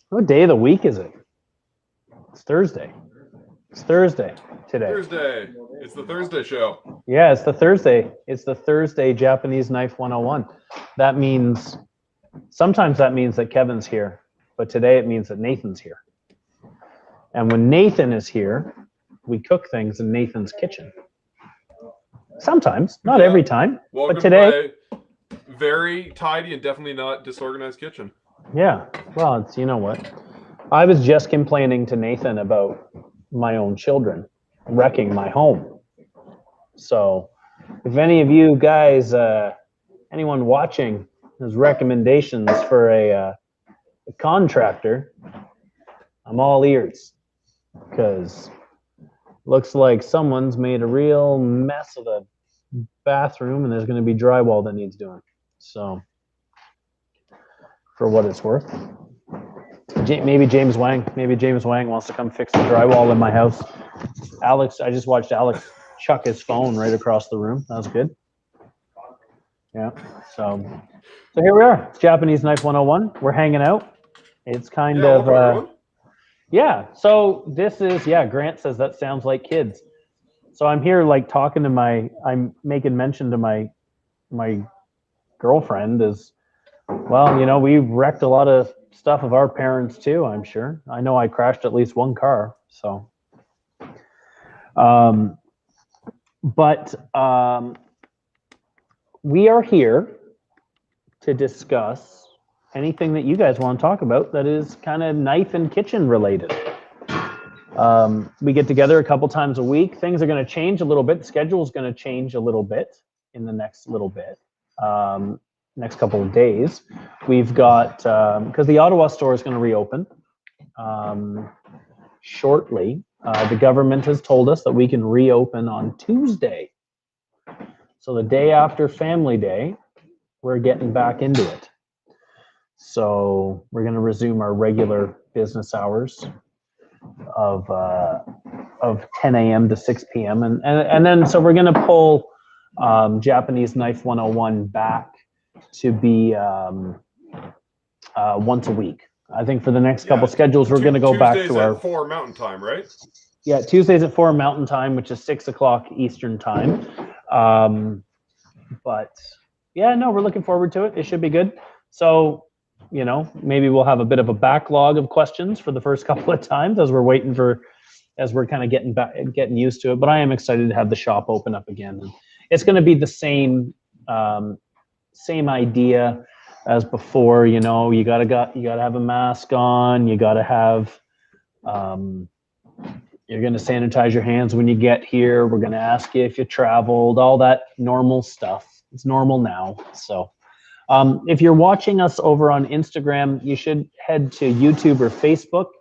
What day of the week is it? It's Thursday. It's Thursday today. Thursday. It's the Thursday show. Yeah, it's the Thursday. It's the Thursday Japanese Knife 101. That means, sometimes that means that Kevin's here, but today it means that Nathan's here. And when Nathan is here, we cook things in Nathan's kitchen. Sometimes, not every time, Welcome but today. To my very tidy and definitely not disorganized kitchen. Yeah, well, it's, you know what? I was just complaining to Nathan about my own children wrecking my home. So if any of you guys, anyone watching has recommendations for a contractor, I'm all ears, because looks like someone's made a real mess of the bathroom and there's going to be drywall that needs doing. So for what it's worth, maybe James Wang wants to come fix the drywall in my house. Alex, I just watched Alex chuck his phone right across the room. That was good. Yeah. So here we are. It's Japanese Knife 101. We're hanging out. It's kind of yeah. So this is, Grant says that sounds like kids. So I'm here like talking to I'm making mention to my girlfriend is, well, you know, we wrecked a lot of stuff of our parents too, I'm sure. I know I crashed at least one car, so. We are here to discuss anything that you guys want to talk about that is kind of knife and kitchen related. We get together a couple times a week. Things are going to change a little bit. The schedule is going to change a little bit in the next little bit. Next couple of days. We've got, because the Ottawa store is going to reopen shortly. The government has told us that we can reopen on Tuesday. So the day after Family Day, we're getting back into it. So we're going to resume our regular business hours of 10 a.m. to 6 p.m. And then so we're going to pull Japanese Knife 101 back to be once a week. I think for the next couple schedules, we're going to go back to our... Tuesdays at 4 Mountain Time, right? Yeah, Tuesdays at 4 Mountain Time, which is 6 o'clock Eastern Time. But yeah, no, we're looking forward to it. It should be good. So, you know, maybe we'll have a bit of a backlog of questions for the first couple of times as we're waiting for, as we're kind of getting used to it. But I am excited to have the shop open up again. And it's going to be the same idea as before. You know, you gotta have a mask on. You gotta have, you're gonna sanitize your hands when you get here. We're gonna ask you if you traveled, all that normal stuff. It's normal now. So if you're watching us over on Instagram, you should head to YouTube or Facebook.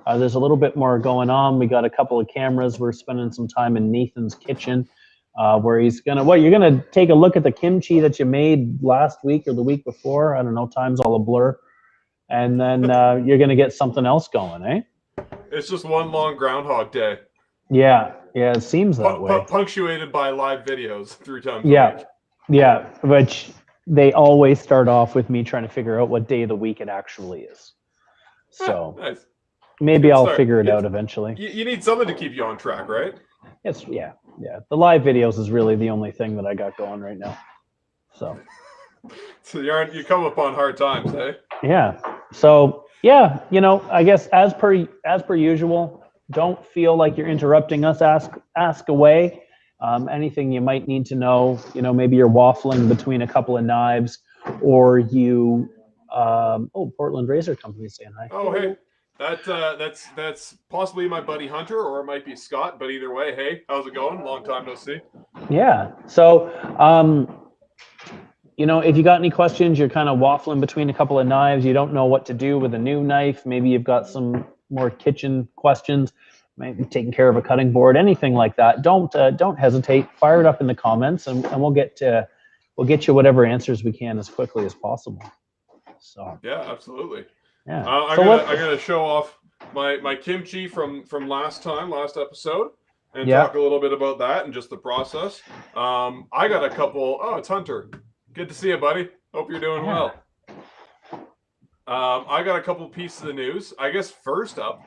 There's a little bit more going on. We got a couple of cameras. We're spending some time in Nathan's kitchen. Where he's gonna, you're gonna take a look at the kimchi that you made last week or the week before. I don't know, time's all a blur. And then you're gonna get something else going, eh? It's just one long Groundhog Day. Yeah, it seems that way. Punctuated by live videos 3 times a week. Yeah, which they always start off with me trying to figure out what day of the week it actually is. So nice. Maybe I'll figure it out eventually. You need something to keep you on track, right? It's yeah. The live videos is really the only thing that I got going right now. So you come upon hard times, eh? Yeah. So yeah, you know, I guess as per usual, don't feel like you're interrupting us. Ask away. Anything you might need to know. You know, maybe you're waffling between a couple of knives, or you. Portland Razor Company saying hi. Oh hey. That's possibly my buddy Hunter, or it might be Scott, but either way, hey, how's it going? Long time no see. Yeah. So, you know, if you got any questions, you're kind of waffling between a couple of knives, you don't know what to do with a new knife, maybe you've got some more kitchen questions, maybe taking care of a cutting board, anything like that, don't hesitate. Fire it up in the comments, and we'll get you whatever answers we can as quickly as possible. So yeah, absolutely. Yeah. I'm gonna show off my kimchi from last episode, and talk a little bit about that and just the process. I got a couple. Oh, it's Hunter. Good to see you, buddy. Hope you're doing well. I got a couple pieces of news. I guess first up,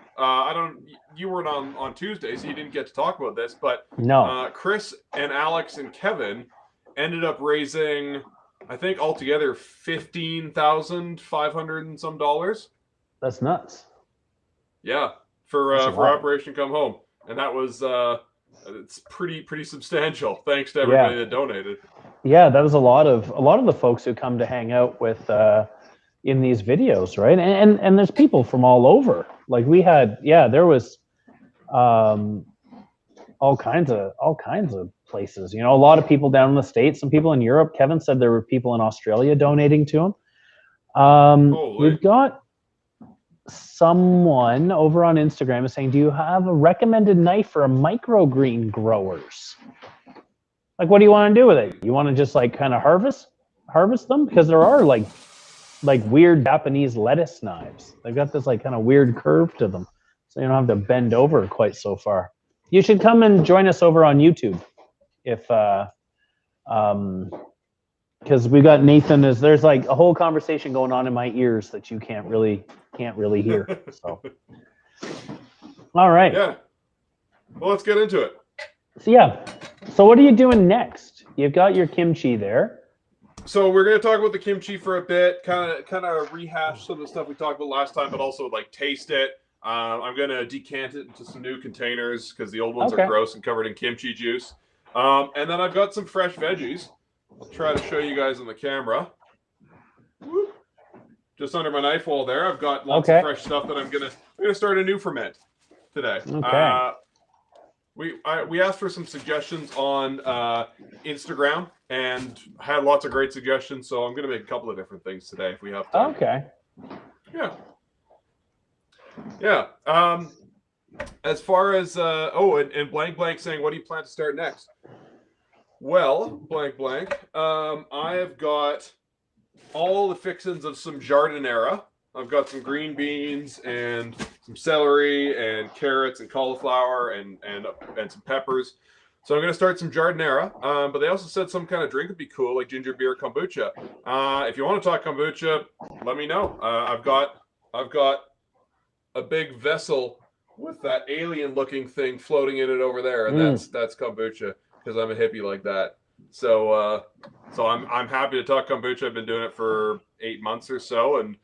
you weren't on Tuesday, so you didn't get to talk about this, but No, Chris and Alex and Kevin ended up raising, I think altogether $15,500 and some dollars. that's nuts. Yeah, for Operation Come Home, and that was it's pretty substantial. Thanks to everybody that donated. Yeah, that was a lot of the folks who come to hang out with in these videos, right? And there's people from all over. Like we had, there was all kinds of places. You know, a lot of people down in the States, some people in Europe. Kevin said there were people in Australia donating to him. We've got someone over on Instagram is saying, do you have a recommended knife for a microgreen growers? Like, what do you want to do with it? You want to just like kind of harvest them? Because there are like weird Japanese lettuce knives. They've got this like kind of weird curve to them, so you don't have to bend over quite so far. You should come and join us over on YouTube if because we got Nathan. There's like a whole conversation going on in my ears that you can't really hear. So, all right. Yeah. Well, let's get into it. So what are you doing next? You've got your kimchi there. So we're going to talk about the kimchi for a bit, kind of rehash some of the stuff we talked about last time, but also like taste it. I'm going to decant it into some new containers because the old ones are gross and covered in kimchi juice. And then I've got some fresh veggies. I'll try to show you guys on the camera. Just under my knife wall there, I've got lots of fresh stuff that I'm gonna start a new ferment today. Okay. We asked for some suggestions on Instagram and had lots of great suggestions, so I'm gonna make a couple of different things today if we have time. Okay. Yeah. As far as and blank saying, what do you plan to start next? Well, blank. I have got all the fixings of some Giadiniera. I've got some green beans and some celery and carrots and cauliflower and some peppers. So I'm going to start some Giadiniera. But they also said some kind of drink would be cool, like ginger beer kombucha. If you want to talk kombucha, let me know. I've got a big vessel with that alien-looking thing floating in it over there, and that's kombucha. Because I'm a hippie like that, so I'm happy to talk kombucha. I've been doing it for 8 months or so, and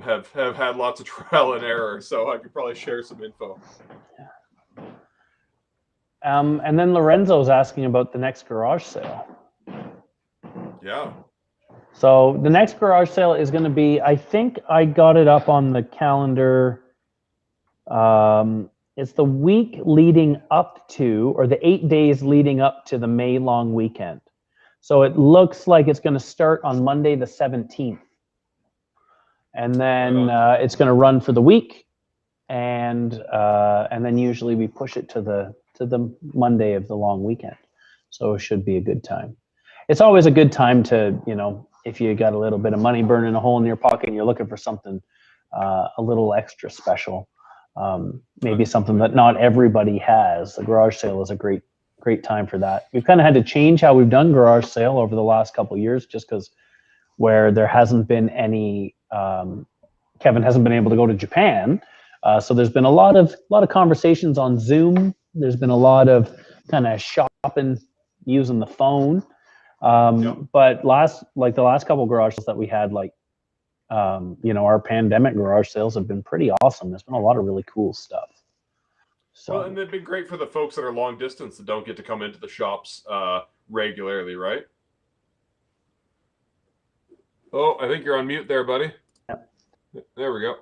have had lots of trial and error. So I could probably share some info. And then Lorenzo's asking about the next garage sale. Yeah. So the next garage sale is going to be. I think I got it up on the calendar. It's the week leading up to, or the 8 days leading up to the May long weekend. So it looks like it's going to start on Monday the 17th. And then it's going to run for the week. And then usually we push it to the Monday of the long weekend. So it should be a good time. It's always a good time to, if you got a little bit of money burning a hole in your pocket and you're looking for something a little extra special. Maybe something that not everybody has. The garage sale is a great time for that. We've kind of had to change how we've done garage sale over the last couple of years, just because where there hasn't been any, Kevin hasn't been able to go to Japan. So there's been a lot of conversations on Zoom. There's been a lot of kind of shopping using the phone. But the last couple of garage sales that we had, our pandemic garage sales have been pretty awesome. There's been a lot of really cool stuff. So, well, and they've been great for the folks that are long distance that don't get to come into the shops regularly, right? Oh, I think you're on mute there, buddy. Yep. There we go.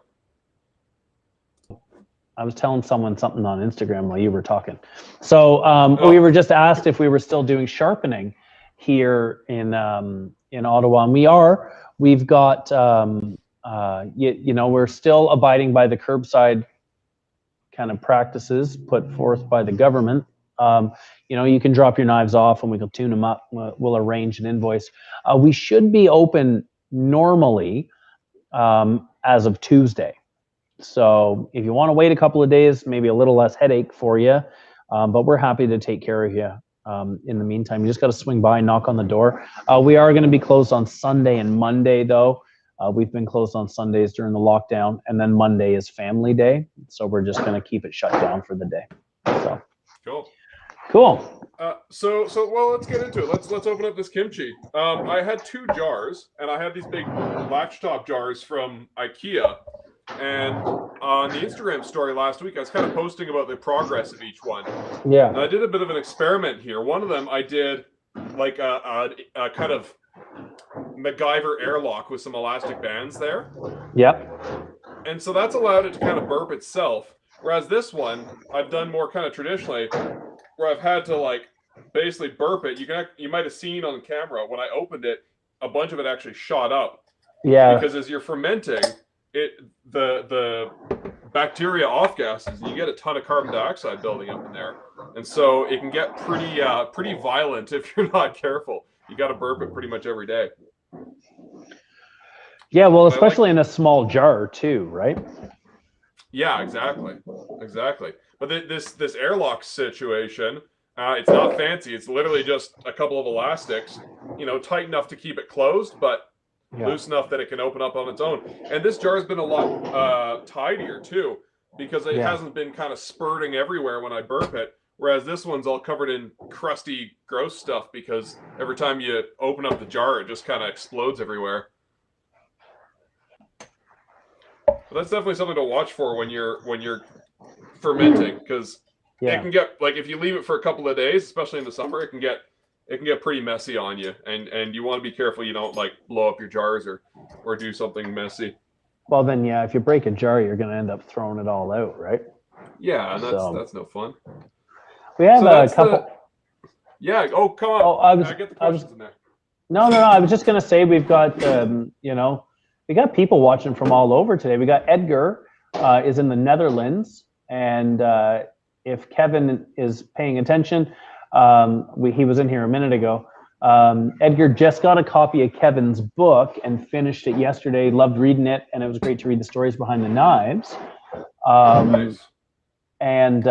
I was telling someone something on Instagram while you were talking. So we were just asked if we were still doing sharpening here in Ottawa, and we are. We've got, we're still abiding by the curbside kind of practices put forth by the government. You can drop your knives off and we can tune them up. We'll arrange an invoice. We should be open normally as of Tuesday. So if you want to wait a couple of days, maybe a little less headache for you, but we're happy to take care of you. In the meantime, you just got to swing by, knock on the door. We are going to be closed on Sunday and Monday, though. We've been closed on Sundays during the lockdown, and then Monday is family day. So we're just going to keep it shut down for the day. So cool. So well, let's get into it. Let's open up this kimchi. I had 2 jars, and I had these big latch top jars from IKEA. And on the Instagram story last week, I was kind of posting about the progress of each one. Yeah. And I did a bit of an experiment here. One of them I did like a kind of MacGyver airlock with some elastic bands there. Yep. And so that's allowed it to kind of burp itself. Whereas this one, I've done more kind of traditionally, where I've had to like basically burp it. You might have seen on camera when I opened it, a bunch of it actually shot up. Yeah. Because as you're fermenting, the bacteria off gases, and you get a ton of carbon dioxide building up in there, and so it can get pretty violent if you're not careful. You got to burp it pretty much every day. Yeah, well, especially in a small jar too, right? Yeah, exactly. But this airlock situation, it's not fancy. It's literally just a couple of elastics, tight enough to keep it closed, but loose enough that it can open up on its own. And this jar has been a lot tidier too, because it hasn't been kind of spurting everywhere when I burp it. Whereas this one's all covered in crusty, gross stuff because every time you open up the jar, it just kind of explodes everywhere. But that's definitely something to watch for when you're fermenting, because it can get, like, if you leave it for a couple of days, especially in the summer, it can get pretty messy on you, and you want to be careful you don't like blow up your jars or do something messy. Well, then if you break a jar, you're going to end up throwing it all out, right? Yeah, and that's no fun. We have a couple. Yeah. Oh, come on. Oh, I get the questions in there. No. I was just going to say we've got we got people watching from all over today. We got Edgar is in the Netherlands, and if Kevin is paying attention, he was in here a minute ago. Edgar just got a copy of Kevin's book and finished it yesterday. Loved reading it, and it was great to read the stories behind the knives. Nice. And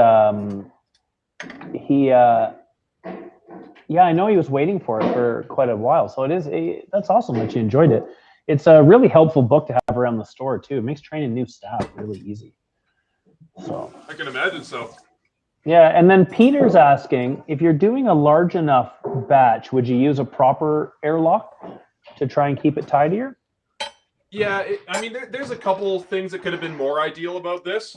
he, I know he was waiting for it for quite a while. So that's awesome that you enjoyed it. It's a really helpful book to have around the store too. It makes training new staff really easy. So I can imagine so. Yeah, and then Peter's asking, if you're doing a large enough batch, would you use a proper airlock to try and keep it tidier? Yeah, there's a couple things that could have been more ideal about this.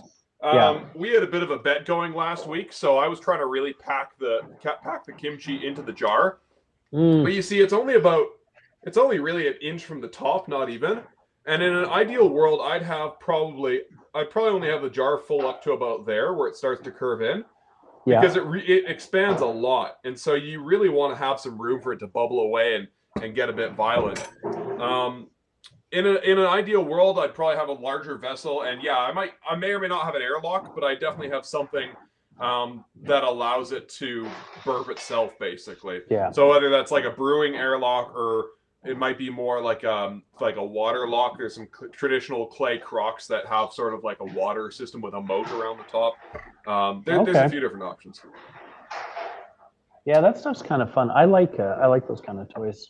We had a bit of a bet going last week, so I was trying to really pack the kimchi into the jar. But you see, it's only really an inch from the top, not even. And in an ideal world, I'd probably only have the jar full up to about there, where it starts to curve in. Because it expands a lot, and so you really want to have some room for it to bubble away and get a bit violent. In an ideal world, I'd probably have a larger vessel, and I may or may not have an airlock, but I definitely have something that allows it to burp itself, basically. Yeah. So whether that's like a brewing airlock, or it might be more like a water lock. There's some traditional clay crocks that have sort of like a water system with a moat around the top. There's a few different options. Yeah, that stuff's kind of fun. I like those kind of toys.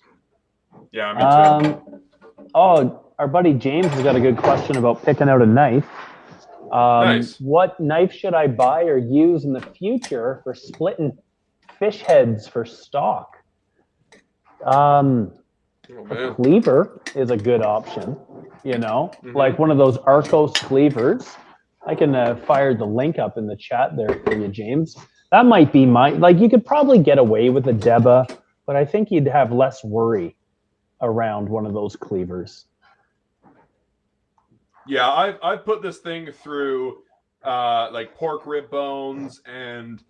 Yeah, me too. Our buddy James has got a good question about picking out a knife. Nice. What knife should I buy or use in the future for splitting fish heads for stock? A cleaver is a good option, like one of those Arcos cleavers. I can fire the link up in the chat there for you, James. That might be you could probably get away with a Deba, but I think you'd have less worry around one of those cleavers. Yeah, I've put this thing through like pork rib bones and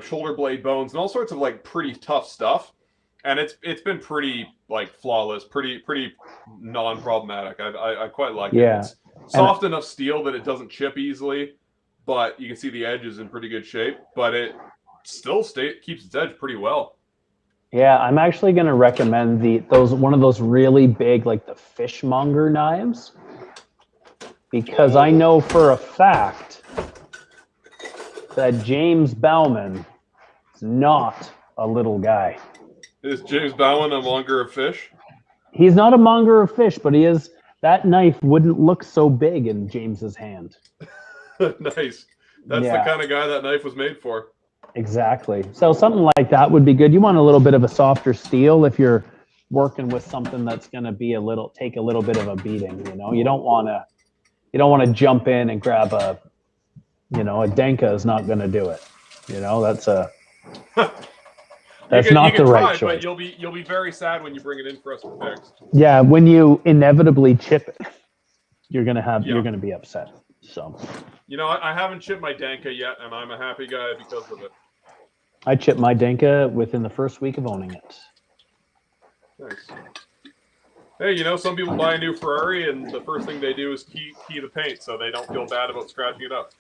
shoulder blade bones and all sorts of like pretty tough stuff. And it's been pretty like flawless, pretty non-problematic. I quite like it. It's soft enough steel that it doesn't chip easily, but you can see the edge is in pretty good shape. But it still keeps its edge pretty well. Yeah, I'm actually going to recommend one of those really big, like the fishmonger knives, because I know for a fact that James Bauman is not a little guy. Is James Bowen no longer a fish? He's not a monger of fish, but he is. That knife wouldn't look so big in James's hand. Nice. That's the kind of guy that knife was made for. Exactly. So something like that would be good. You want a little bit of a softer steel if you're working with something that's going to be take a little bit of a beating. You don't want to jump in and grab a Denka is not going to do it. That's not the right choice. But you'll be very sad when you bring it in for us to fix. Yeah, when you inevitably chip it, you're gonna be upset. So. I haven't chipped my Denka yet, and I'm a happy guy because of it. I chipped my Denka within the first week of owning it. Nice. Hey, some people buy a new Ferrari, and the first thing they do is key the paint, so they don't feel bad about scratching it up.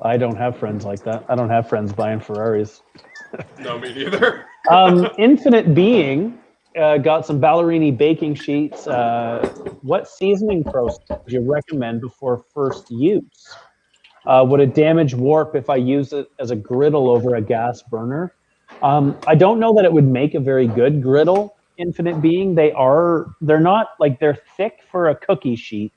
I don't have friends like that. I don't have friends buying Ferraris. No, me neither. Infinite Being got some Ballerini baking sheets. What seasoning process would you recommend before first use? Would it damage warp if I use it as a griddle over a gas burner? I don't know that it would make a very good griddle, Infinite Being. They're not like they're thick for a cookie sheet,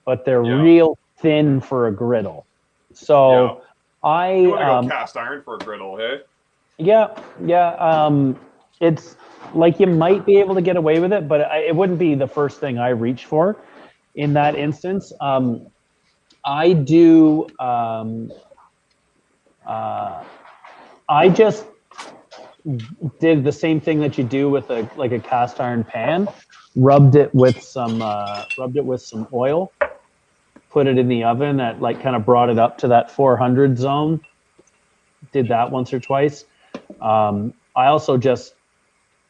but they're real thin for a griddle. So you want to go cast iron for a griddle, hey? Yeah. It's like you might be able to get away with it, but it wouldn't be the first thing I reach for in that instance. I do. I just did the same thing that you do with a cast iron pan. Rubbed it with some oil. Put it in the oven at kind of brought it up to that 400 zone. Did that once or twice. I also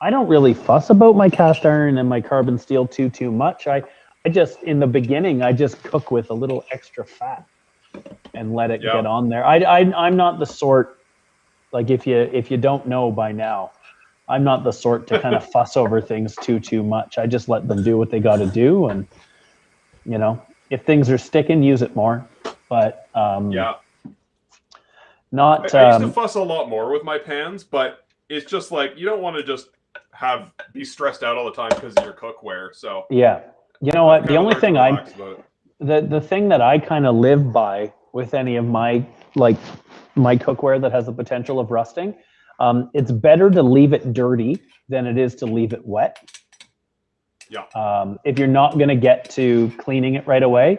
I don't really fuss about my cast iron and my carbon steel too much. I just, in the beginning, I just cook with a little extra fat and let it get on there. I'm not the sort, like if you don't know by now, I'm not the sort to kind of fuss over things too much. I just let them do what they got to do, and if things are sticking, use it more. But not. I used to fuss a lot more with my pans, but it's just like you don't want to just be stressed out all the time because of your cookware. So yeah, you know what? The only thing the thing that I kind of live by with any of my my cookware that has the potential of rusting, it's better to leave it dirty than it is to leave it wet. Yeah. If you're not going to get to cleaning it right away,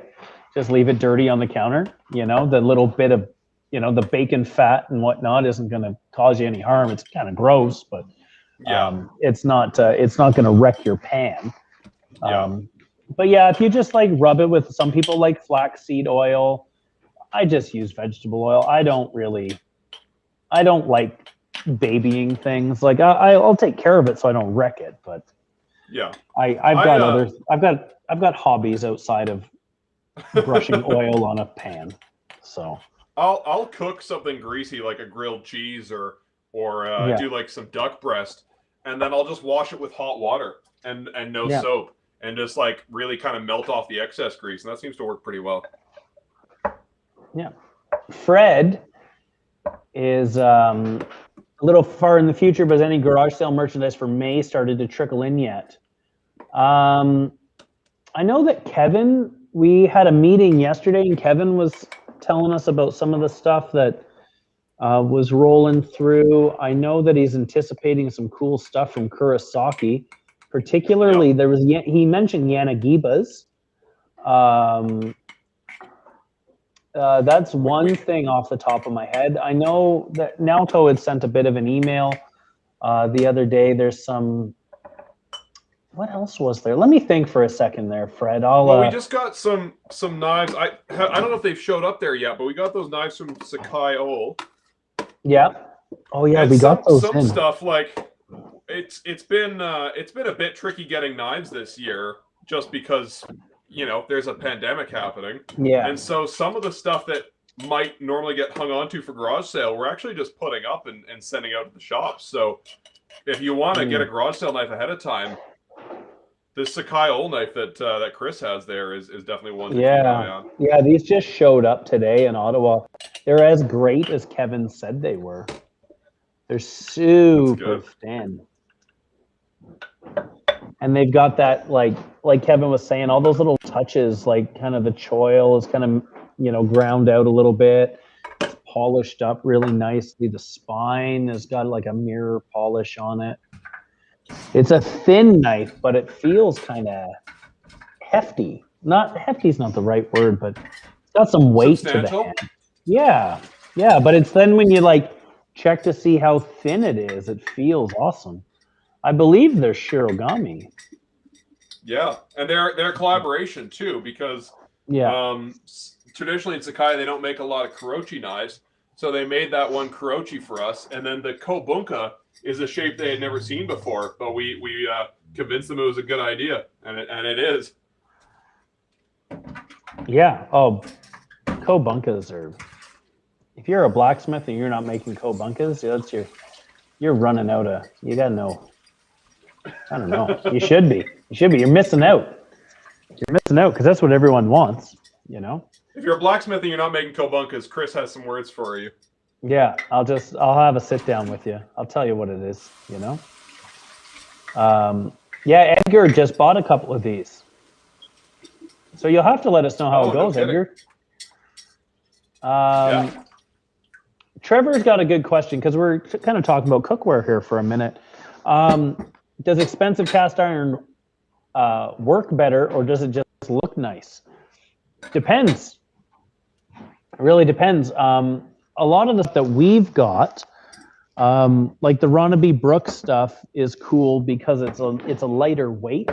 just leave it dirty on the counter. The little bit of the bacon fat and whatnot isn't going to cause you any harm. It's kind of gross, but it's not going to wreck your pan. But yeah, if you just rub it with, some people like flaxseed oil. I just use vegetable oil. I don't like babying things. I'll take care of it so I don't wreck it, but I've got hobbies outside of brushing oil on a pan. So I'll cook something greasy like a grilled cheese or do some duck breast, and then I'll just wash it with hot water and no soap, and just really kind of melt off the excess grease, and that seems to work pretty well. Yeah. Fred is a little far in the future, but has any garage sale merchandise for May started to trickle in yet? I know that Kevin, we had a meeting yesterday, and Kevin was telling us about some of the stuff that was rolling through. I know that he's anticipating some cool stuff from Kurosaki. Particularly, he mentioned Yanagibas. That's one thing off the top of my head. I know that Naoto had sent a bit of an email the other day. There's some. What else was there? Let me think for a second there, Fred. We just got some knives. I don't know if they've showed up there yet, but we got those knives from Sakai Ol. Yeah. Oh yeah, we got those. Some stuff it's been a bit tricky getting knives this year, just because there's a pandemic happening. Yeah. And so some of the stuff that might normally get hung onto for garage sale, we're actually just putting up and sending out to the shops. So if you want to get a garage sale knife ahead of time, this Sakai Ol knife that Chris has there is definitely one to keep an eye on. Yeah, these just showed up today in Ottawa. They're as great as Kevin said they were. They're super thin. and they've got that like Kevin was saying, all those little touches, like kind of the choil is kind of ground out a little bit. It's polished up really nicely. The spine has got like a mirror polish on it. It's a thin knife, but it feels kind of hefty. Not hefty is not the right word, but it's got some weight to the hand. Yeah, but it's then when you like check to see how thin it is, it feels awesome. I believe they're Shirogami. Yeah, and they're a collaboration too, because traditionally in Sakai they don't make a lot of Kurochi knives, so they made that one Kurochi for us, and then the Kobunka is a shape they had never seen before, but we convinced them it was a good idea, and it is. Yeah. Oh, Kobunkas are. If you're a blacksmith and you're not making Kobunkas, that's you're running out of. You gotta know. I don't know. You should be. You're missing out. You're missing out because that's what everyone wants. If you're a blacksmith and you're not making Kobunkas, Chris has some words for you. Yeah, I'll have a sit down with you. I'll tell you what it is. Yeah, Edgar just bought a couple of these. So you'll have to let us know how it goes, Edgar. Trevor's got a good question because we're kind of talking about cookware here for a minute. Does expensive cast iron work better, or does it just look nice? Depends. It really depends. A lot of the stuff that we've got, like the Ronnaby Brook stuff, is cool because it's a lighter weight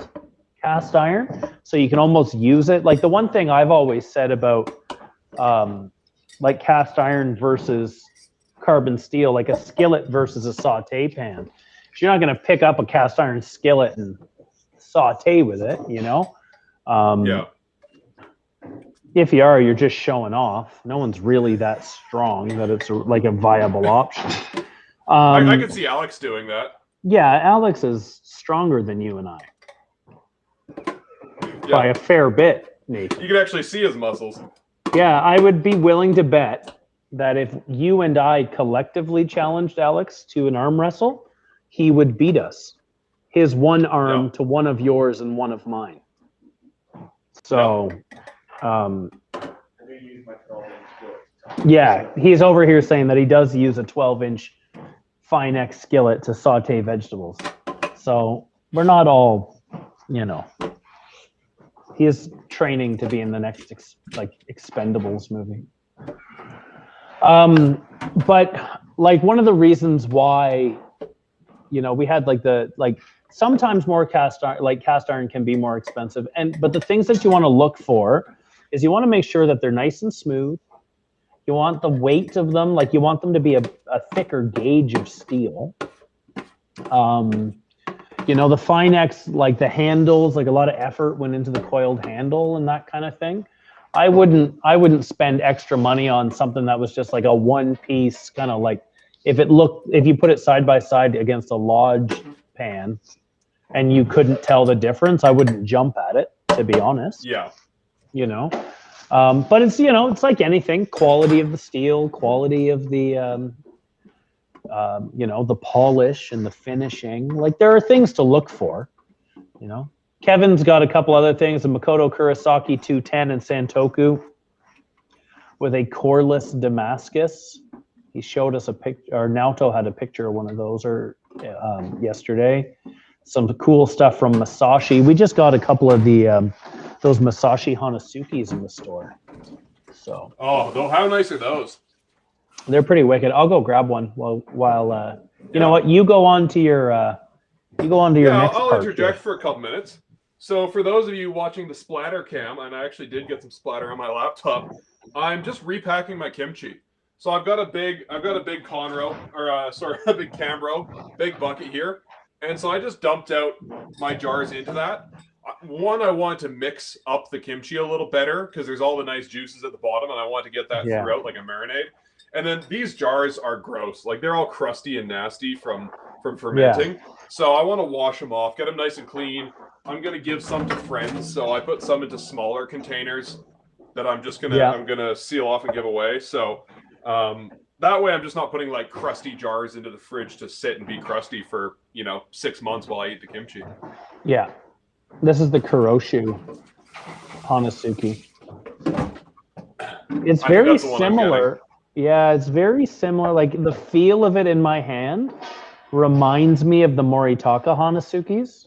cast iron, so you can almost use it. Like the one thing I've always said about like cast iron versus carbon steel, like a skillet versus a saute pan. You're not going to pick up a cast iron skillet and saute with it, Yeah. If you are, you're just showing off. No one's really that strong that it's like a viable option. I could see Alex doing that. Yeah, Alex is stronger than you and I. By a fair bit, Nathan. You can actually see his muscles. Yeah, I would be willing to bet that if you and I collectively challenged Alex to an arm wrestle, he would beat us. His one arm to one of yours and one of mine. So, yeah, he's over here saying that he does use a 12-inch Finex skillet to saute vegetables. So we're not all, he is training to be in the next Expendables movie. But like one of the reasons why, we had sometimes more cast iron can be more expensive, but the things that you want to look for is you want to make sure that they're nice and smooth. You want the weight of them, you want them to be a thicker gauge of steel. The Finex, the handles, a lot of effort went into the coiled handle and that kind of thing. I wouldn't spend extra money on something that was just like a one piece kind of if you put it side by side against a Lodge pan and you couldn't tell the difference, I wouldn't jump at it, to be honest. Yeah. But it's, it's like anything, quality of the steel, quality of the, the polish and the finishing. There are things to look for, Kevin's got a couple other things, the Makoto Kurosaki 210 and Santoku with a coreless Damascus. He showed us a picture, or Naoto had a picture of one of those yesterday. Some cool stuff from Masashi. We just got a couple of the those Masashi Hanasukis in the store. So. Oh, how nice are those? They're pretty wicked. I'll go grab one while you know what, you go on to your next I'll part interject here. for a couple minutes. So for those of you watching the splatter cam, and I actually did get some splatter on my laptop, I'm just repacking my kimchi. So I've got a big Conroe, or a big Cambro, big bucket here. And so I just dumped out my jars into that. One, I want to mix up the kimchi a little better because there's all the nice juices at the bottom, and I want to get that throughout like a marinade. And then these jars are gross. They're all crusty and nasty from fermenting. Yeah. So I want to wash them off, get them nice and clean. I'm going to give some to friends. So I put some into smaller containers that I'm just going to I'm going to seal off and give away. So that way I'm just not putting crusty jars into the fridge to sit and be crusty for, 6 months while I eat the kimchi. Yeah. This is the Kuroshu Hanasuki. It's very similar. Yeah, it's very similar. Like the feel of it in my hand reminds me of the Moritaka Hanasukis,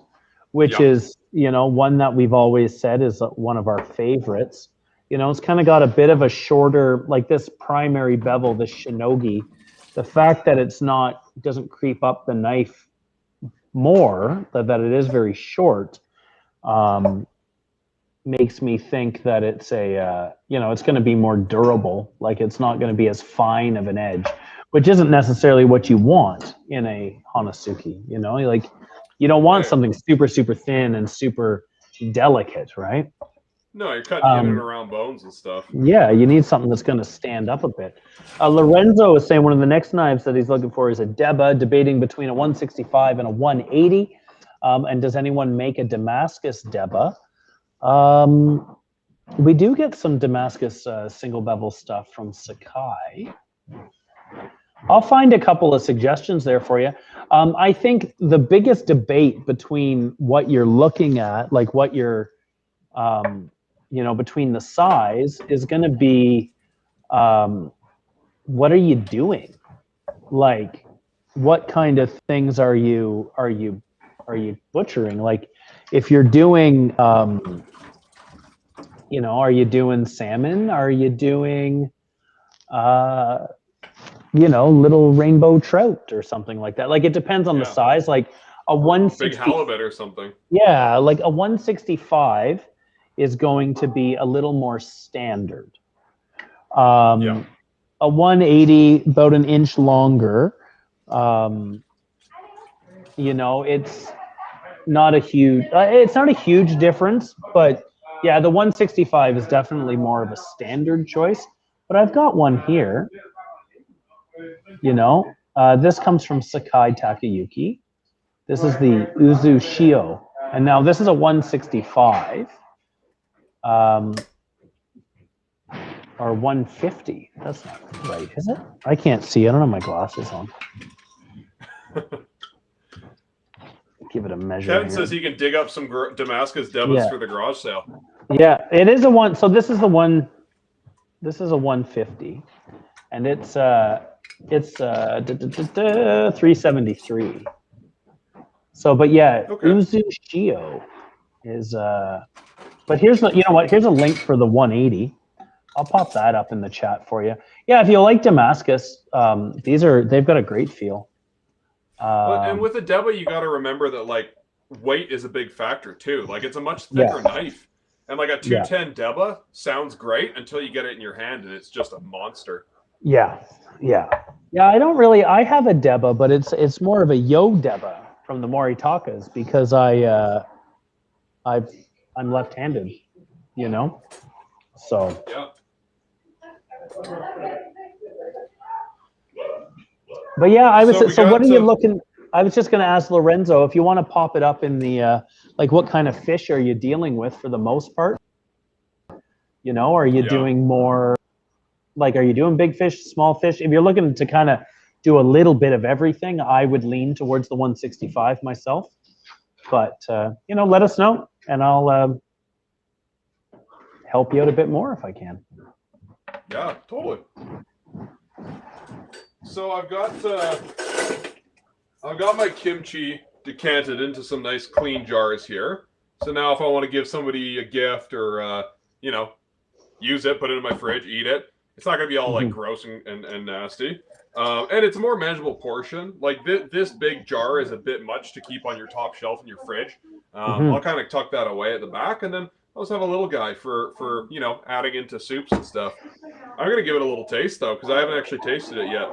which is, you know, one that we've always said is one of our favorites. You know, it's kind of got a bit of a shorter, like this primary bevel, the shinogi. The fact that it's not, doesn't creep up the knife more, that it is very short, makes me think that it's a, you know, it's going to be more durable. Like it's not going to be as fine of an edge, which isn't necessarily what you want in a Hanasuki. You know, like you don't want something super, super thin and super delicate, right? No, you're cutting in and around bones and stuff. Yeah, you need something that's going to stand up a bit. Lorenzo is saying one of the next knives that he's looking for is a Deba, debating between a 165 and a 180. And does anyone make a Damascus Deba? We do get some Damascus single bevel stuff from Sakai. I'll find a couple of suggestions there for you. I think the biggest debate between what you're looking at, like what you're, you know, between the size is going to be, what are you doing? Like, what kind of things are you butchering? Like, if you're doing, you know, are you doing salmon? Are you doing, you know, little rainbow trout or something like that? Like, it depends on the size. Like a 160, big halibut or something. Yeah, like a 165 is going to be a little more standard. A 180, about an inch longer. You know, it's not a huge difference, but yeah, the 165 is definitely more of a standard choice. But I've got one here. You know, this comes from Sakai Takayuki. This is the Uzu Shio, and now this is a 165. Or 150. That's not right, is it? I can't see. I don't have my glasses on. Give it a measure. Kevin says he can dig up some Damascus Debas for the garage sale. Yeah, it is a one. So this is the one. This is a 150, and it's 373. So, but yeah, Uzu Shio is. But here's the. You know what? Here's a link for the 180. I'll pop that up in the chat for you. Yeah, if you like Damascus, they've got a great feel. And with the Deba, you got to remember that like weight is a big factor too. Like it's a much thicker knife, and like a 210 Deba sounds great until you get it in your hand and it's just a monster. Yeah. I don't really. I have a Deba, but it's more of a Yo Deba from the Moritakas because I'm left-handed. You know, so yeah. But yeah, I was. So what are you looking? I was just going to ask Lorenzo if you want to pop it up in the like, what kind of fish are you dealing with for the most part? You know, are you doing more? Like, are you doing big fish, small fish? If you're looking to kind of do a little bit of everything, I would lean towards the 165 myself. But you know, let us know, and I'll help you out a bit more if I can. Yeah, totally. So I've got my kimchi decanted into some nice clean jars here. So now if I want to give somebody a gift or you know, use it, put it in my fridge, eat it, it's not gonna be all like gross and nasty. And it's a more manageable portion. Like this big jar is a bit much to keep on your top shelf in your fridge. I'll kind of tuck that away at the back, and then I also have a little guy for you know, adding into soups and stuff. I'm gonna give it a little taste though, because I haven't actually tasted it yet.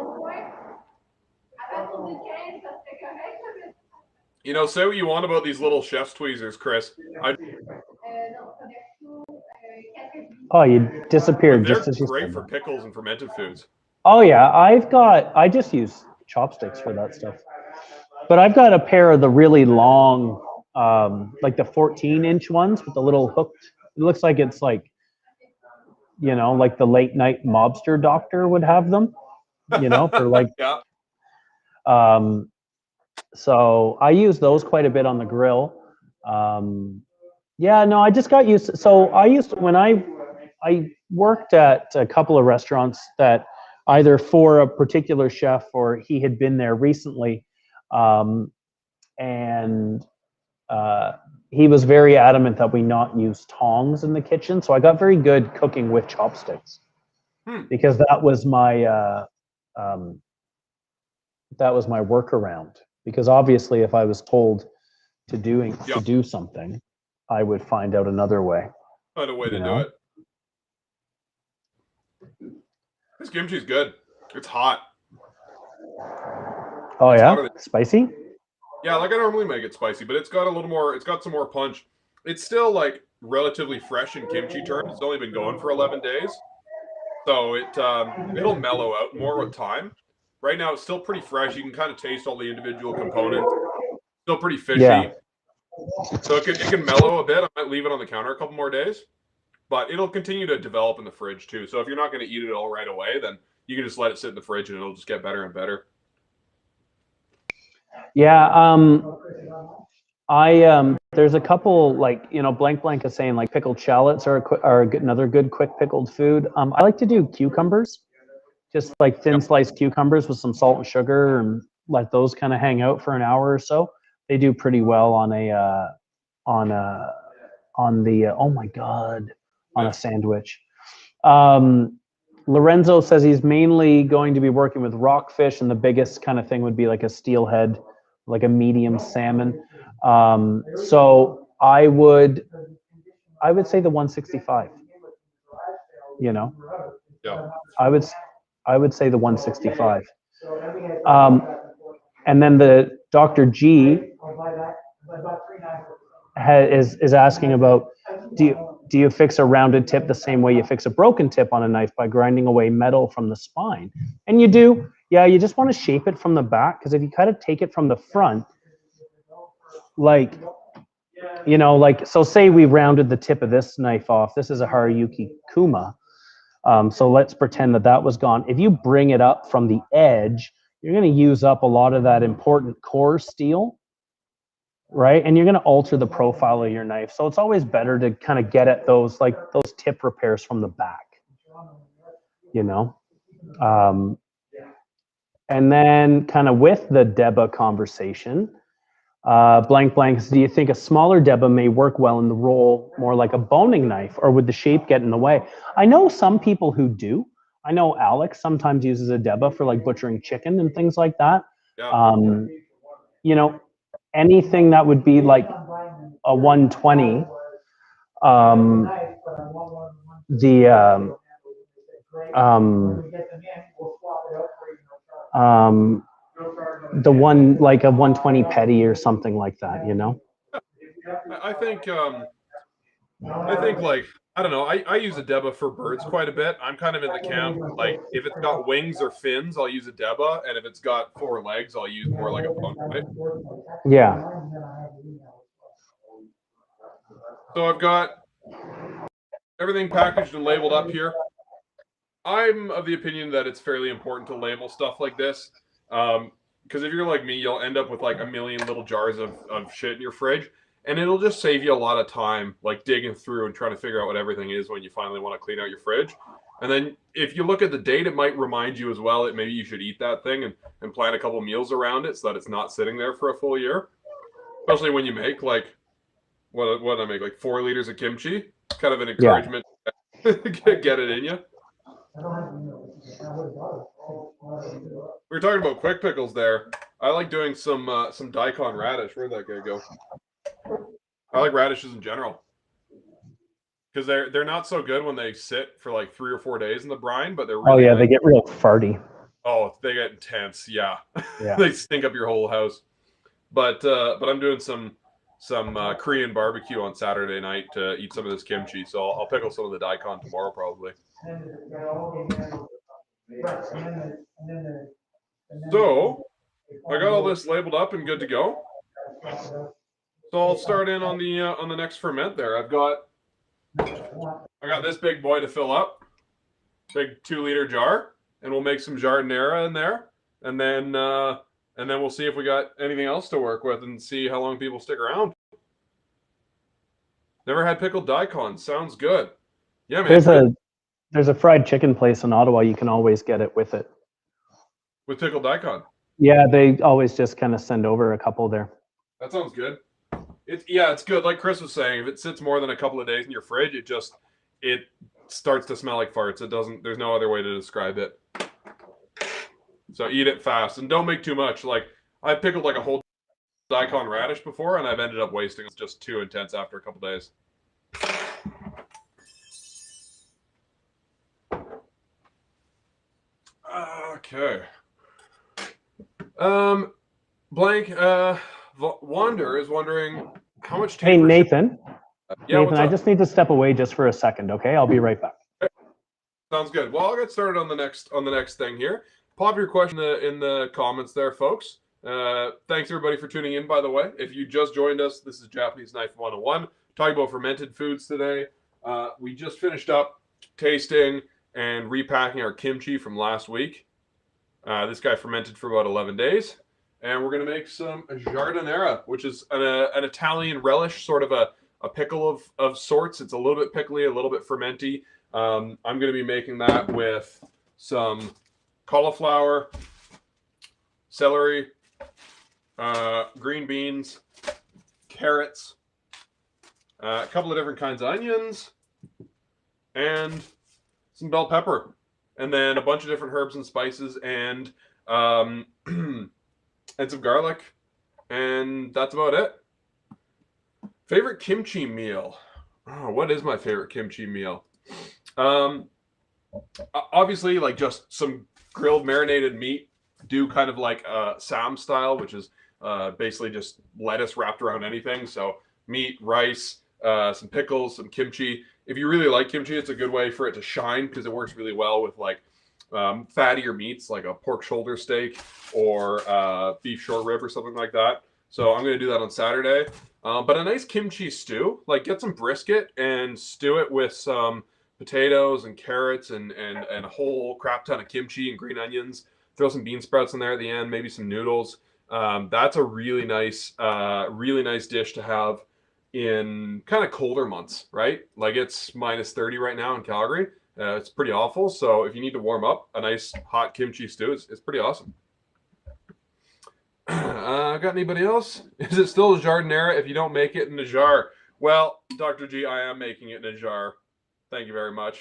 You know, say what you want about these little chef's tweezers, Chris. Oh, you disappeared just as you said. They're great for pickles and fermented foods. Oh yeah, I just use chopsticks for that stuff. But I've got a pair of the really long, like the 14-inch ones with the little hooked. It looks like it's like, you know, like the late night mobster doctor would have them, you know, for like. So I use those quite a bit on the grill. Yeah, no, I just got used. So I used to, when I worked at a couple of restaurants that either for a particular chef or he had been there recently, and uh, he was very adamant that we not use tongs in the kitchen. So I got very good cooking with chopsticks because um, that was my workaround. Because obviously, if I was told to do something, I would find out another way. Find a way to You do know? it. This kimchi's good. It's hot. Oh It's yeah, hotter than, spicy. yeah, like I normally make it spicy, but it's got a little more. It's got some more punch. It's still like relatively fresh in kimchi terms. It's only been going for 11 days, so it'll mellow out more with time. Right now, it's still pretty fresh. You can kind of taste all the individual components. Still pretty Yeah. fishy, so it can mellow a bit. I might leave it on the counter a couple more days, but it'll continue to develop in the fridge too. So if you're not going to eat it all right away, then you can just let it sit in the fridge and it'll just get better and better. Yeah. There's a couple like blank is saying like pickled shallots are another good quick pickled food. I like to do cucumbers, just like thin sliced cucumbers with some salt and sugar, and let those kind of hang out for an hour or so. They do pretty well on the oh my god, on a sandwich. Lorenzo says he's mainly going to be working with rockfish, and the biggest kind of thing would be like a steelhead, like a medium salmon. So I would say the 165. Yeah. I would say the 165. And then the Dr. G is asking about do you fix a rounded tip the same way you fix a broken tip on a knife by grinding away metal from the spine? And you do. Yeah, you just want to shape it from the back, because if you kind of take it from the front, like, so say we rounded the tip of this knife off. This is a Haruyuki Kuma. So let's pretend that was gone. If you bring it up from the edge, you're going to use up a lot of that important core steel, right? And you're going to alter the profile of your knife. So it's always better to kind of get at those tip repairs from the back, and then kind of with the Deba conversation, blanks, do you think a smaller Deba may work well in the role more like a boning knife, or would the shape get in the way? I know some people who do. I know Alex sometimes uses a Deba for like butchering chicken and things like that. Yeah. Anything that would be like a 120, the one like a 120 petty or something like that, I think like, I don't know. I use a Deba for birds quite a bit. I'm kind of in the camp, like if it's got wings or fins, I'll use a Deba, and if it's got 4 legs, I'll use more like a bone knife. Yeah. So I've got everything packaged and labeled up here. I'm of the opinion that it's fairly important to label stuff like this. Because if you're like me, you'll end up with like a million little jars of shit in your fridge. And it'll just save you a lot of time, like digging through and trying to figure out what everything is when you finally want to clean out your fridge. And then if you look at the date, it might remind you as well that maybe you should eat that thing and plan a couple meals around it so that it's not sitting there for a full year. Especially when you make like, what did I make? Like 4 liters of kimchi. It's kind of an encouragement to get it in you. We were talking about quick pickles there. I like doing some daikon radish. Where'd that guy go? I like radishes in general because they're not so good when they sit for like 3 or 4 days in the brine, but they're really they get real farty. Oh, they get intense. Yeah. Yeah. They stink up your whole house. But I'm doing some Korean barbecue on Saturday night to eat some of this kimchi. So I'll pickle some of the daikon tomorrow probably. So I got all this labeled up and good to go. So I'll start in on the next ferment there. I got this big boy to fill up, big 2-liter jar, and we'll make some Giadiniera in there, and then we'll see if we got anything else to work with and see how long people stick around. Never had pickled daikon. Sounds good. Yeah, man. There's a fried chicken place in Ottawa. You can always get it with it. With pickled daikon. Yeah, they always just kind of send over a couple there. That sounds good. It's good. Like Chris was saying, if it sits more than a couple of days in your fridge, it starts to smell like farts. It doesn't. There's no other way to describe it. So eat it fast and don't make too much. Like I pickled like a whole daikon radish before, and I've ended up wasting. It's just too intense after a couple days. Okay. Blank. Wander is wondering how much. Hey Nathan. Yeah, Nathan, I just need to step away just for a second. Okay, I'll be right back. Sounds good. Well, I'll get started on the next thing here. Pop your question in the comments there, folks. Thanks everybody for tuning in. By the way, if you just joined us, this is Japanese Knife 101, talking about fermented foods today. We just finished up tasting and repacking our kimchi from last week. This guy fermented for about 11 days, and we're gonna make some giardiniera, which is an Italian relish, sort of a pickle of sorts. It's a little bit pickly, a little bit fermenty. I'm going to be making that with some cauliflower, celery, green beans, carrots, a couple of different kinds of onions, and some bell pepper, and then a bunch of different herbs and spices, and and some garlic, and that's about it. Favorite kimchi meal? Oh, what is my favorite kimchi meal? Obviously, like just some grilled marinated meat. Do kind of like Sam style, which is basically just lettuce wrapped around anything. So meat, rice, some pickles, some kimchi. If you really like kimchi, it's a good way for it to shine because it works really well with like fattier meats, like a pork shoulder steak or beef short rib or something like that. So I'm going to do that on Saturday. But a nice kimchi stew, like get some brisket and stew it with some potatoes and carrots and a whole crap ton of kimchi and green onions. Throw some bean sprouts in there at the end, maybe some noodles. That's a really nice dish to have in kind of colder months, right? Like it's minus 30 right now in Calgary. It's pretty awful. So if you need to warm up, a nice hot kimchi stew is pretty awesome. Got anybody else? Is it still a giardiniera if you don't make it in a jar? Well, Dr. G, I am making it in a jar. Thank you very much.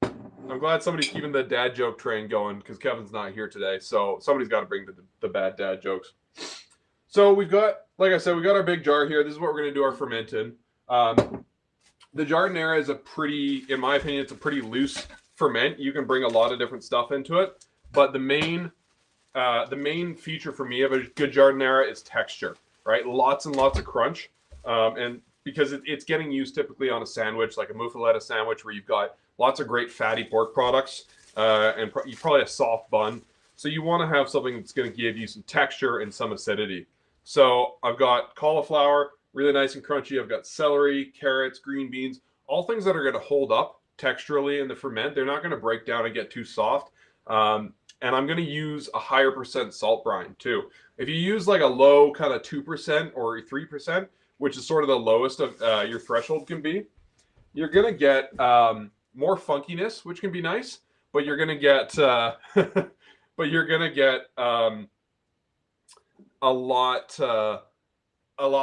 I'm glad somebody's keeping the dad joke train going because Kevin's not here today. So somebody's got to bring the bad dad jokes. So we've got, like I said, we got our big jar here. This is what we're going to do our ferment in. The giardiniera is a pretty, in my opinion, it's a pretty loose ferment. You can bring a lot of different stuff into it. But the main feature for me of a good giardiniera is texture, right? Lots and lots of crunch. And because it's getting used typically on a sandwich, like a muffaletta sandwich, where you've got lots of great fatty pork products and probably a soft bun. So you want to have something that's going to give you some texture and some acidity. So I've got cauliflower, really nice and crunchy. I've got celery, carrots, green beans, all things that are going to hold up texturally in the ferment. They're not going to break down and get too soft. And I'm going to use a higher percent salt brine too. If you use like a low kind of 2% or 3%, which is sort of the lowest of your threshold can be, you're going to get more funkiness, which can be nice, but you're going to get a lot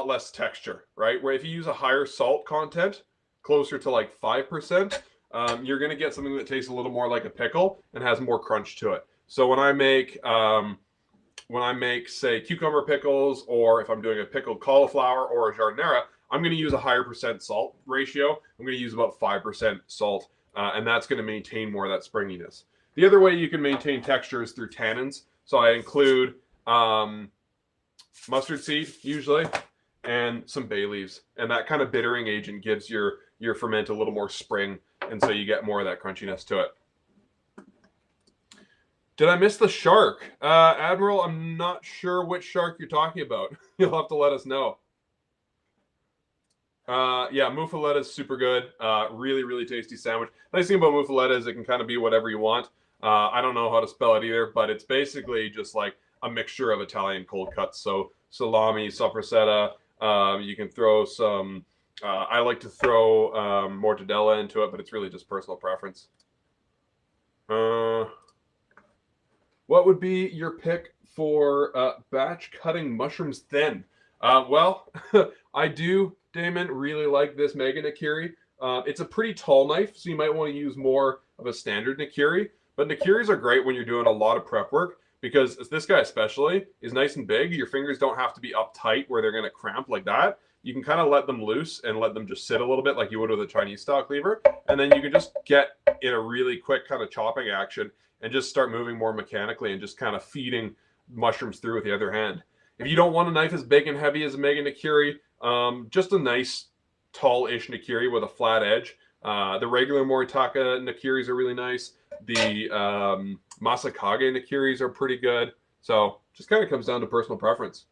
less texture, right? Where if you use a higher salt content, closer to like 5%, you're going to get something that tastes a little more like a pickle and has more crunch to it. So when I make say cucumber pickles, or if I'm doing a pickled cauliflower or a giardiniera, I'm going to use a higher percent salt ratio. I'm going to use about 5% salt, and that's going to maintain more of that springiness. The other way you can maintain texture is through tannins. So I include mustard seed usually, and some bay leaves, and that kind of bittering agent gives your ferment a little more spring, and so you get more of that crunchiness to it. Did I miss the shark? Admiral, I'm not sure which shark you're talking about. You'll have to let us know. Yeah, muffaletta is super good. Really, really tasty sandwich. Nice thing about muffaletta is it can kind of be whatever you want. I don't know how to spell it either, but it's basically just like a mixture of Italian cold cuts. So salami, sopressata. You can throw some I like to throw mortadella into it, but it's really just personal preference. What would be your pick for batch cutting mushrooms thin? Well, I do, Damon, really like this Mega Nakiri. It's a pretty tall knife, so you might want to use more of a standard Nakiri. But Nakiris are great when you're doing a lot of prep work because this guy especially is nice and big. Your fingers don't have to be uptight where they're going to cramp like that. You can kind of let them loose and let them just sit a little bit like you would with a Chinese style cleaver. And then you can just get in a really quick kind of chopping action and just start moving more mechanically and just kind of feeding mushrooms through with the other hand. If you don't want a knife as big and heavy as a Mega Nakiri, just a nice tall-ish Nakiri with a flat edge. The regular Moritaka Nakiris are really nice. The Masakage Nakiris are pretty good. So just kind of comes down to personal preference.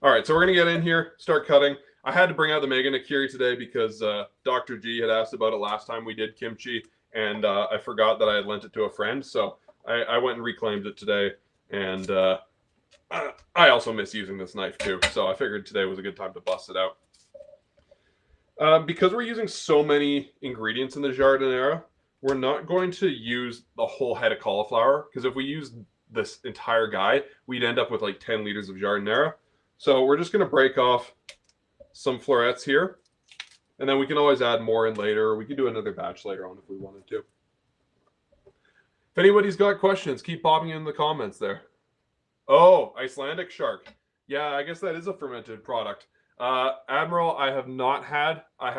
All right, so we're going to get in here, start cutting. I had to bring out the Mega Nakiri today because Dr. G had asked about it last time we did kimchi, and I forgot that I had lent it to a friend. So I went and reclaimed it today, and I also miss using this knife too. So I figured today was a good time to bust it out. Because we're using so many ingredients in the Giardiniera, we're not going to use the whole head of cauliflower, because if we use this entire guy, we'd end up with like 10 liters of Giardiniera. So we're just going to break off some florets here, and then we can always add more in later. We can do another batch later on if we wanted to. If anybody's got questions, keep popping in the comments there. Oh, Icelandic shark. Yeah, I guess that is a fermented product. Admiral, I have not had it. I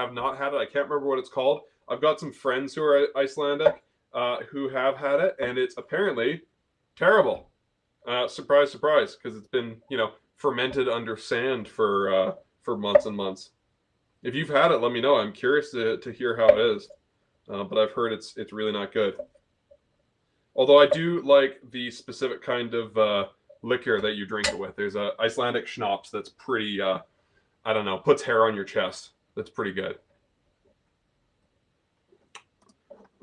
can't remember what it's called. I've got some friends who are Icelandic who have had it, and it's apparently terrible. Surprise, surprise, because it's been, fermented under sand for months and months. If you've had it, let me know. I'm curious to hear how it is. But I've heard it's really not good. Although I do like the specific kind of liquor that you drink it with. There's a Icelandic schnapps that's pretty, I don't know, puts hair on your chest. That's pretty good.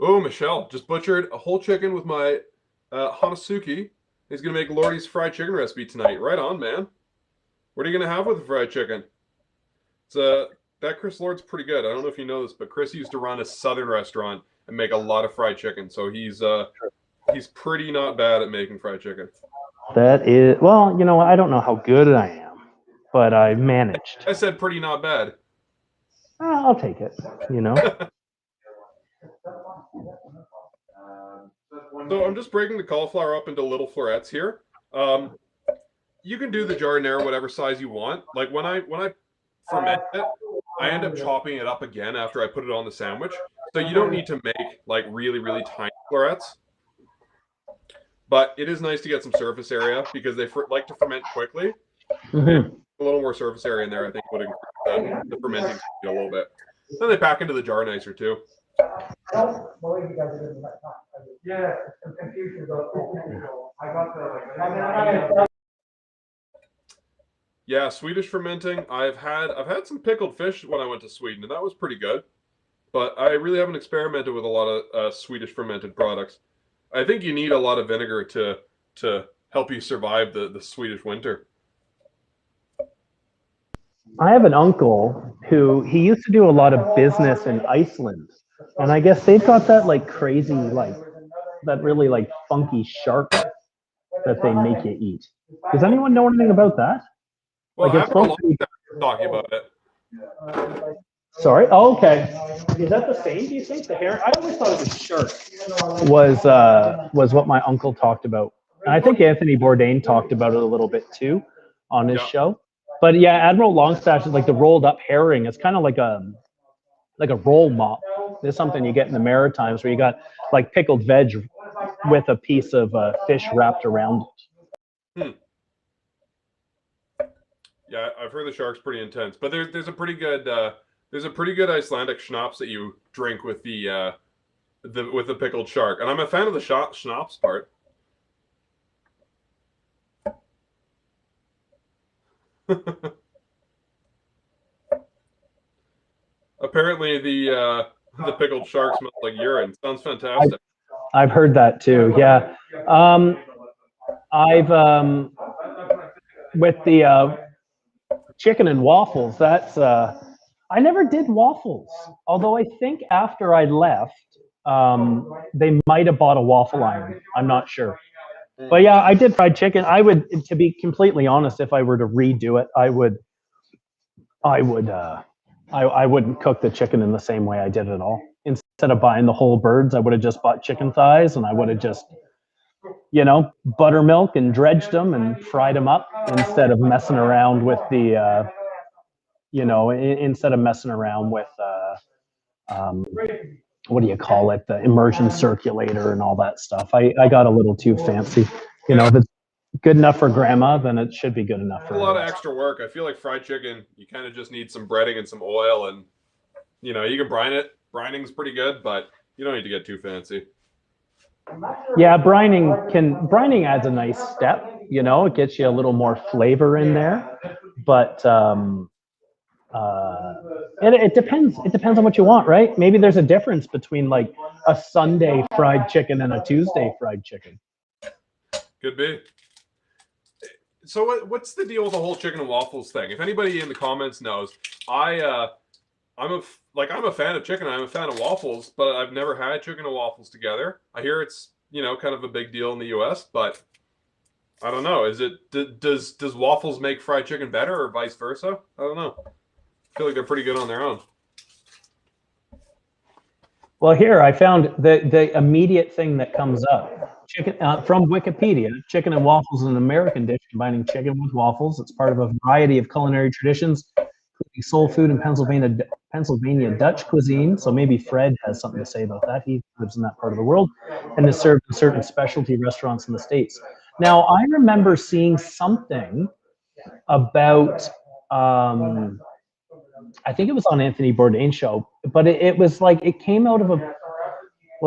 Oh, Michelle just butchered a whole chicken with my Hanasuki. He's going to make Lordy's fried chicken recipe tonight. Right on, man. What are you going to have with the fried chicken? That Chris Lord's pretty good. I don't know if you know this, but Chris used to run a southern restaurant and make a lot of fried chicken. So he's pretty not bad at making fried chicken. That is, well, I don't know how good I am, but I managed. I said pretty not bad. I'll take it, So I'm just breaking the cauliflower up into little florets here. You can do the Giardiniera whatever size you want. Like when I ferment it, I end up chopping it up again after I put it on the sandwich. So you don't need to make like really, really tiny florets. But it is nice to get some surface area because they like to ferment quickly. Mm-hmm. A little more surface area in there, I think, would increase the fermenting speed a little bit. Then they pack into the jar nicer too. Yeah, some confusion about I got the. Yeah, Swedish fermenting. I've had some pickled fish when I went to Sweden, and that was pretty good. But I really haven't experimented with a lot of Swedish fermented products. I think you need a lot of vinegar to help you survive the Swedish winter. I have an uncle who he used to do a lot of business in Iceland, and I guess they've got that like crazy, like that really like funky shark that they make you eat. Does anyone know anything about that? Well, like it's supposed to be talking about it. Sorry. Oh, okay. Is that the same? Do you think the hair? I always thought it was shark. Was what my uncle talked about, and I think Anthony Bourdain talked about it a little bit too on his show. But yeah, Admiral Longstash is like the rolled up herring. It's kind of like a roll mop. There's something you get in the Maritimes where you got like pickled veg with a piece of fish wrapped around it. Yeah, I've heard the shark's pretty intense, but there's a pretty good Icelandic schnapps that you drink with the pickled shark, and I'm a fan of the schnapps part. Apparently, the pickled shark smells like urine. Sounds fantastic. I've heard that too. Yeah, I've with the chicken and waffles. That's I never did waffles, although I think after I left, they might have bought a waffle iron. I'm not sure. But yeah, I did fried chicken. I would, to be completely honest, if I were to redo it, I wouldn't cook the chicken in the same way I did it all. Instead of buying the whole birds, I would have just bought chicken thighs, and I would have just, buttermilk and dredged them and fried them up instead of messing around with the, instead of messing around with, what do you call it, the immersion circulator and all that stuff. I got a little too fancy. If it's good enough for grandma, then it should be good enough for a lot of extra work. I feel like fried chicken, you kind of just need some breading and some oil, and you can brine it. Brining's pretty good, but you don't need to get too fancy. Yeah, brining adds a nice step. It gets you a little more flavor in there, but it depends. It depends on what you want, right? Maybe there's a difference between like a Sunday fried chicken and a Tuesday fried chicken. Could be. So what's the deal with the whole chicken and waffles thing? If anybody in the comments knows, I'm a fan of chicken. I'm a fan of waffles, but I've never had chicken and waffles together. I hear it's kind of a big deal in the U.S., but I don't know. Does waffles make fried chicken better or vice versa? I don't know. I feel like they're pretty good on their own. Well, here I found the immediate thing that comes up. Chicken from Wikipedia. Chicken and waffles is an American dish combining chicken with waffles. It's part of a variety of culinary traditions, including soul food and Pennsylvania Dutch cuisine. So maybe Fred has something to say about that. He lives in that part of the world, and is served in certain specialty restaurants in the States. Now, I remember seeing something about, I think it was on Anthony Bourdain's show, but it was like, it came out of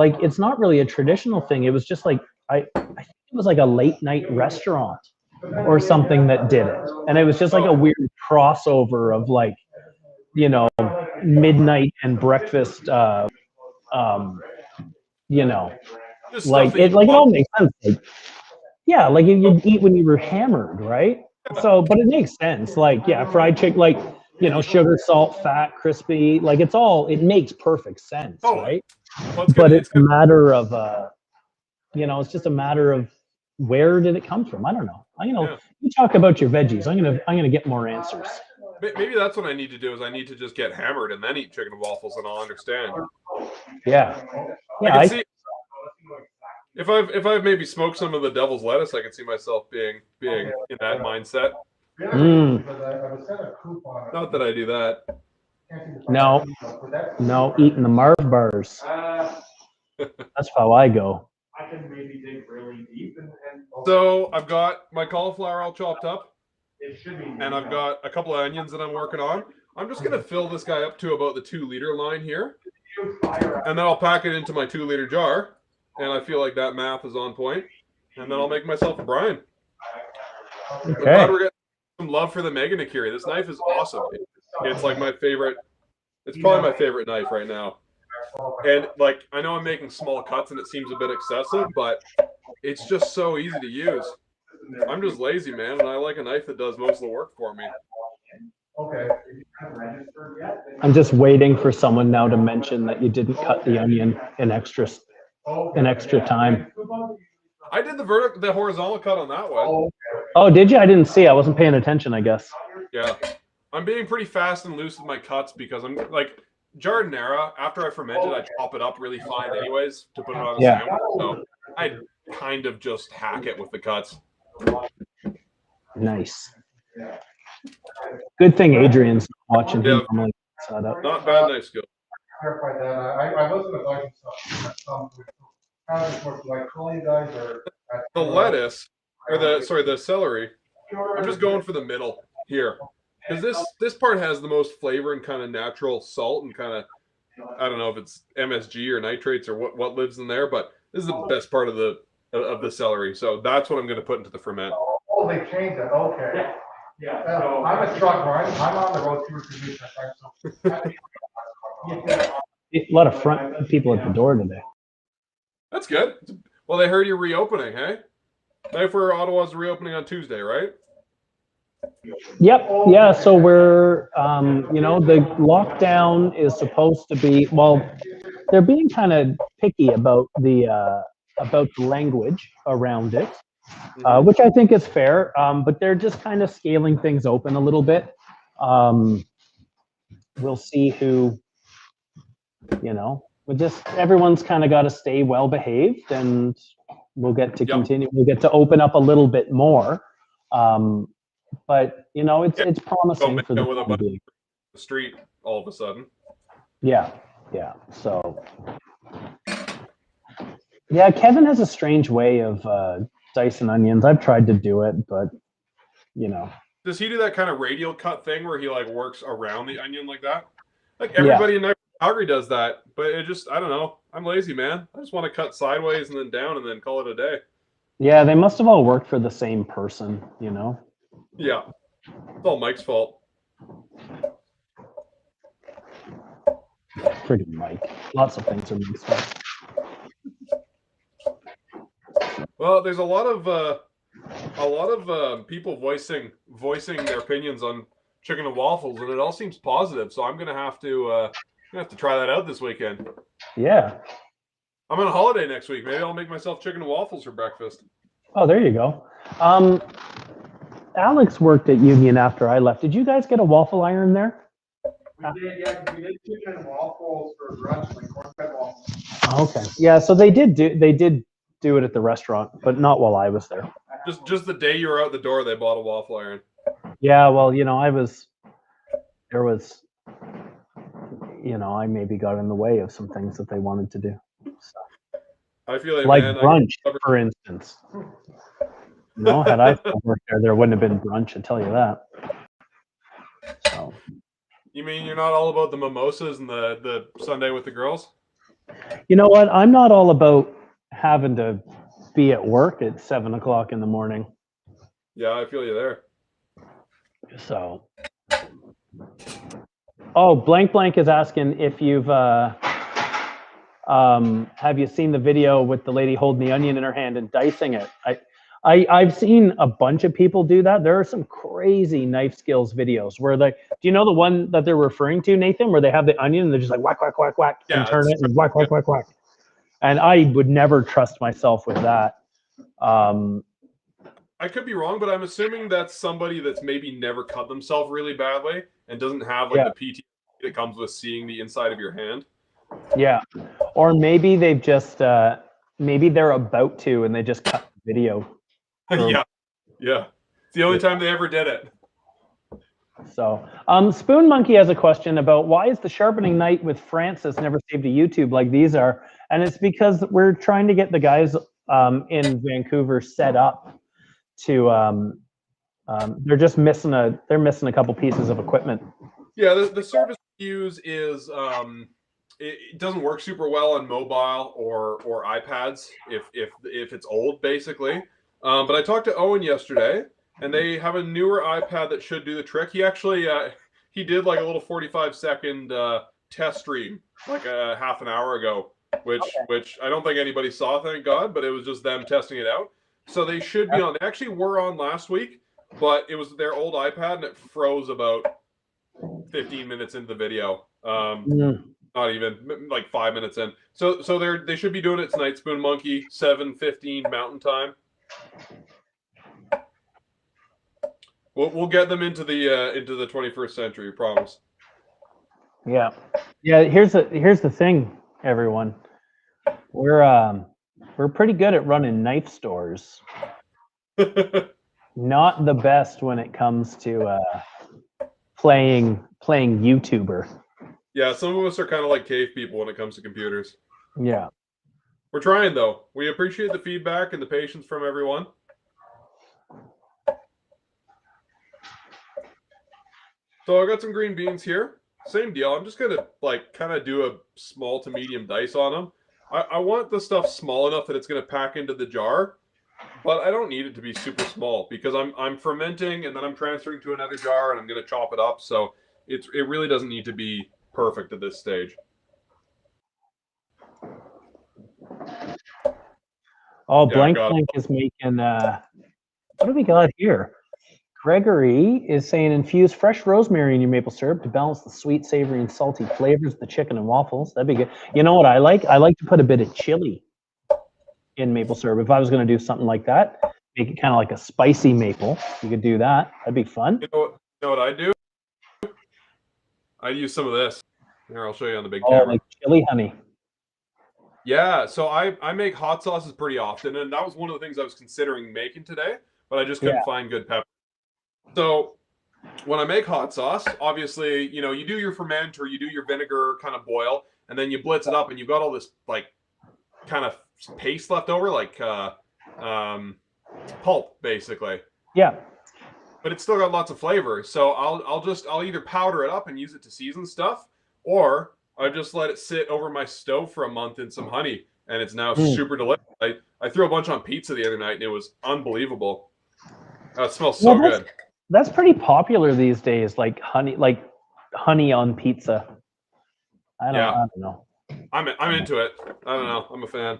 it's not really a traditional thing. It was just like, I think it was like a late night restaurant or something that did it. And it was just like a weird crossover of midnight and breakfast, it all makes sense. You'd eat when you were hammered, right? So, but it makes sense. Fried chicken, sugar, salt, fat, crispy, it makes perfect sense, right? But it's a matter of, it's just a matter of where did it come from? I don't know. You talk about your veggies. I'm gonna get more answers. Maybe that's what I need to do. Is I need to just get hammered and then eat chicken and waffles, and I'll understand. Yeah. I can see if I've maybe smoked some of the devil's lettuce, I can see myself being in that mindset. Not that I do that. No, eating the Marv bars. That's how I go. I can maybe dig really deep So I've got my cauliflower all chopped up, and I've got a couple of onions that I'm working on. I'm just gonna fill this guy up to about the 2-liter line here, and then I'll pack it into my 2-liter jar. And I feel like that math is on point. And then I'll make myself a brine. Okay. I'm glad we're getting some love for the Mega Nikiri. This knife is awesome. It's like my favorite. It's probably my favorite knife right now. And I know I'm making small cuts and it seems a bit excessive, but it's just so easy to use. I'm just lazy, man, and I like a knife that does most of the work for me. Okay. I'm just waiting for someone now to mention that you didn't cut the onion in extra time. I did the horizontal cut on that one. Oh, did you? I didn't see. I wasn't paying attention, I guess. Yeah. I'm being pretty fast and loose with my cuts because I'm Giadiniera, after I ferment it, I chop it up really fine anyways to put it on a sandwich. So I kind of just hack it with the cuts. Nice. Good thing Adrian's watching. Yeah. Not bad knife skill. Clarify that. I wasn't advising some call you guys or the lettuce or the celery. I'm just going for the middle here because this part has the most flavor and kind of natural salt and kind of, I don't know if it's MSG or nitrates or what lives in there, but this is the best part of the celery. So that's what I'm going to put into the ferment. Oh, they changed it. Okay. Yeah. So I'm a truck, right? I'm on the road to produce. A lot of front people at the door today. That's good. Well, they heard you're reopening, hey? Knifewear Ottawa's reopening on Tuesday, right? Yep. Yeah. So we're, you know, the lockdown is supposed to be, well, they're being kind of picky about the language around it, which I think is fair. But they're just kind of scaling things open a little bit. We'll see who, you know, everyone's kind of got to stay well behaved, and we'll get to continue. We'll get to open up a little bit more. But you know, it's promising for the time being. The street all of a sudden. Yeah. So, yeah, Kevin has a strange way of dicing onions. I've tried to do it, but you know. Does he do that kind of radial cut thing where he like works around the onion like that? Like everybody in Calgary does that, but it just, I don't know. I'm lazy, man. I just want to cut sideways and then down and then call it a day. Yeah, they must have all worked for the same person, you know? Yeah. It's all Mike's fault. Pretty Mike. Lots of things are Mike's fault. Well, there's a lot of people voicing their opinions on chicken and waffles, and it all seems positive. So I'm gonna have to try that out this weekend. Yeah. I'm on a holiday next week. Maybe I'll make myself chicken and waffles for breakfast. Oh, there you go. Alex worked at Union after I left. Did you guys get a waffle iron there? We did, yeah. We did chicken and waffles for brunch, like corn-fed waffles. Okay. Yeah. So they did do it at the restaurant, but not while I was there. Just the day you were out the door, they bought a waffle iron. Yeah. Well, you know, I maybe got in the way of some things that they wanted to do. So. I feel like brunch, for instance. No, had I worked there wouldn't have been brunch. I tell you that. So. You mean you're not all about the mimosas and the Sunday with the girls? You know what? I'm not all about having to be at work at 7 o'clock in the morning. Yeah, I feel you there. So. Oh, Blank is asking if you've have you seen the video with the lady holding the onion in her hand and dicing it? I've seen a bunch of people do that. There are some crazy knife skills videos where do you know the one that they're referring to, Nathan, where they have the onion and they're just like whack, whack, whack, whack, and turn it and whack, whack, whack, whack. And I would never trust myself with that. I could be wrong, but I'm assuming that's somebody that's maybe never cut themselves really badly and doesn't have like the PT that comes with seeing the inside of your hand. Yeah. Or maybe they've just, maybe they're about to and they just cut the video. Yeah. It's the only time they ever did it. So, Spoon Monkey has a question about why is the sharpening knife with Francis never saved to YouTube like these are? And it's because we're trying to get the guys in Vancouver set up to, they're just missing a couple pieces of equipment. Yeah, the service we use is, it doesn't work super well on mobile or iPads if it's old, basically. But I talked to Owen yesterday, and they have a newer iPad that should do the trick. He actually he did like a little 45-second test stream like a half an hour ago, which I don't think anybody saw, thank God, but it was just them testing it out. So they should be on. They actually were on last week, but it was their old iPad, and it froze about 15 minutes into the video. Not even like 5 minutes in. So they should be doing it tonight. Spoon Monkey, 7:15 Mountain Time. We'll get them into the 21st century, promise. Yeah. Here's the thing, everyone. We're pretty good at running knife stores. Not the best when it comes to playing YouTuber. Yeah, some of us are kind of like cave people when it comes to computers. Yeah. We're trying, though. We appreciate the feedback and the patience from everyone. So I got some green beans here. Same deal. I'm just going to like kind of do a small to medium dice on them. I want the stuff small enough that it's going to pack into the jar, but I don't need it to be super small because I'm fermenting and then I'm transferring to another jar and I'm going to chop it up. So it really doesn't need to be perfect at this stage. Oh, Blank is making what do we got here? Gregory is saying infuse fresh rosemary in your maple syrup to balance the sweet, savory, and salty flavors of the chicken and waffles. That'd be good. You know what I like? I like to put a bit of chili in maple syrup. If I was going to do something like that, make it kind of like a spicy maple. You could do that. That'd be fun. You know what I do? I use some of this. Here, I'll show you on the big Oh, camera. like chili honey. Yeah, so I make hot sauces pretty often, and that was one of the things I was considering making today, but I just couldn't find good pepper. So when I make hot sauce, obviously, you know, you do your ferment or you do your vinegar kind of boil, and then you blitz it up, and you've got all this like kind of paste left over, like pulp, basically. Yeah. But it's still got lots of flavor. So I'll either powder it up and use it to season stuff, or I just let it sit over my stove for a month in some honey, and it's now super delicious. I threw a bunch on pizza the other night, and it was unbelievable. It smells so good. That's pretty popular these days, like honey on pizza. I don't know. I'm into it. I don't know. I'm a fan.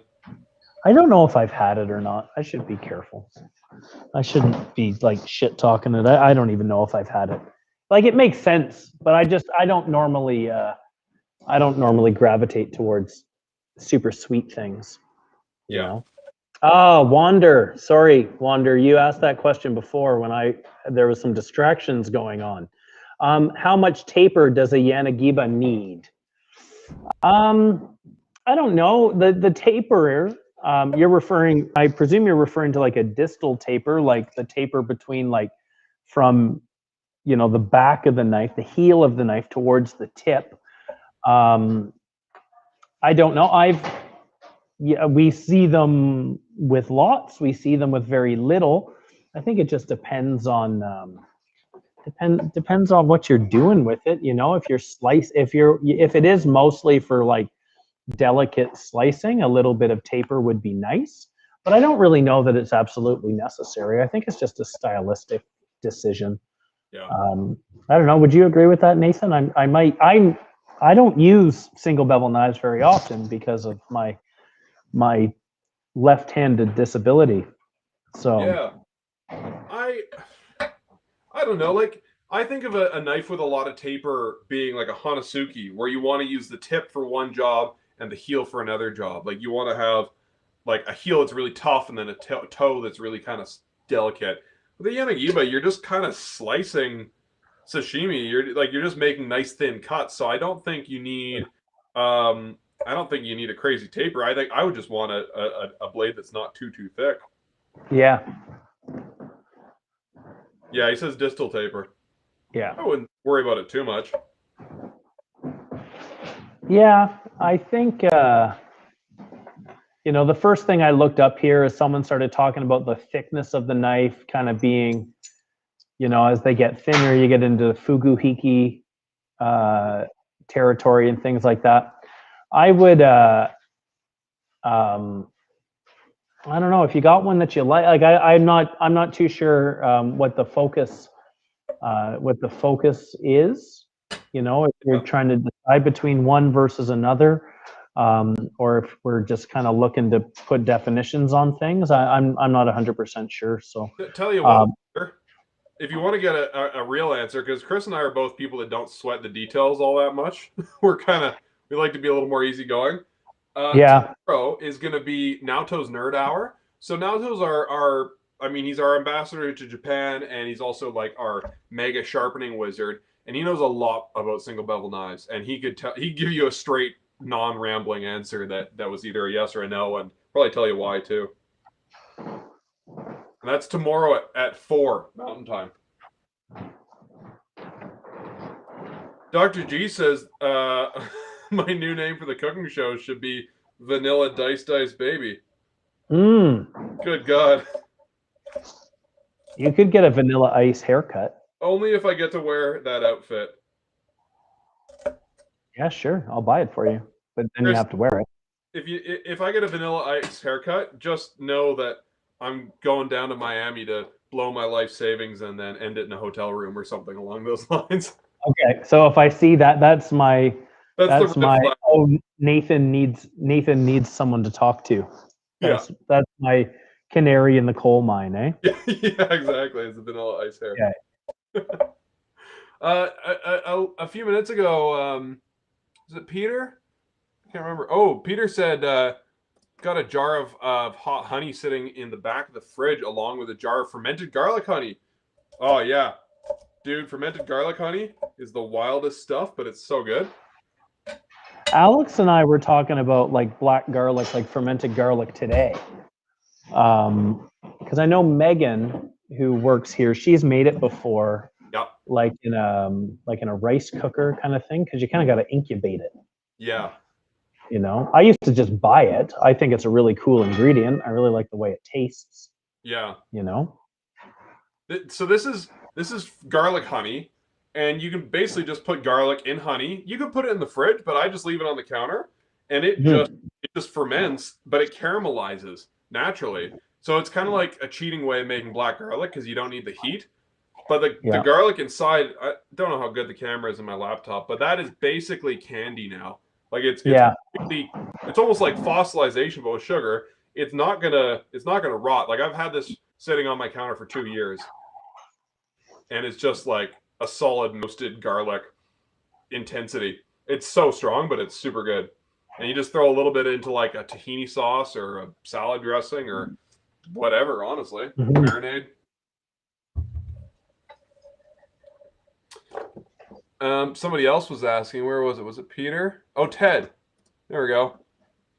I don't know if I've had it or not. I should be careful. I shouldn't be like shit talking it. I don't even know if I've had it. Like it makes sense, but I don't normally gravitate towards super sweet things. You know? Wander. Sorry, Wander. You asked that question before when there was some distractions going on. How much taper does a Yanagiba need? I don't know. The taper, I presume you're referring to like a distal taper, like the taper between like from, you know, the back of the knife, the heel of the knife towards the tip. I don't know. We see them with lots. We see them with very little. I think it just depends on depends on what you're doing with it. You know, if it is mostly for like delicate slicing, a little bit of taper would be nice. But I don't really know that it's absolutely necessary. I think it's just a stylistic decision. Yeah. I don't know. Would you agree with that, Nathan? I don't use single bevel knives very often because of my left-handed disability. So yeah, I don't know. Like I think of a knife with a lot of taper being like a Hanasuki, where you want to use the tip for one job and the heel for another job. Like you want to have like a heel that's really tough and then a toe that's really kind of delicate. With the Yanagiba, you're just kind of slicing sashimi. You're just making nice thin cuts. So I don't think you need a crazy taper. I think I would just want a blade that's not too thick. Yeah. Yeah, he says distal taper. Yeah. I wouldn't worry about it too much. Yeah, I think you know, the first thing I looked up here is someone started talking about the thickness of the knife kind of being, you know, as they get thinner, you get into fuguhiki territory and things like that. I would I don't know if you got one that you like. I'm not too sure what the focus is. You know, if you're trying to decide between one versus another, or if we're just kind of looking to put definitions on things. I'm not 100% sure. So tell you what, if you want to get a real answer, because Chris and I are both people that don't sweat the details all that much. We like to be a little more easygoing. Tomorrow is going to be Naoto's Nerd Hour. So Naoto's he's our ambassador to Japan, and he's also like our mega sharpening wizard, and he knows a lot about single bevel knives, and he'd give you a straight non-rambling answer that was either a yes or a no, and probably tell you why too. And that's tomorrow at 4 Mountain Time. Dr. G says my new name for the cooking show should be Vanilla Dice Baby. Good God. You could get a Vanilla Ice haircut. Only if I get to wear that outfit. Yeah, sure. I'll buy it for you. But then you have to wear it. If I get a Vanilla Ice haircut, just know that I'm going down to Miami to blow my life savings and then end it in a hotel room or something along those lines. Okay, so if I see that, that's my Nathan needs someone to talk to. That's my canary in the coal mine, eh? Yeah, exactly. It's a vanilla ice hair. Yeah. A few minutes ago, was it Peter? I can't remember. Oh, Peter said got a jar of hot honey sitting in the back of the fridge along with a jar of fermented garlic honey. Oh yeah, dude, fermented garlic honey is the wildest stuff, but it's so good. Alex and I were talking about like black garlic, like fermented garlic today. Because I know Megan, who works here, she's made it before. Yeah. Like in a rice cooker kind of thing, because you kind of got to incubate it. Yeah. You know, I used to just buy it. I think it's a really cool ingredient. I really like the way it tastes. Yeah. You know. So this is garlic honey, and you can basically just put garlic in honey. You can put it in the fridge, but I just leave it on the counter, and it just ferments, but it caramelizes naturally. So it's kind of like a cheating way of making black garlic because you don't need the heat. But the garlic inside, I don't know how good the camera is in my laptop, but that is basically candy now. Like it's almost like fossilization, but with sugar. It's not gonna rot. Like I've had this sitting on my counter for 2 years, and it's just like a solid roasted garlic intensity. It's so strong, but it's super good. And you just throw a little bit into like a tahini sauce or a salad dressing or whatever. Honestly, marinade. Somebody else was asking, where was it? Was it Peter? Oh, Ted. There we go.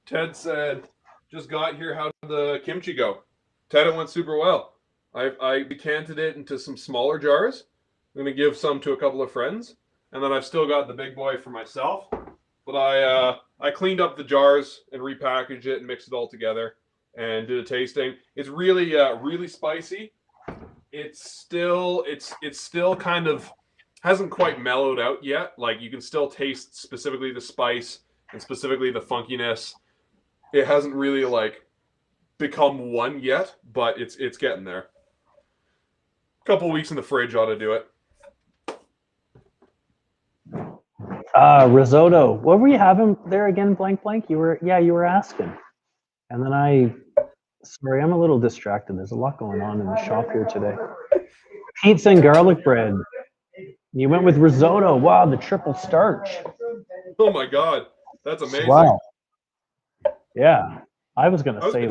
Ted said, just got here. How did the kimchi go? Ted, it went super well. I decanted it into some smaller jars. I'm going to give some to a couple of friends. And then I've still got the big boy for myself. But I cleaned up the jars and repackaged it and mixed it all together and did a tasting. It's really, really spicy. It's still kind of hasn't quite mellowed out yet. Like you can still taste specifically the spice and specifically the funkiness. It hasn't really like become one yet, but it's getting there. A couple weeks in the fridge ought to do it. Risotto. What were you having there again? Blank. You were asking. And then sorry, I'm a little distracted. There's a lot going on in the shop here today. Pizza and garlic bread. You went with risotto. Wow, the triple starch. Oh my God, that's amazing. Wow. Yeah, I was gonna say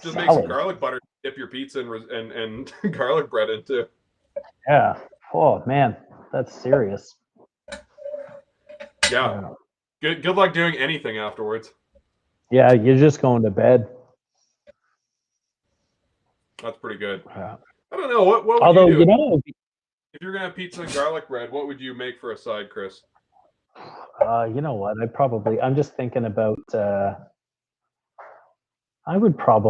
just make some garlic butter, dip your pizza and garlic bread into. Yeah. Oh man, that's serious. Yeah. Good luck doing anything afterwards. Yeah, you're just going to bed. That's pretty good. Yeah. I don't know what would Although you do? If you're gonna have pizza and garlic bread, what would you make for a side, Chris? You know what? I'm just thinking about. I would have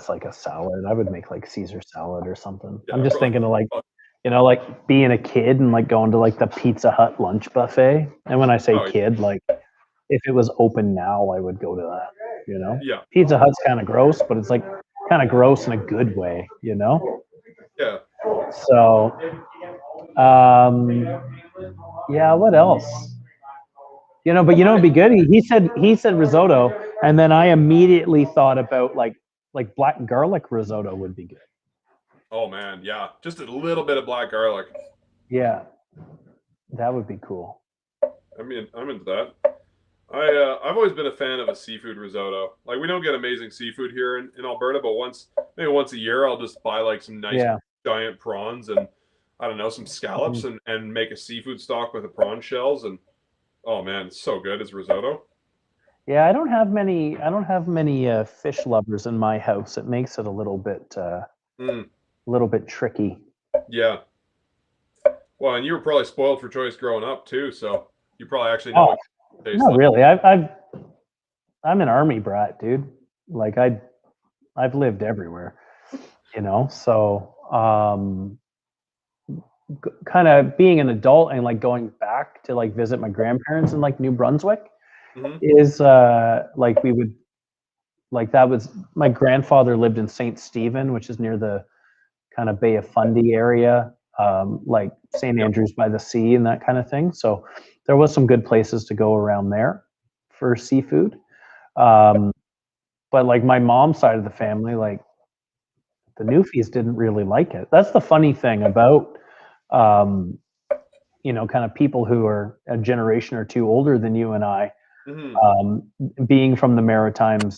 like a salad. I would make like Caesar salad or something. Yeah, I'm just thinking of like, like being a kid and like going to like the Pizza Hut lunch buffet. And when I say kid, like if it was open now, I would go to that. Yeah. Pizza Hut's kind of gross, but it's like kind of gross in a good way. Yeah. So, yeah. What else? But it'd be good. He said risotto, and then I immediately thought about like black garlic risotto would be good. Oh man, yeah, just a little bit of black garlic. Yeah, that would be cool. I mean, I'm into that. I've always been a fan of a seafood risotto. Like we don't get amazing seafood here in Alberta, but maybe once a year, I'll just buy like some nice giant prawns and I don't know, some scallops and make a seafood stock with the prawn shells and. Oh man, it's so good as risotto. Yeah, I don't have many fish lovers in my house. It makes it a little bit tricky. Yeah. Well, and you were probably spoiled for choice growing up too, so you probably actually know what it tastes like. Really. I'm an army brat, dude. Like I've lived everywhere, so kind of being an adult and like going back to like visit my grandparents in like New Brunswick is like we would like that was my grandfather lived in St. Stephen, which is near the kind of Bay of Fundy area, like St. Andrews by the Sea and that kind of thing. So there was some good places to go around there for seafood. But But like my mom's side of the family, like the Newfies didn't really like it. That's the funny thing about, you know, kind of people who are a generation or two older than you and I, being from the Maritimes.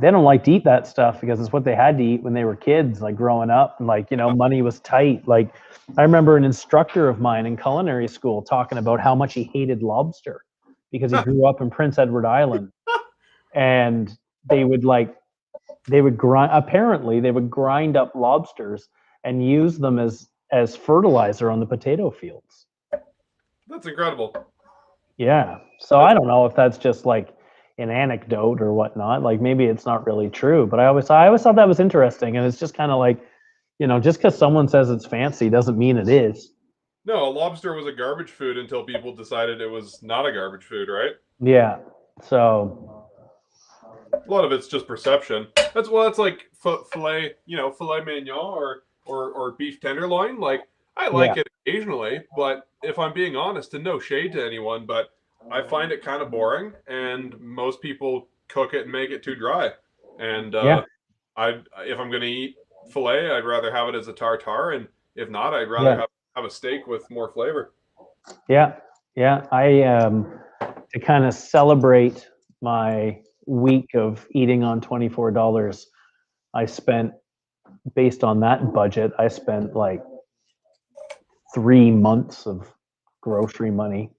They don't like to eat that stuff because it's what they had to eat when they were kids, like growing up. And like, you know, money was tight. Like I remember an instructor of mine in culinary school talking about how much he hated lobster because he grew up in Prince Edward Island. And they would grind up lobsters and use them as fertilizer on the potato fields. That's incredible. Yeah. So I don't know if that's just like an anecdote or whatnot. Like maybe it's not really true, but I always thought that was interesting. And it's just kind of like, you know, just because someone says it's fancy doesn't mean it is. No, a lobster was a garbage food until people decided it was not a garbage food, right? Yeah. So a lot of it's just perception. That's like filet, you know, filet mignon or beef tenderloin. Like I like it occasionally, but if I'm being honest, and no shade to anyone, but I find it kind of boring, and most people cook it and make it too dry. And if I'm going to eat filet, I'd rather have it as a tartare, and if not, I'd rather have a steak with more flavor. Yeah, yeah. To kind of celebrate my week of eating on $24, I spent, based on that budget, I spent like 3 months of grocery money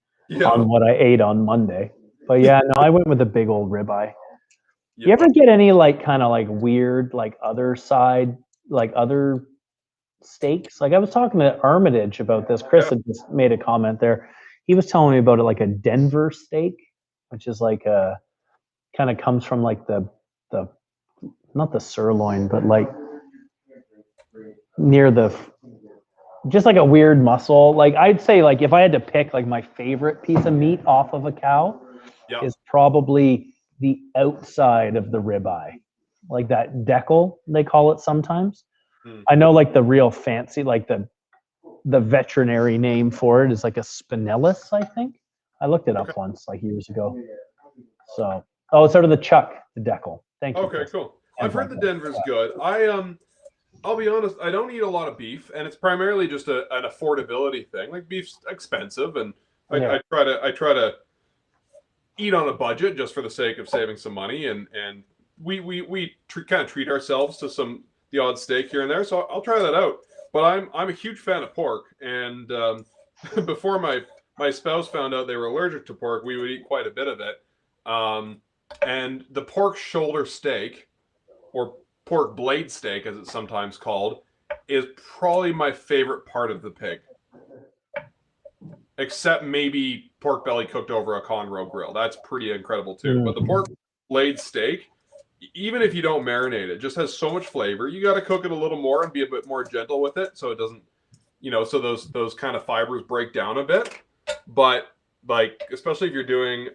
on what I ate on Monday. But yeah, no, I went with a big old ribeye. You ever get any like kind of like weird, like other steaks? Like I was talking to Armitage about this. Chris had just made a comment there. He was telling me about it, like a Denver steak, which is like a kind of comes from like the not the sirloin, but like near the, just like a weird muscle. Like I'd say like if I had to pick like my favorite piece of meat off of a cow is probably the outside of the ribeye, like that decal they call it sometimes. I know like the real fancy, like the veterinary name for it is like a spinalis, I think. I looked it up once, like years ago. So, it's out of the chuck, the decal. Thank you. Okay, cool. I've heard the Denver's good. I'll be honest, I don't eat a lot of beef, and it's primarily just an affordability thing. Like beef's expensive, and I try to eat on a budget just for the sake of saving some money, and we kind of treat ourselves to the odd steak here and there. So I'll try that out. But I'm a huge fan of pork, and before my spouse found out they were allergic to pork, we would eat quite a bit of it. And the pork shoulder steak, or pork blade steak as it's sometimes called, is probably my favorite part of the pig. Except maybe pork belly cooked over a Conroe grill. That's pretty incredible too. But the pork blade steak, even if you don't marinate it, just has so much flavor. You got to cook it a little more and be a bit more gentle with it, so it doesn't, so those kind of fibers break down a bit. But like, especially if you're doing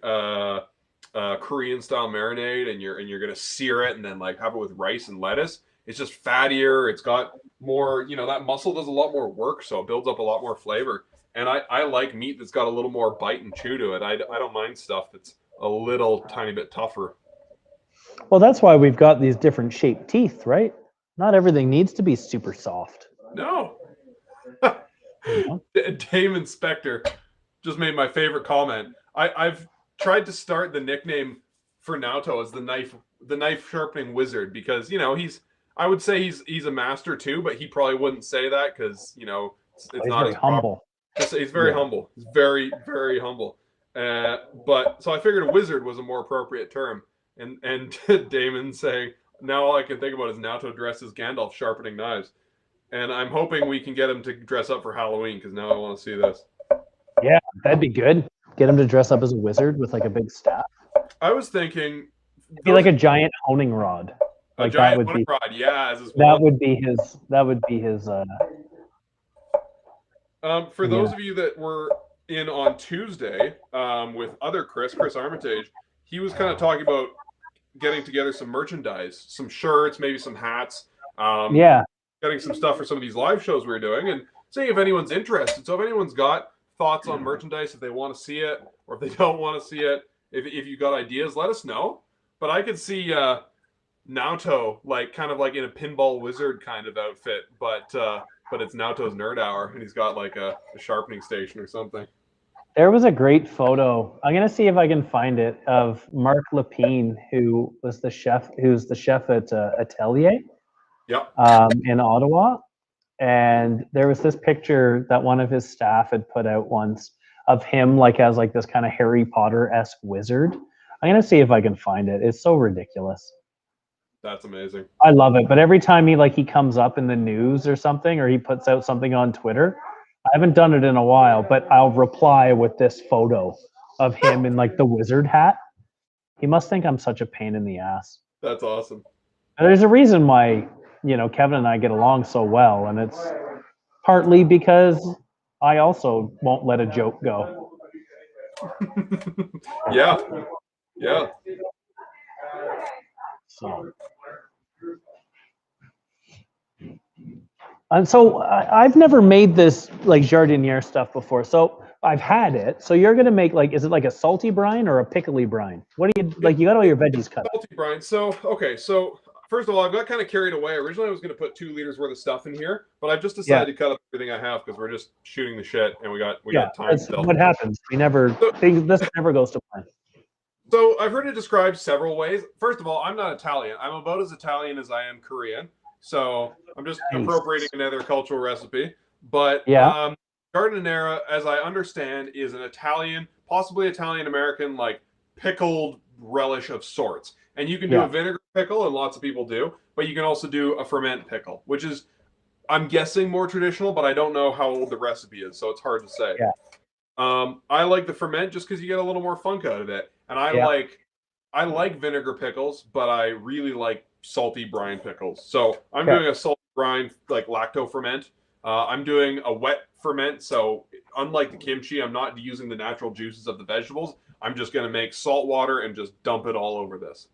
Korean style marinade and you're gonna sear it and then like have it with rice and lettuce, it's just fattier. It's got more, that muscle does a lot more work, so it builds up a lot more flavor. And I like meat that's got a little more bite and chew to it. I don't mind stuff that's a little tiny bit tougher. Well, that's why we've got these different shaped teeth, right? Not everything needs to be super soft. No. Dame Inspector just made my favorite comment. I've tried to start the nickname for Naoto as the knife sharpening wizard, because I would say he's a master too, but he probably wouldn't say that because it's not very humble. He's very humble. He's very, very humble. But so I figured a wizard was a more appropriate term. And Damon saying, now all I can think about is Naoto dressed as Gandalf sharpening knives. And I'm hoping we can get him to dress up for Halloween, because now I want to see this. Yeah, that'd be good. Get him to dress up as a wizard with like a big staff. I was thinking, be like a giant honing rod. Like a giant honing rod, yeah. That would be his. For those of you that were in on Tuesday with other Chris Armitage, he was kind of talking about getting together some merchandise, some shirts, maybe some hats. Getting some stuff for some of these live shows we were doing, and seeing if anyone's interested. So if anyone's got thoughts on merchandise, if they want to see it or if they don't want to see it, if you got ideas, let us know. But I could see Naoto, like kind of like in a pinball wizard kind of outfit, but it's Naoto's Nerd Hour, and he's got like a sharpening station or something. There was a great photo. I'm gonna see if I can find it of Mark Lapine, who's the chef at Atelier, Yep. in Ottawa. And there was this picture that one of his staff had put out once of him like as like this kind of Harry Potter-esque wizard. I'm gonna see if I can find it. It's so ridiculous. That's amazing. I love it. But every time he comes up in the news or something, or he puts out something on Twitter, I haven't done it in a while, but I'll reply with this photo of him in like the wizard hat. He must think I'm such a pain in the ass. That's awesome. And there's a reason why, Kevin and I get along so well, and it's partly because I also won't let a joke go. Yeah. Yeah. So, and so I've never made this like Giardiniera stuff before. So I've had it. So you're gonna make like, is it like a salty brine or a pickly brine? What do you like? You got all your veggies cut. Salty brine. So okay. So first of all, I've got kind of carried away. Originally, I was going to put 2 liters worth of stuff in here, but I've just decided to cut up everything I have because we're just shooting the shit and we got time. That's what happens. This never goes to plan. So I've heard it described several ways. First of all, I'm not Italian. I'm about as Italian as I am Korean. So I'm just appropriating another cultural recipe. But Giardiniera, as I understand, is an Italian, possibly Italian-American, like pickled relish of sorts. And you can do a vinegar pickle, and lots of people do. But you can also do a ferment pickle, which is, I'm guessing, more traditional, but I don't know how old the recipe is, so it's hard to say. Yeah. I like the ferment just because you get a little more funk out of it. And I like vinegar pickles, but I really like salty brine pickles. So I'm doing a salty brine, like lacto ferment. I'm doing a wet ferment. So unlike the kimchi, I'm not using the natural juices of the vegetables. I'm just going to make salt water and just dump it all over this.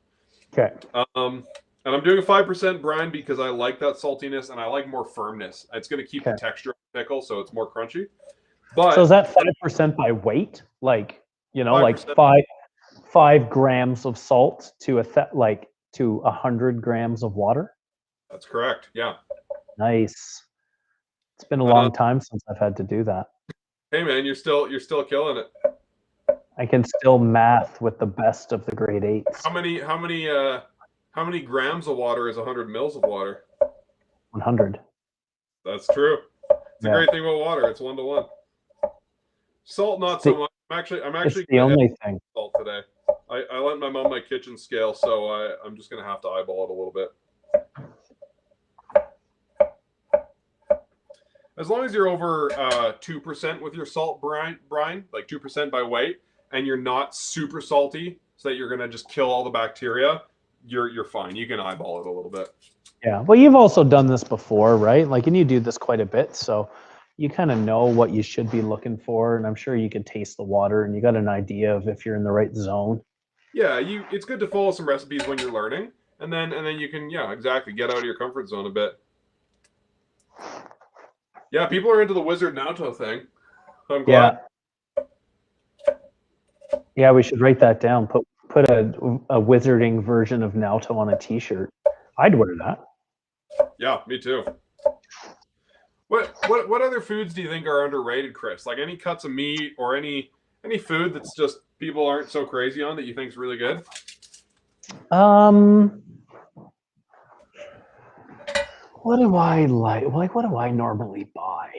Okay. And I'm doing a 5% brine because I like that saltiness and I like more firmness. It's going to keep the texture of the pickle, so it's more crunchy. But so is that 5% by weight? Like, 5% like 5 grams of salt to 100 grams of water? That's correct. Yeah. Nice. It's been a long time since I've had to do that. Hey man, you're still killing it. I can still math with the best of the grade 8s. How many grams of water is 100 mils of water? 100. That's true. It's a great thing about water. It's 1 to 1. Salt, not so much. I'm actually the only thing. Salt today. I lent my mom my kitchen scale, so I'm just gonna have to eyeball it a little bit. As long as you're over 2% with your salt brine, like 2% by weight, and you're not super salty, so that you're gonna just kill all the bacteria, you're fine. You can eyeball it a little bit. Yeah. Well, you've also done this before, right? Like, and you do this quite a bit, so you kind of know what you should be looking for, and I'm sure you can taste the water, and you got an idea of if you're in the right zone. Yeah, it's good to follow some recipes when you're learning, and then you can get out of your comfort zone a bit. Yeah, people are into the Wizard Naoto thing. I'm glad. Yeah, we should write that down. Put a wizarding version of Naoto on a T-shirt. I'd wear that. Yeah, me too. What other foods do you think are underrated, Chris? Like any cuts of meat or any food that's just people aren't so crazy on that you think is really good? What do I like? Like, what do I normally buy?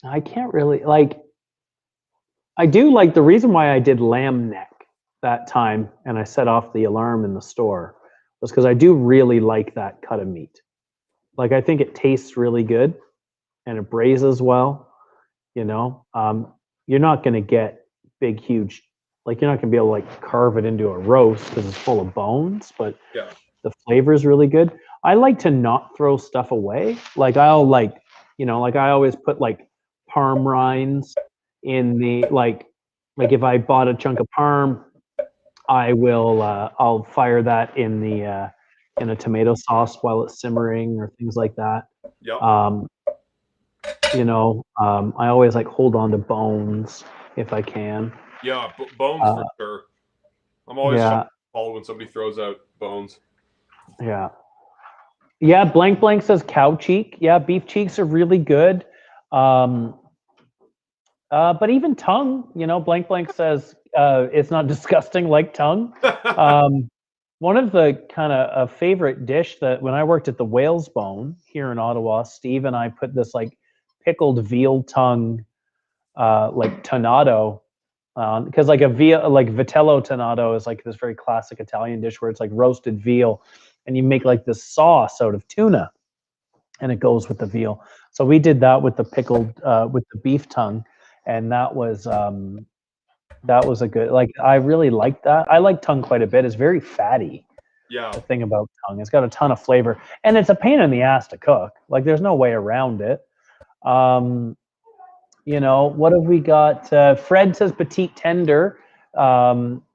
I can't really like. I do like the reason why I did lamb neck that time, and I set off the alarm in the store, was because I do really like that cut of meat. Like, I think it tastes really good, and it braises well. You're not going to get big, huge. Like, you're not going to be able to like carve it into a roast because it's full of bones, but the flavor is really good. I like to not throw stuff away. Like, I'll I always put like parm rinds in the like if I bought a chunk of parm, I will I'll fire that in the in a tomato sauce while it's simmering or things like that. Yep. I always like hold on to bones if I can. Yeah, bones for sure. I'm always appalled when somebody throws out bones. Yeah. Yeah, Blank says cow cheek. Yeah, beef cheeks are really good. But even tongue, Blank says it's not disgusting like tongue. One of the kind of favorite dish that when I worked at the Whale's Bone here in Ottawa, Steve and I put this like pickled veal tongue, like tonnato, because like a veal, like vitello tonnato is like this very classic Italian dish where it's like roasted veal, and you make like this sauce out of tuna, and it goes with the veal. So we did that with the pickled, with the beef tongue, and that was a good. Like I really like that. I like tongue quite a bit. It's very fatty. Yeah. The thing about tongue, it's got a ton of flavor, and it's a pain in the ass to cook. Like there's no way around it. What have we got? Fred says Petite Tender,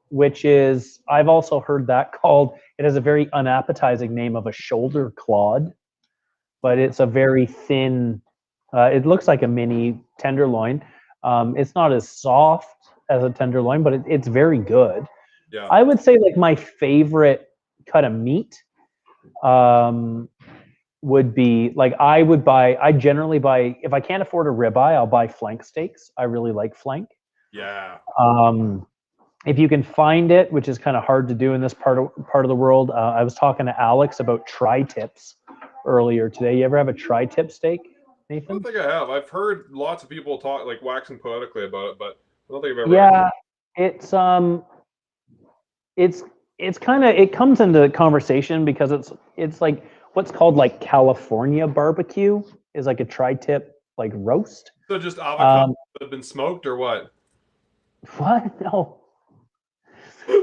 which is, I've also heard that called, it has a very unappetizing name of a shoulder clod, but it's a very thin, it looks like a mini tenderloin. It's not as soft as a tenderloin, but it's very good. Yeah. I would say like my favorite cut of meat would be like I generally buy, if I can't afford a ribeye, I'll buy flank steaks. I really like flank. Yeah. If you can find it, which is kind of hard to do in this part of the world, I was talking to Alex about tri-tips earlier today. You ever have a tri-tip steak, Nathan? I don't think I have. I've heard lots of people talk like waxing poetically about it, but I don't think I've ever. Yeah, it's kind of, it comes into conversation because it's like what's called like California barbecue is like a tri-tip like roast. So just avocado that have been smoked or what? What? No.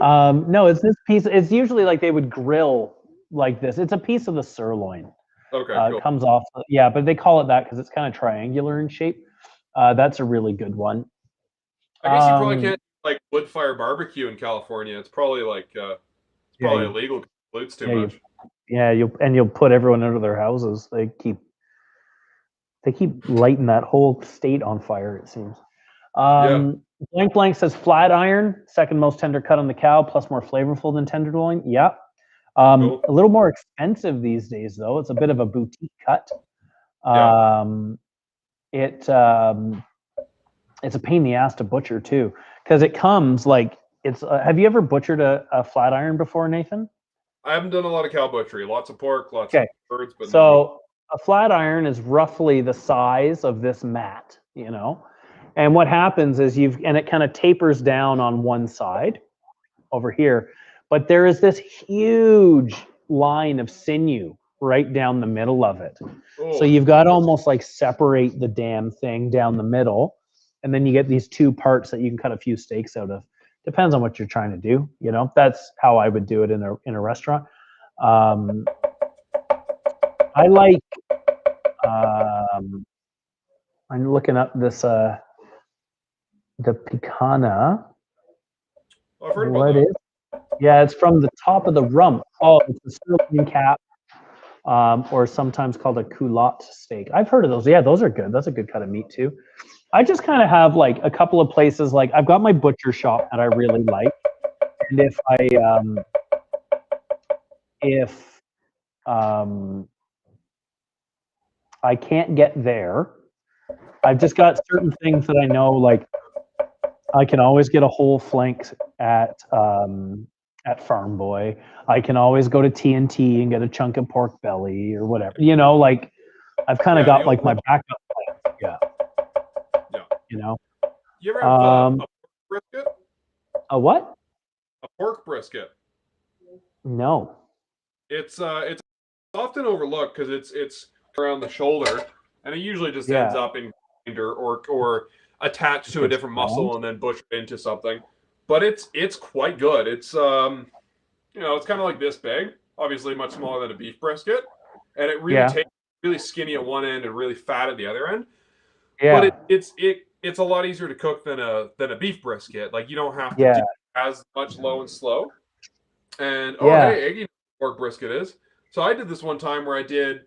No, it's this piece. It's usually like they would grill like this. It's a piece of the sirloin. Okay, cool. It comes off. Yeah, but they call it that because it's kind of triangular in shape. That's a really good one. I guess you probably can't like wood fire barbecue in California. It's probably like it's probably illegal. It pollutes too much. You'll put everyone out of their houses. They keep lighting that whole state on fire, it seems. Blank says flat iron, second most tender cut on the cow, plus more flavorful than tenderloin. Yeah. Cool. A little more expensive these days, though. It's a bit of a boutique cut. It's a pain in the ass to butcher too, because it comes like it's. Have you ever butchered a flat iron before, Nathan? I haven't done a lot of cow butchery. Lots of pork, lots of birds, but so a flat iron is roughly the size of this mat, And what happens is and it kind of tapers down on one side over here, but there is this huge line of sinew right down the middle of it. Oh. So you've got to almost like separate the damn thing down the middle, and then you get these two parts that you can cut a few steaks out of. Depends on what you're trying to do. That's how I would do it in a restaurant. I like. I'm looking up this. The picana. I've heard about that. Yeah, it's from the top of the rump. Oh, it's a sirloin cap, or sometimes called a culotte steak. I've heard of those. Yeah, those are good. That's a good cut of meat too. I just kind of have like a couple of places. Like I've got my butcher shop that I really like, and if I can't get there, I've just got certain things that I know, like I can always get a whole flank at Farm Boy. I can always go to TNT and get a chunk of pork belly or whatever. Like I've kind of got like my backup plan. Yeah. You ever have a pork brisket? A what? A pork brisket. No. It's often overlooked because it's around the shoulder, and it usually just ends up in grinder or attached to a different muscle and then butchered into something. But it's quite good. It's it's kind of like this big, obviously much smaller than a beef brisket, and it really tastes really skinny at one end and really fat at the other end. Yeah. But it's a lot easier to cook than a beef brisket. Like you don't have to do as much low and slow. And hey, Iggy, pork brisket is. So I did this one time where I did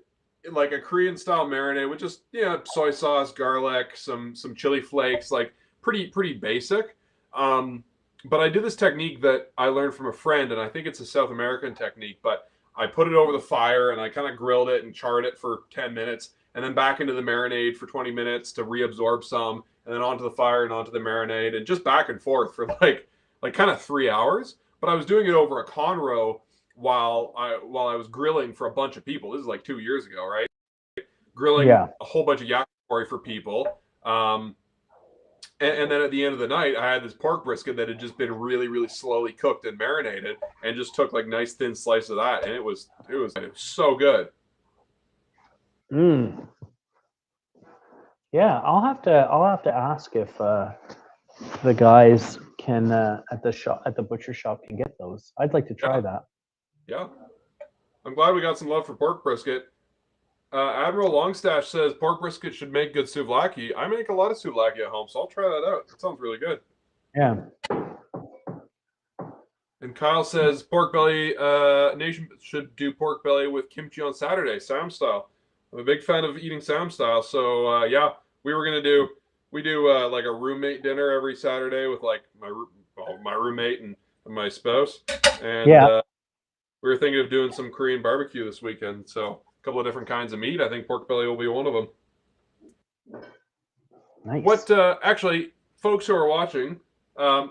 like a Korean style marinade with just soy sauce, garlic, some chili flakes, like pretty basic. But I did this technique that I learned from a friend, and I think it's a South American technique. But I put it over the fire and I kind of grilled it and charred it for 10 minutes, and then back into the marinade for 20 minutes to reabsorb some, and then onto the fire and onto the marinade, and just back and forth for like kind of 3 hours. But I was doing it over a conro while I was grilling for a bunch of people. This is like 2 years ago, right? Grilling a whole bunch of yakitori for people. And then at the end of the night, I had this pork brisket that had just been really, really slowly cooked and marinated, and just took like nice thin slice of that, and it was so good. Yeah, I'll have to ask if the guys can at the butcher shop can get those. I'd like to try that. Yeah, I'm glad we got some love for pork brisket. Admiral Longstash says pork brisket should make good souvlaki. I make a lot of souvlaki at home, so I'll try that out. That sounds really good. Yeah. And Kyle says pork belly nation should do pork belly with kimchi on Saturday, Sam style. I'm a big fan of eating Sam style, so yeah, we do like a roommate dinner every Saturday with like my roommate and my spouse, and we were thinking of doing some Korean barbecue this weekend. So a couple of different kinds of meat. I think pork belly will be one of them. Nice. What actually, folks who are watching,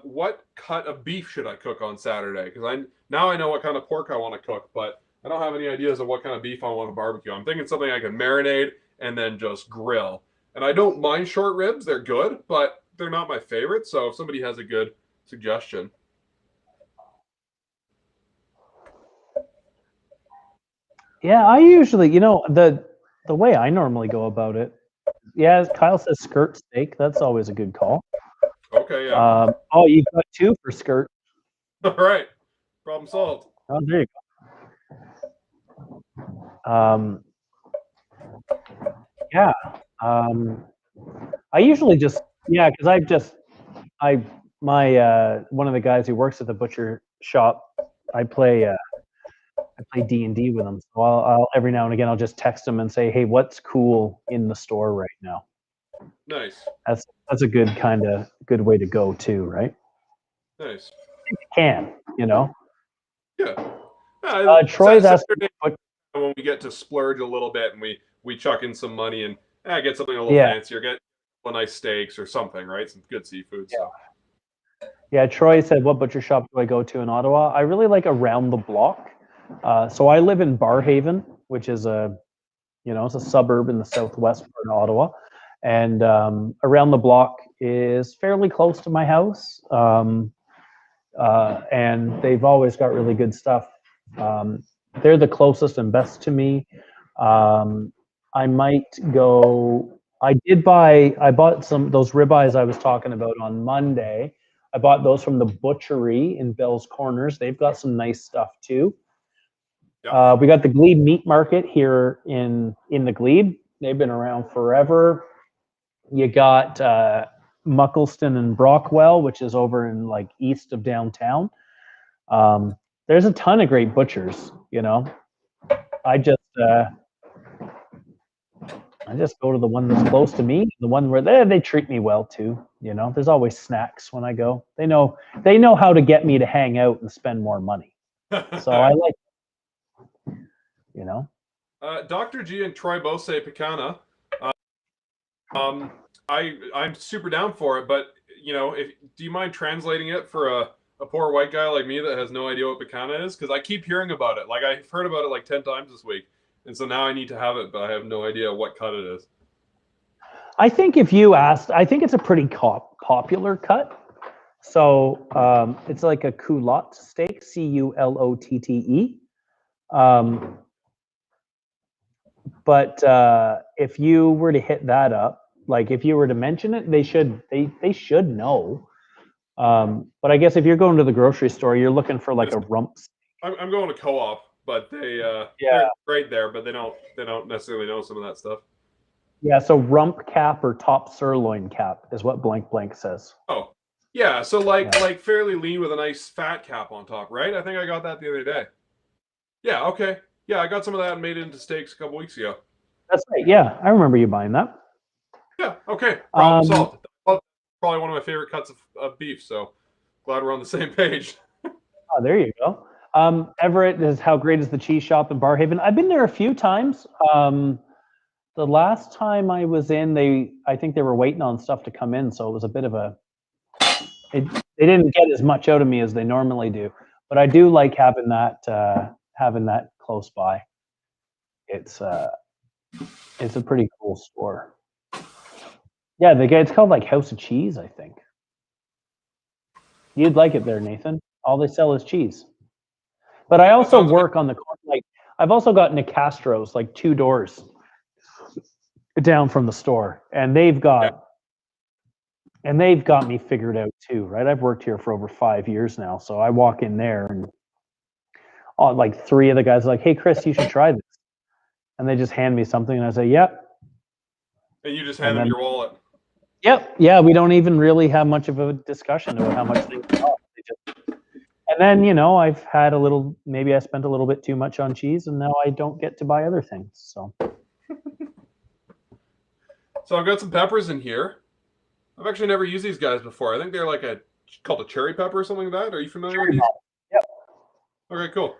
what cut of beef should I cook on Saturday? Because I know what kind of pork I want to cook, but I don't have any ideas of what kind of beef I want to barbecue. I'm thinking something I can marinate and then just grill. And I don't mind short ribs; they're good, but they're not my favorite. So if somebody has a good suggestion. Yeah, I usually, the way I normally go about it. Yeah, Kyle says skirt steak. That's always a good call. Okay, yeah. Oh, you got 2 for skirt. All right, problem solved. Oh, there you go. Yeah. I usually just because one of the guys who works at the butcher shop, I play D&D with him. So I'll every now and again I'll just text him and say, hey, what's cool in the store right now? Nice. That's a good way to go too, right? Nice. If you can, Yeah. Troy's asking when we get to splurge a little bit and we chuck in some money and get something a little fancier, get a nice steaks or something, right? Some good seafood. Yeah. Yeah, Troy said, what butcher shop do I go to in Ottawa? I really like Around the Block. So I live in Barhaven, which is it's a suburb in the southwest part of Ottawa. And Around the Block is fairly close to my house. And they've always got really good stuff. They're the closest and best to me. I might go. I bought those ribeyes I was talking about on Monday. I bought those from the butchery in Bell's Corners. They've got some nice stuff too. Yep. We got the Glebe Meat Market here in the Glebe. They've been around forever. You got Muckleston and Brockwell, which is over in like east of downtown. There's a ton of great butchers. I just go to the one that's close to me, the one where they treat me well too. There's always snacks when I go. They know how to get me to hang out and spend more money. So I like, Dr. G and Troy both say picana. I'm super down for it, but do you mind translating it for a poor white guy like me that has no idea what picana is? Because I keep hearing about it. Like I've heard about it like 10 times this week. And so now I need to have it, but I have no idea what cut it is. I think if you asked, I think it's a pretty popular cut. So it's like a culotte steak, Culotte. But if you were to hit that up, like if you were to mention it, they should know. But I guess if you're going to the grocery store, you're looking for like a rump. I'm going to Co-op. But they're great there, but they don't necessarily know some of that stuff. Yeah, so rump cap or top sirloin cap is what blank says. Oh, yeah. So like fairly lean with a nice fat cap on top, right? I think I got that the other day. Yeah. Okay. Yeah, I got some of that and made it into steaks a couple weeks ago. That's right. Yeah, I remember you buying that. Yeah. Okay. Problem solved. Probably one of my favorite cuts of beef. So glad we're on the same page. Oh, there you go. Everett is how great is the cheese shop in Barhaven? I've been there a few times. The last time I was in, I think they were waiting on stuff to come in, so it was a bit of a. They didn't get as much out of me as they normally do, but I do like having that close by. It's a pretty cool store. Yeah, it's called like House of Cheese, I think. You'd like it there, Nathan. All they sell is cheese. But I also work on the like. I've also got Nicastro's like 2 doors down from the store, and they've got me figured out too, right? I've worked here for over 5 years now, so I walk in there and like 3 of the guys are like, "Hey, Chris, you should try this," and they just hand me something, and I say, "Yep." And you just hand them your wallet. Yep. Yeah, we don't even really have much of a discussion about how much things cost. And then, maybe I spent a little bit too much on cheese, and now I don't get to buy other things. So I've got some peppers in here. I've actually never used these guys before. I think they're like called a cherry pepper or something like that. Are you familiar with these? Yep. Okay, cool.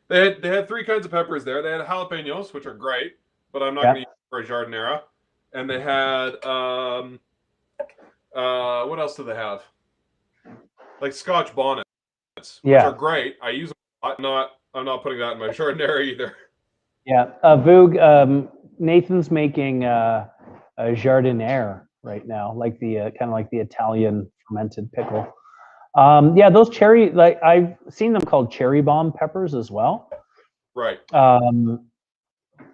They had 3 kinds of peppers there. They had jalapenos, which are great, but I'm not going to use for a Giadiniera. And they had what else do they have? Like Scotch bonnets, which are great. I use them a lot. I'm not putting that in my Giardiniera either. Yeah, Voog, Nathan's making a Giardiniera right now, like the kind of like the Italian fermented pickle. Those cherry, like I've seen them called cherry bomb peppers as well. Right.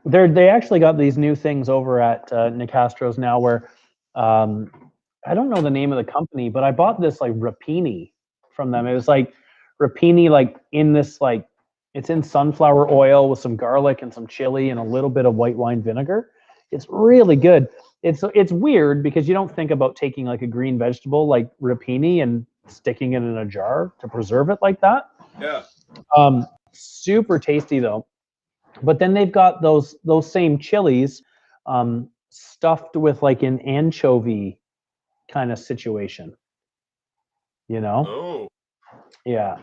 They actually got these new things over at Nicastro's now, where I don't know the name of the company, but I bought this like rapini from them. It was like rapini, like in this like it's in sunflower oil with some garlic and some chili and a little bit of white wine vinegar. It's really good. It's weird because you don't think about taking like a green vegetable like rapini and sticking it in a jar to preserve it like that. Yeah. Super tasty though. But then they've got those same chilies stuffed with like an anchovy kind of situation. Oh. Yeah.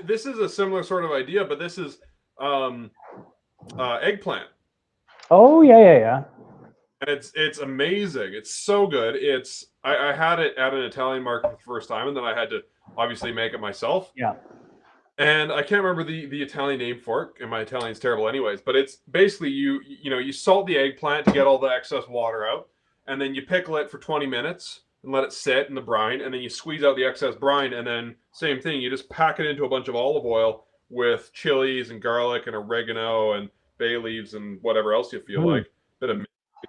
This is a similar sort of idea, but this is eggplant. Oh yeah. And it's amazing. It's so good. I had it at an Italian market for the first time, and then I had to obviously make it myself. Yeah. And I can't remember the Italian name for it, and my Italian's terrible anyways, but it's basically you salt the eggplant to get all the excess water out, and then you pickle it for 20 minutes and let it sit in the brine, and then you squeeze out the excess brine, and then same thing, you just pack it into a bunch of olive oil with chilies and garlic and oregano and bay leaves and whatever else you feel like, a bit of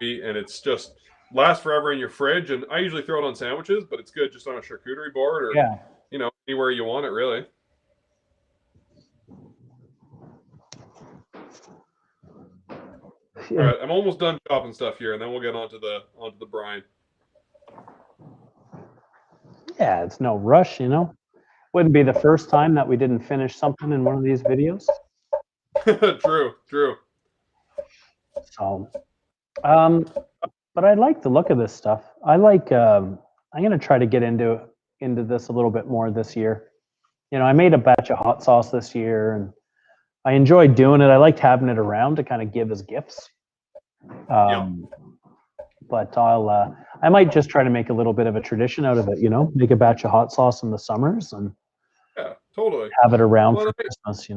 meat, and it's just lasts forever in your fridge. And I usually throw it on sandwiches, but it's good just on a charcuterie board or anywhere you want it, really. All right, I'm almost done chopping stuff here, and then we'll get onto the brine. Yeah, it's no rush, Wouldn't be the first time that we didn't finish something in one of these videos. True. So, but I like the look of this stuff. I like. I'm gonna try to get into this a little bit more this year. I made a batch of hot sauce this year, and I enjoyed doing it. I liked having it around to kind of give as gifts. But I might just try to make a little bit of a tradition out of it. Make a batch of hot sauce in the summers and totally have it around for Christmas.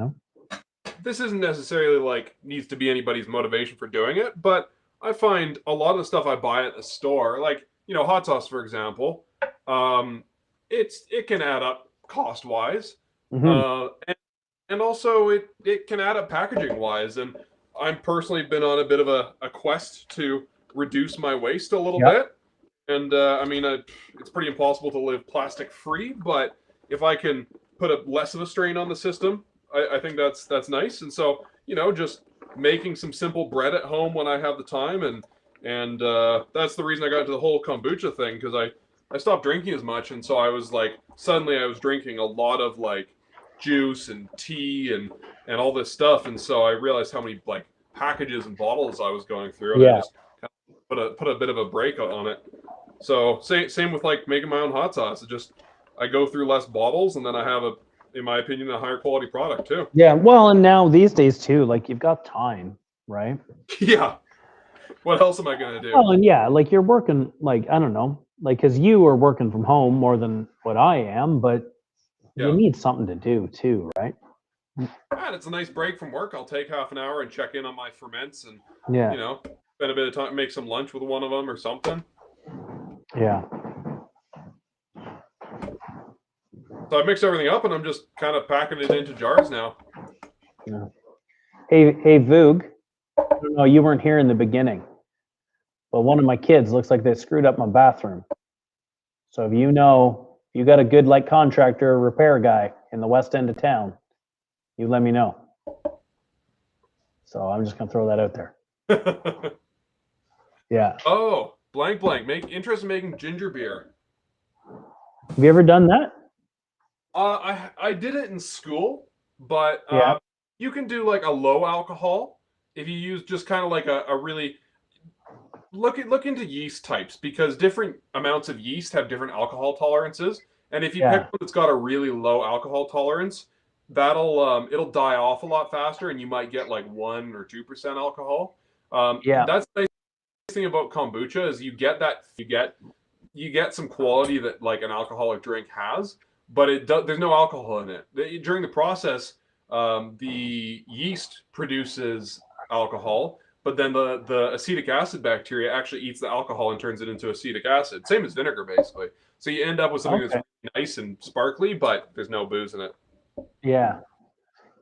This isn't necessarily like needs to be anybody's motivation for doing it, but I find a lot of the stuff I buy at the store, like hot sauce for example, it can add up cost wise, and also it can add up packaging wise. And I'm personally been on a bit of a quest to reduce my waste a little bit. And it's pretty impossible to live plastic free, but if I can put less of a strain on the system, I think that's nice. And so, just making some simple bread at home when I have the time, and that's the reason I got into the whole kombucha thing, because I stopped drinking as much, and so I was like, suddenly I was drinking a lot of like juice and tea and all this stuff, and so I realized how many like packages and bottles I was going through, and I just kind of put a bit of a break on it. So same with like making my own hot sauce. I go through less bottles, and then I have in my opinion, a higher quality product too. Yeah, well, and now these days too, like you've got time, right? Yeah. What else am I gonna do? Well, and yeah, like you're working, like I don't know, like because you are working from home more than what I am, but you need something to do too, right? And it's a nice break from work. I'll take half an hour and check in on my ferments and, Yeah, you know, spend a bit of time, make some lunch with one of them or something. yeah. So I mix everything up and I'm just kind of packing it into jars now. Yeah. Hey, Voog. No, you weren't here in the beginning, but one of my kids looks like they screwed up my bathroom. So if you know, you got a good like contractor or repair guy in the west end of town, you let me know. So I'm just gonna throw that out there. Yeah. Oh, blank. Interest in making ginger beer. Have you ever done that? I did it in school, but Yeah. you can do like a low alcohol if you use just kind of like a really look into yeast types, because different amounts of yeast have different alcohol tolerances, and if you pick one that's got a really low alcohol tolerance, that'll it'll die off a lot faster, and you might get like 1 or 2% alcohol. That's the nice thing about kombucha is you get some quality that like an alcoholic drink has, but there's no alcohol in it. During the process, the yeast produces alcohol, but then the acetic acid bacteria actually eats the alcohol and turns it into acetic acid. Same as vinegar, basically. So you end up with something that's really nice and sparkly, but there's no booze in it. Yeah.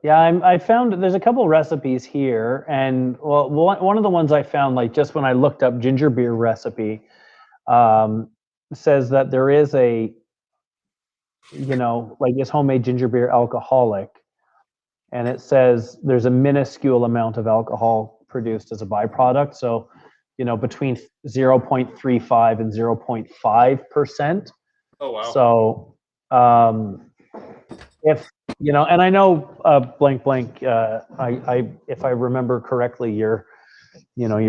Yeah, I found there's a couple recipes here, and well, one of the ones I found, like just when I looked up ginger beer recipe, says that there is a, like this homemade ginger beer alcoholic, and it says there's a minuscule amount of alcohol produced as a byproduct. So, between 0.35 and 0.5%. Oh wow. So, if and I know blank. If I remember correctly, you're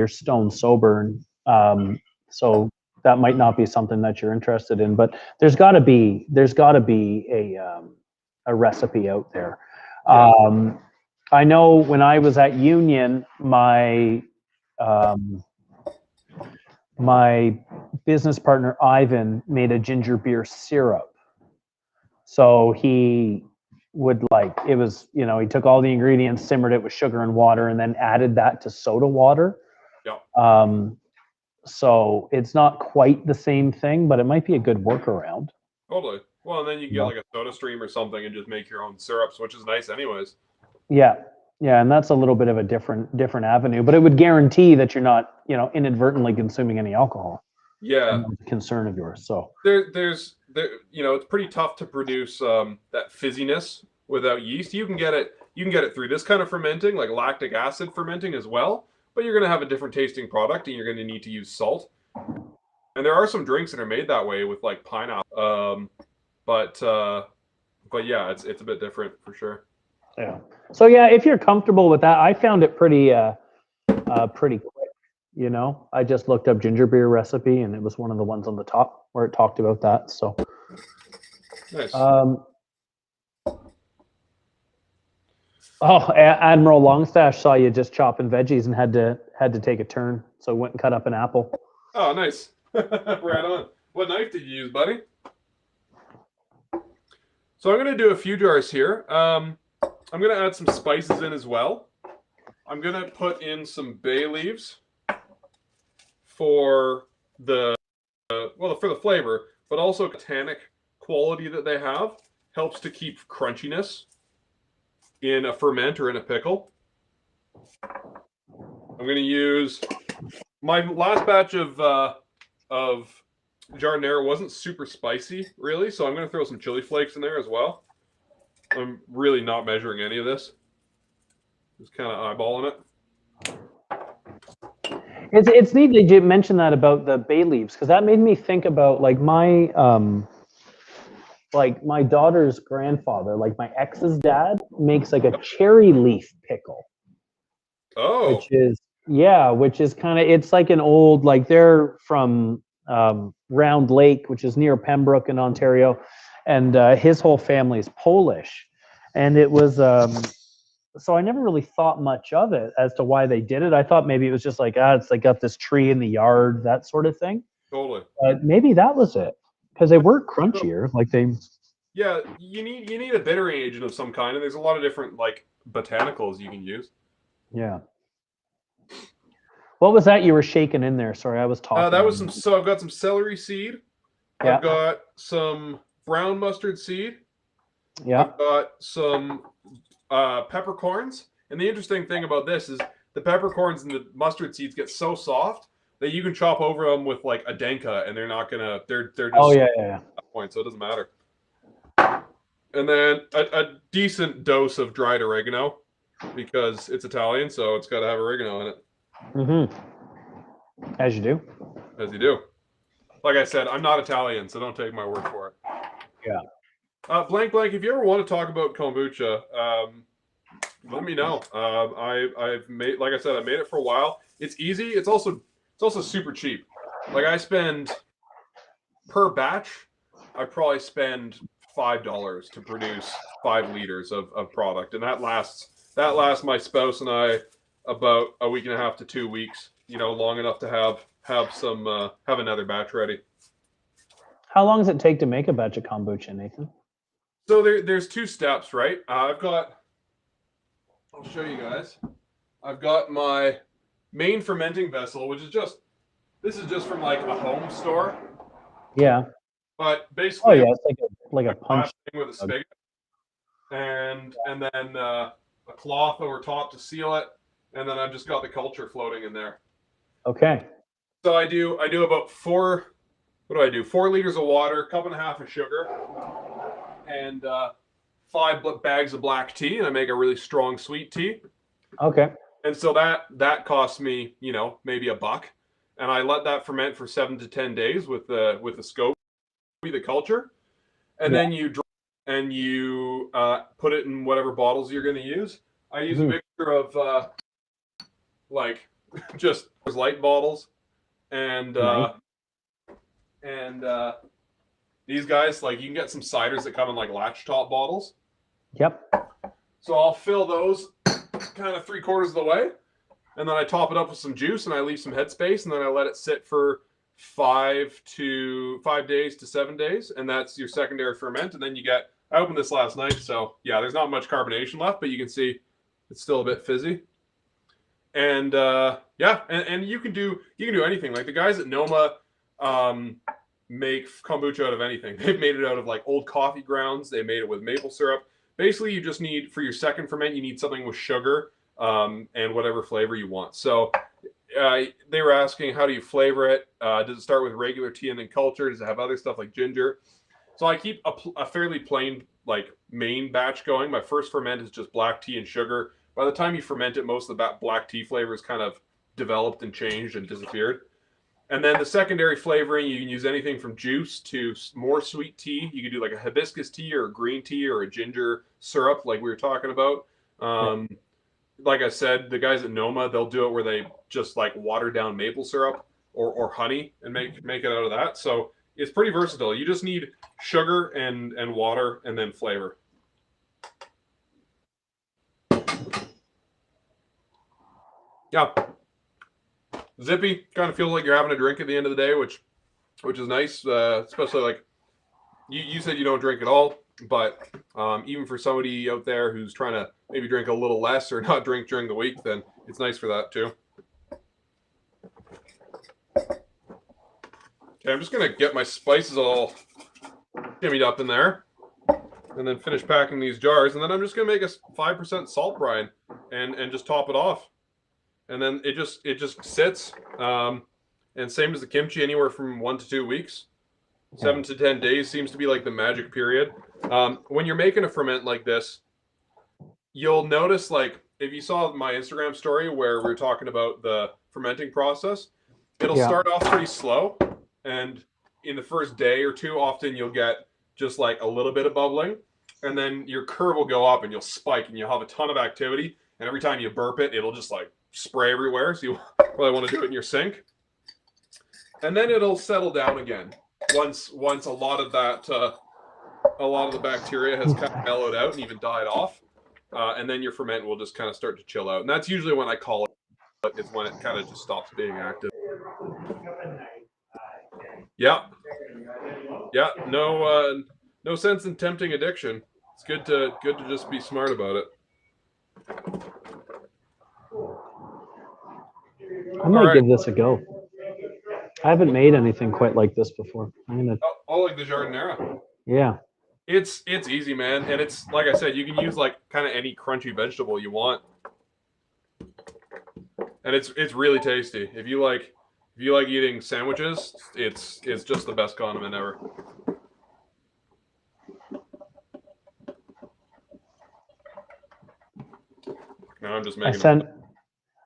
stone sober, and so that might not be something that you're interested in. But there's got to be a recipe out there. I know when I was at Union, my business partner Ivan made a ginger beer syrup. So he would he took all the ingredients, simmered it with sugar and water, and then added that to soda water. Yeah. So it's not quite the same thing, but it might be a good workaround. Totally. Well, and then you can get like a soda stream or something and just make your own syrups, which is nice anyways. Yeah. Yeah, and that's a little bit of a different avenue, but it would guarantee that you're not, inadvertently consuming any alcohol. Yeah. Concern of yours. So there's it's pretty tough to produce that fizziness without yeast. You can get it through this kind of fermenting, like lactic acid fermenting as well, but you're going to have a different tasting product, and you're going to need to use salt. And there are some drinks that are made that way with like pineapple. But yeah, it's a bit different for sure. Yeah. So yeah, if you're comfortable with that, I found it pretty quick. I just looked up ginger beer recipe, and it was one of the ones on the top where it talked about that. So nice. Admiral Longstash saw you just chopping veggies and had to take a turn, so went and cut up an apple. Oh, nice. Right on. What knife did you use, buddy? So I'm going to do a few jars here. I'm going to add some spices in as well. I'm going to put in some bay leaves for the flavor, but also tannic quality that they have helps to keep crunchiness in a ferment or in a pickle. I'm going to use my last batch of Giadiniera wasn't super spicy, really, so I'm going to throw some chili flakes in there as well. I'm really not measuring any of this. Just kind of eyeballing it. It's neat that you mentioned that about the bay leaves, because that made me think about like my daughter's grandfather, like my ex's dad, makes like a cherry leaf pickle. Oh. Which is kind of, it's like an old, like they're from Round Lake, which is near Pembroke in Ontario, and his whole family is Polish. And it was so I never really thought much of it as to why they did it. I thought maybe it was just like, it's they got this tree in the yard, that sort of thing. Totally. But maybe that was it, because they were crunchier. Like they. Yeah, you need a bittering agent of some kind, and there's a lot of different like botanicals you can use. Yeah. What was that you were shaking in there? Sorry, I was talking. That was some. So I've got some celery seed. Yeah. I've got some brown mustard seed. Yeah. I've got some peppercorns. And the interesting thing about this is the peppercorns and the mustard seeds get so soft that you can chop over them with like a denka, and they're not gonna. They're just. Oh yeah. At that point, so it doesn't matter. And then a decent dose of dried oregano, because it's Italian, so it's got to have oregano in it. Mm-hmm. As you do. As you do. Like I said, I'm not Italian, so don't take my word for it. Yeah. Blank, if you ever want to talk about kombucha, let me know. I've made, like I said, I made it for a while. It's easy. It's also super cheap. Like I spend per batch, I probably spend $5 to produce 5 liters of product, and that lasts my spouse and I about a week and a half to 2 weeks. You know, long enough to have another batch ready. How long does it take to make a batch of kombucha, Nathan? So there's 2 steps, right? I'll show you guys. I've got my main fermenting vessel, which is just from like a home store. Yeah. But basically, oh yeah, it's like a punch thing with a spigot, and then a cloth over top to seal it, and then I've just got the culture floating in there. Okay. So I do about 4. What do I do? 4 liters of water, 1.5 cups of sugar, and 5 bags of black tea, and I make a really strong sweet tea. Okay. And so that costs me, maybe $1, and I let that ferment for 7 to 10 days with the scope, the culture, and then you put it in whatever bottles you're going to use. I use a mixture of like just light bottles and these guys, like you can get some ciders that come in like latch top bottles. Yep. So I'll fill those kind of 3/4 of the way, and then I top it up with some juice, and I leave some headspace, and then I let it sit for 5 days to 7 days, and that's your secondary ferment. And then I opened this last night, so yeah, there's not much carbonation left, but you can see it's still a bit fizzy. And and you can do anything. Like the guys at Noma make kombucha out of anything. They've made it out of like old coffee grounds. They made it with maple syrup. Basically, you just need, for your second ferment, you need something with sugar and whatever flavor you want. So they were asking, how do you flavor it? Does it start with regular tea and then culture? Does it have other stuff like ginger? So I keep a fairly plain like main batch going. My first ferment is just black tea and sugar. By the time you ferment it, most of the black tea flavor is kind of developed and changed and disappeared. And then the secondary flavoring, you can use anything from juice to more sweet tea. You can do like a hibiscus tea or a green tea or a ginger syrup like we were talking about. Like I said, the guys at Noma, they'll do it where they just like water down maple syrup or honey and make it out of that. So it's pretty versatile. You just need sugar and water and then flavor. Yeah. Zippy, kind of feels like you're having a drink at the end of the day, which is nice, especially like you said you don't drink at all, but even for somebody out there who's trying to maybe drink a little less or not drink during the week, then it's nice for that too. Okay, I'm just going to get my spices all shimmied up in there and then finish packing these jars, and then I'm just going to make a 5% salt brine and just top it off. And then it just sits, and same as the kimchi, anywhere from 1 to 2 weeks. 7 to 10 days seems to be like the magic period. When you're making a ferment like this, you'll notice, like if you saw my Instagram story where we were talking about the fermenting process, it'll start off pretty slow, and in the first day or two, often you'll get just like a little bit of bubbling, and then your curve will go up and you'll spike and you'll have a ton of activity, and every time you burp it, it'll just like spray everywhere, so you probably want to do it in your sink. And then it'll settle down again once a lot of that a lot of the bacteria has kind of mellowed out and even died off. And then your ferment will just kind of start to chill out. And that's usually when I call it. It's when it kind of just stops being active. Yeah. Yeah. No sense in tempting addiction. It's good to just be smart about it. I might give this a go. I haven't made anything quite like this before. I'm gonna. Oh, like the Giadiniera. Yeah. It's easy, man, and it's like I said, you can use like kind of any crunchy vegetable you want, and it's really tasty. If you like eating sandwiches, it's just the best condiment ever. Now I'm just making.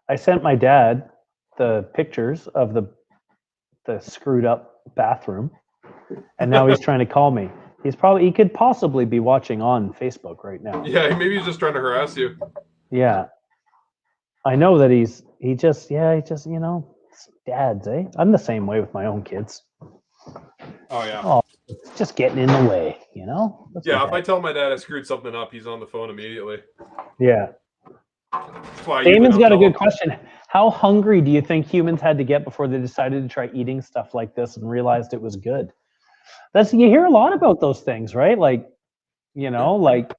I sent my dad the pictures of the screwed up bathroom, and now he's trying to call me. He could possibly be watching on Facebook right now. Yeah, maybe he's just trying to harass you. Yeah. I know that he just, dads, eh? I'm the same way with my own kids. Oh, yeah. Oh, just getting in the way, That's yeah, if I tell my dad I screwed something up, he's on the phone immediately. Yeah. Damon's got a good question. How hungry do you think humans had to get before they decided to try eating stuff like this and realized it was good? You hear a lot about those things, right? Like, like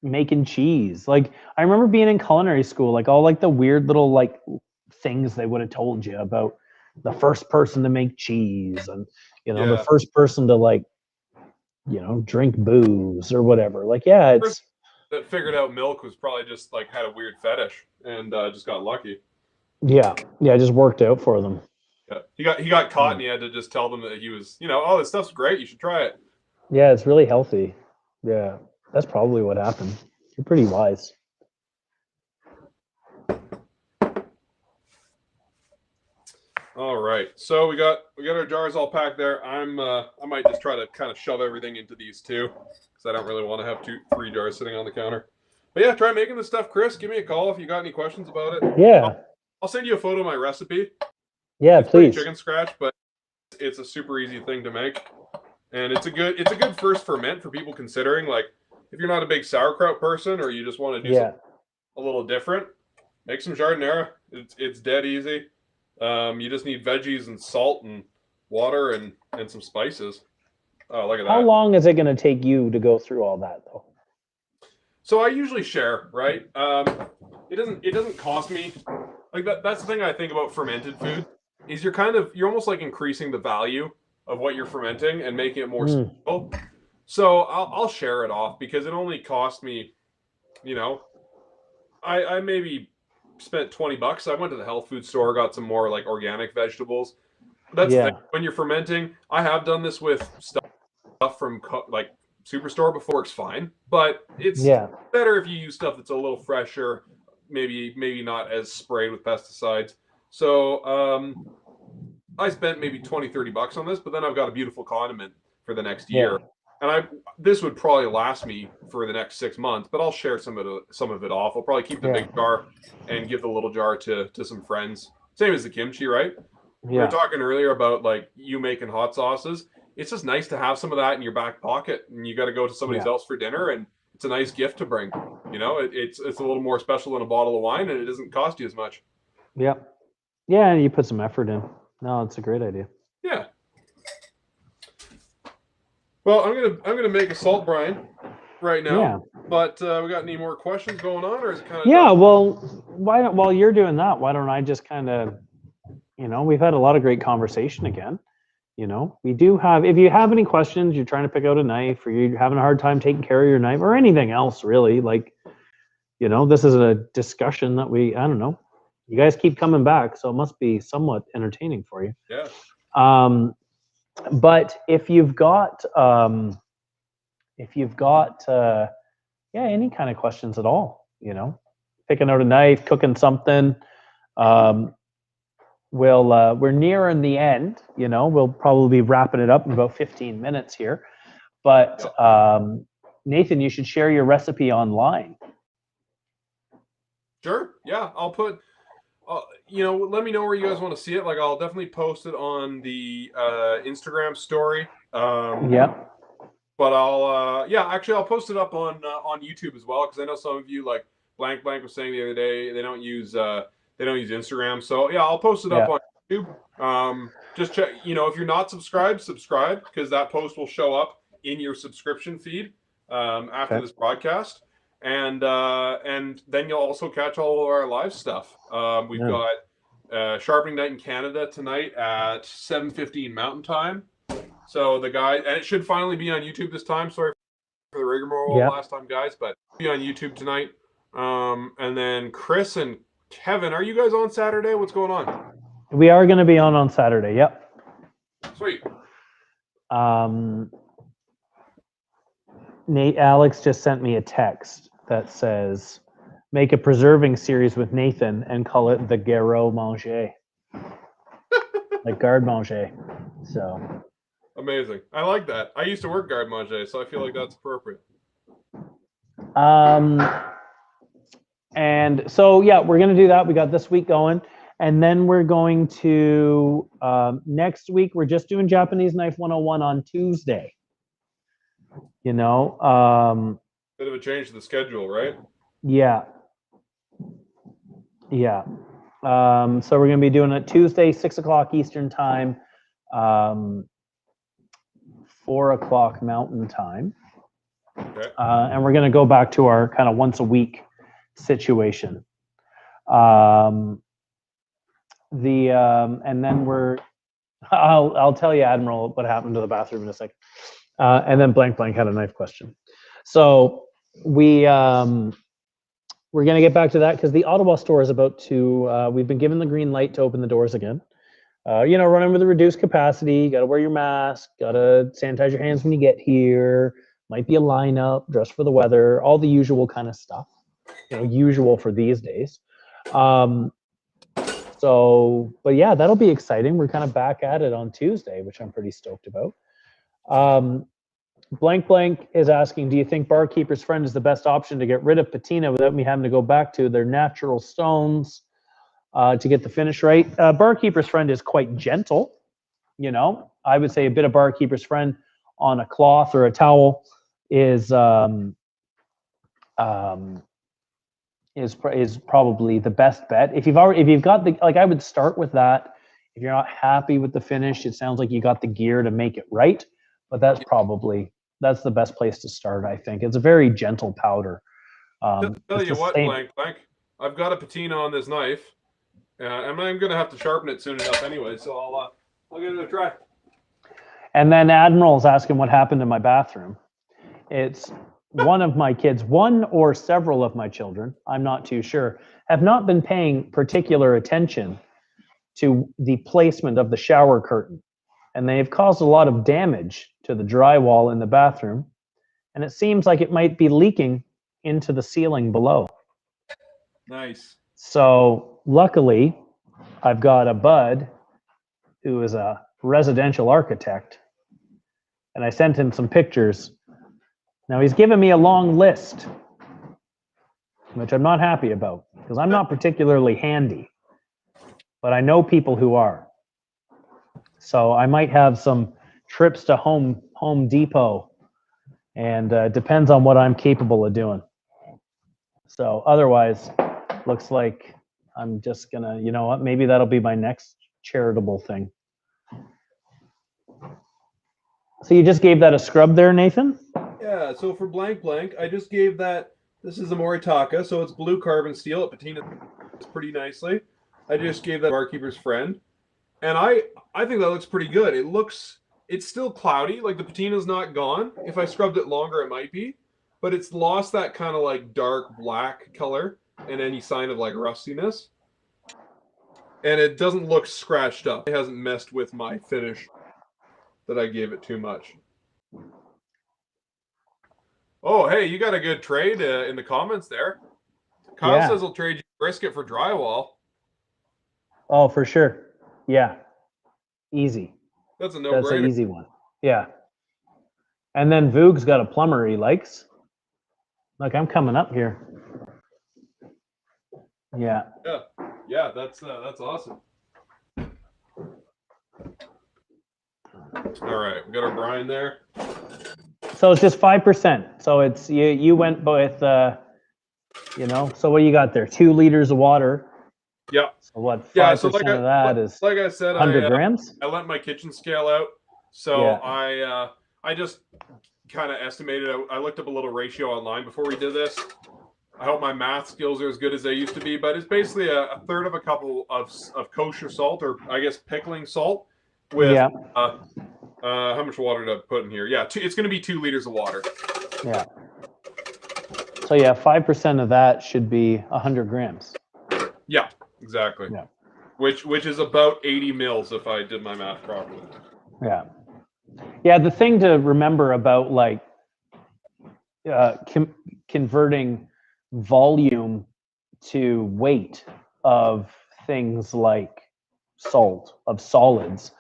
making cheese. Like, I remember being in culinary school, like all like the weird little like things they would have told you about the first person to make cheese and the first person to like drink booze or whatever. Like, yeah, it's that figured out milk was probably just like had a weird fetish and just got lucky. Yeah, it just worked out for them. Yeah, he got caught and he had to just tell them that he was, oh, this stuff's great, you should try it. Yeah, it's really healthy. Yeah, that's probably what happened. You're pretty wise. All right, so we got our jars all packed there. I might just try to kind of shove everything into these two because I don't really want to have 3 jars sitting on the counter. But yeah, try making this stuff, Chris. Give me a call if you got any questions about it. Yeah, I'll send you a photo of my recipe. Yeah, it's please. Chicken scratch, but it's a super easy thing to make, and it's a good first ferment for people considering. Like, if you're not a big sauerkraut person or you just want to do something a little different, make some Giadiniera. It's dead easy. You just need veggies and salt and water and some spices. Oh, look at that. How long is it going to take you to go through all that, though? So I usually share, right? It doesn't cost me. Like that's the thing I think about fermented food is you're almost like increasing the value of what you're fermenting and making it more special. So I'll share it off because it only cost me, I maybe spent $20. I went to the health food store, got some more like organic vegetables. That's the thing. When you're fermenting, I have done this with stuff from like Superstore before. It's fine, but it's better if you use stuff that's a little fresher, maybe not as sprayed with pesticides. So I spent maybe $20-$30 on this, but then I've got a beautiful condiment for the next year. And this would probably last me for the next 6 months, but I'll share some of it off. I'll probably keep the big jar and give the little jar to some friends. Same as the kimchi, right? We were talking earlier about like you making hot sauces. It's just nice to have some of that in your back pocket, and you got to go to somebody's else for dinner, and it's a nice gift to bring. It's a little more special than a bottle of wine, and it doesn't cost you as much. Yeah, and you put some effort in. No, it's a great idea. Yeah. Well, I'm gonna make a salt brine right now. Yeah. But we got any more questions going on, or is it kind of? Yeah. Done? Well, while you're doing that, why don't I just kind of, we've had a lot of great conversation again. We do have. If you have any questions, you're trying to pick out a knife, or you're having a hard time taking care of your knife, or anything else, really, like, this is a discussion that I don't know. You guys keep coming back, so it must be somewhat entertaining for you. Yeah. But if you've got any kind of questions at all, picking out a knife, cooking something, we're nearing the end. We'll probably be wrapping it up in about 15 minutes here. But Nathan, you should share your recipe online. Sure. Yeah, I'll put. Let me know where you guys want to see it. Like, I'll definitely post it on the Instagram story. But I'll actually I'll post it up on YouTube as well, because I know some of you, like Blank was saying the other day, they don't use Instagram. So yeah, I'll post it up on YouTube. Just check, if you're not subscribed, subscribe, because that post will show up in your subscription feed after this broadcast, and then you'll also catch all of our live stuff. We've got Sharpening Night in Canada tonight at 7:15 Mountain Time. So and it should finally be on YouTube this time. Sorry for the rigmarole last time, guys, but it'll be on YouTube tonight. And then Chris and Kevin, are you guys on Saturday? What's going on? We are going to be on Saturday. Yep. Sweet. Alex just sent me a text that says, make a preserving series with Nathan and call it the Garrot Manger. Like garde manger. So amazing. I like that. I used to work garde manger, so I feel like that's appropriate. And so yeah, we're gonna do that. We got this week going, and then we're going to next week. We're just doing Japanese Knife 101 on Tuesday. Bit of a change to the schedule, right? Yeah. Yeah. So we're gonna be doing it Tuesday, 6 o'clock Eastern time, 4 o'clock Mountain time. Okay. And we're going to go back to our kind of once a week situation. And then I'll tell you, Admiral, what happened to the bathroom in a second. And then Blank had a knife question. So we're going to get back to that, because the Ottawa store is about to, we've been given the green light to open the doors again. Running with a reduced capacity, got to wear your mask, got to sanitize your hands when you get here, might be a lineup, dress for the weather, all the usual kind of stuff, usual for these days. But yeah, that'll be exciting. We're kind of back at it on Tuesday, which I'm pretty stoked about. Blank is asking, do you think Barkeeper's Friend is the best option to get rid of patina without me having to go back to their natural stones to get the finish right? Barkeeper's Friend is quite gentle. I would say a bit of Barkeeper's Friend on a cloth or a towel is probably the best bet. If you've got the, I would start with that. If you're not happy with the finish, it sounds like you got the gear to make it right, but that's the best place to start, I think. It's a very gentle powder. Tell you what, Blank, I've got a patina on this knife, and I'm going to have to sharpen it soon enough anyway, so I'll give it a try. And then Admiral's asking what happened to my bathroom. It's one of my kids, one or several of my children, I'm not too sure, have not been paying particular attention to the placement of the shower curtain. And they've caused a lot of damage to the drywall in the bathroom. And it seems like it might be leaking into the ceiling below. Nice. So luckily, I've got a bud who is a residential architect, and I sent him some pictures. Now he's given me a long list, which I'm not happy about, because I'm not particularly handy, but I know people who are. So I might have some trips to Home Depot, and depends on what I'm capable of doing. So otherwise, looks like I'm just gonna, you know what, maybe that'll be my next charitable thing. So you just gave that a scrub there, Nathan? Yeah, so for Blank, I just gave that, this is a Moritaka, so it's blue carbon steel. It patina's pretty nicely. I just gave that Barkeeper's Friend. And I think that looks pretty good. It's still cloudy, like the patina's not gone. If I scrubbed it longer, it might be. But it's lost that kind of like dark black color and any sign of like rustiness. And it doesn't look scratched up. It hasn't messed with my finish that I gave it too much. Oh, hey, you got a good trade in the comments there. Kyle says he'll trade you Brisket for drywall. Oh, for sure. Yeah. Easy. That's a no-brainer. That's an easy one. Yeah. And then Voog's got a plumber he likes. Look, I'm coming up here. Yeah. Yeah, that's awesome. All right, we got our brine there. So it's just 5%. So it's you went with you know. So what you got there? 2 liters of water. Yeah. So what? 5% Yeah. So of that is like I said, 100 grams. I lent my kitchen scale out, so Yeah. I just kind of estimated. I looked up a little ratio online before we did this. I hope my math skills are as good as they used to be, but it's basically a third of a cup of kosher salt, or I guess pickling salt, with how much water did I put in here? Yeah, it's going to be 2 liters of water. Yeah. So yeah, 5% of that should be 100 grams. Yeah, exactly. Yeah. Which is about 80 mils if I did my math properly. Yeah. Yeah, the thing to remember about like converting volume to weight of things like salt, of solids,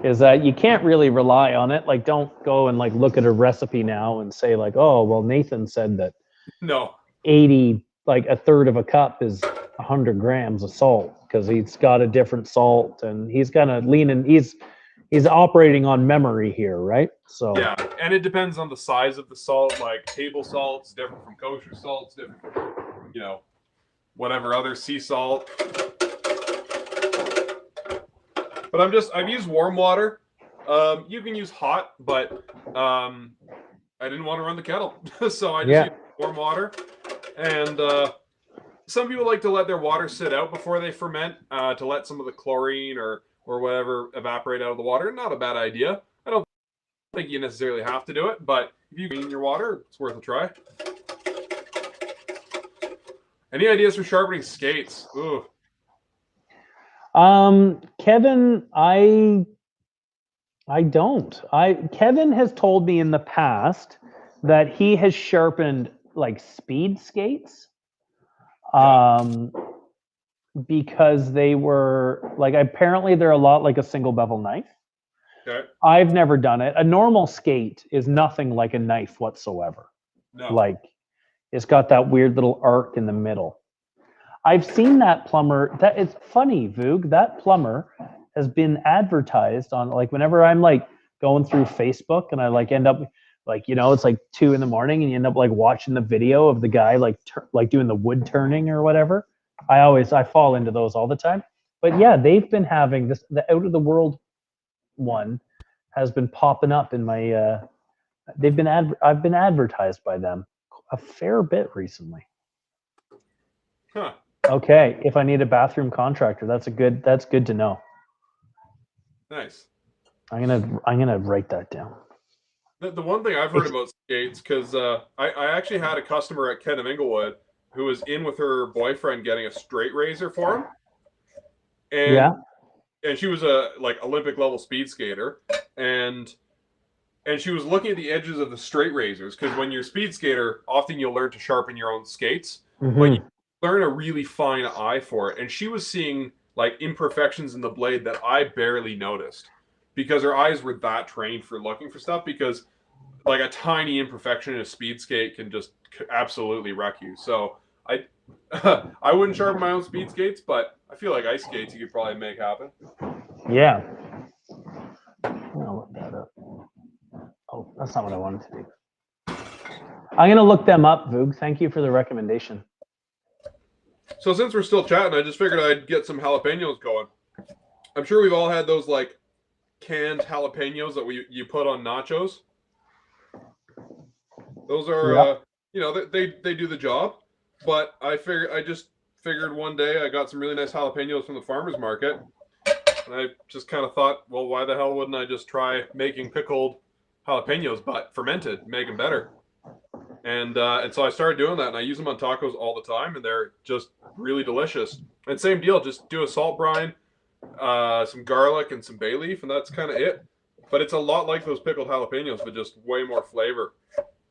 is that you can't really rely on it. Like, don't go and like look at a recipe now and say like, oh, well, Nathan said that No. 80, like a third of a cup is 100 grams of salt, because he's got a different salt and he's gonna lean in. He's operating on memory here, right? So yeah, and it depends on the size of the salt. Like table salt's different from kosher salt's different from, you know, whatever other sea salt. But I've used warm water. You can use hot, but I didn't want to run the kettle, so I just used warm water. And some people like to let their water sit out before they ferment, to let some of the chlorine or whatever evaporate out of the water. Not a bad idea. I don't think you necessarily have to do it, but if you clean your water, it's worth a try. Any ideas for sharpening skates? Ooh. Kevin, I don't. Kevin has told me in the past that he has sharpened like speed skates. Because they were like, apparently they're a lot like a single bevel knife. Okay. I've never done it. A normal skate is nothing like a knife whatsoever. No. Like, it's got that weird little arc in the middle. I've seen that plumber. That it's funny, Voog. That plumber has been advertised on, like, whenever I'm like going through Facebook and I like end up like, you know, it's like 2 a.m. and you end up like watching the video of the guy like doing the wood turning or whatever. I fall into those all the time. But yeah, they've been having this, the Out of the World one has been popping up in my I've been advertised by them a fair bit recently. Huh. Okay, if I need a bathroom contractor, that's good to know. Nice. I'm gonna write that down. The one thing I've heard about skates, because I actually had a customer at Ken of Inglewood who was in with her boyfriend getting a straight razor for him, and she was a like Olympic level speed skater, and she was looking at the edges of the straight razors, because when you're a speed skater, often you'll learn to sharpen your own skates, but you learn a really fine eye for it, and she was seeing like imperfections in the blade that I barely noticed, because her eyes were that trained for looking for stuff, because like a tiny imperfection in a speed skate can just absolutely wreck you. So I wouldn't sharpen my own speed skates, but I feel like ice skates you could probably make happen. Yeah. I'll look that up. Oh, that's not what I wanted to do. I'm gonna look them up, Voog. Thank you for the recommendation. So since we're still chatting, I just figured I'd get some jalapenos going. I'm sure we've all had those like canned jalapenos that you put on nachos. Those are you know, they do the job. But I just figured one day I got some really nice jalapenos from the farmer's market, and I just kind of thought, well, why the hell wouldn't I just try making pickled jalapenos, but fermented, make them better? And so I started doing that, and I use them on tacos all the time, and they're just really delicious. And same deal, just do a salt brine, some garlic, and some bay leaf, and that's kind of it. But it's a lot like those pickled jalapenos, but just way more flavor.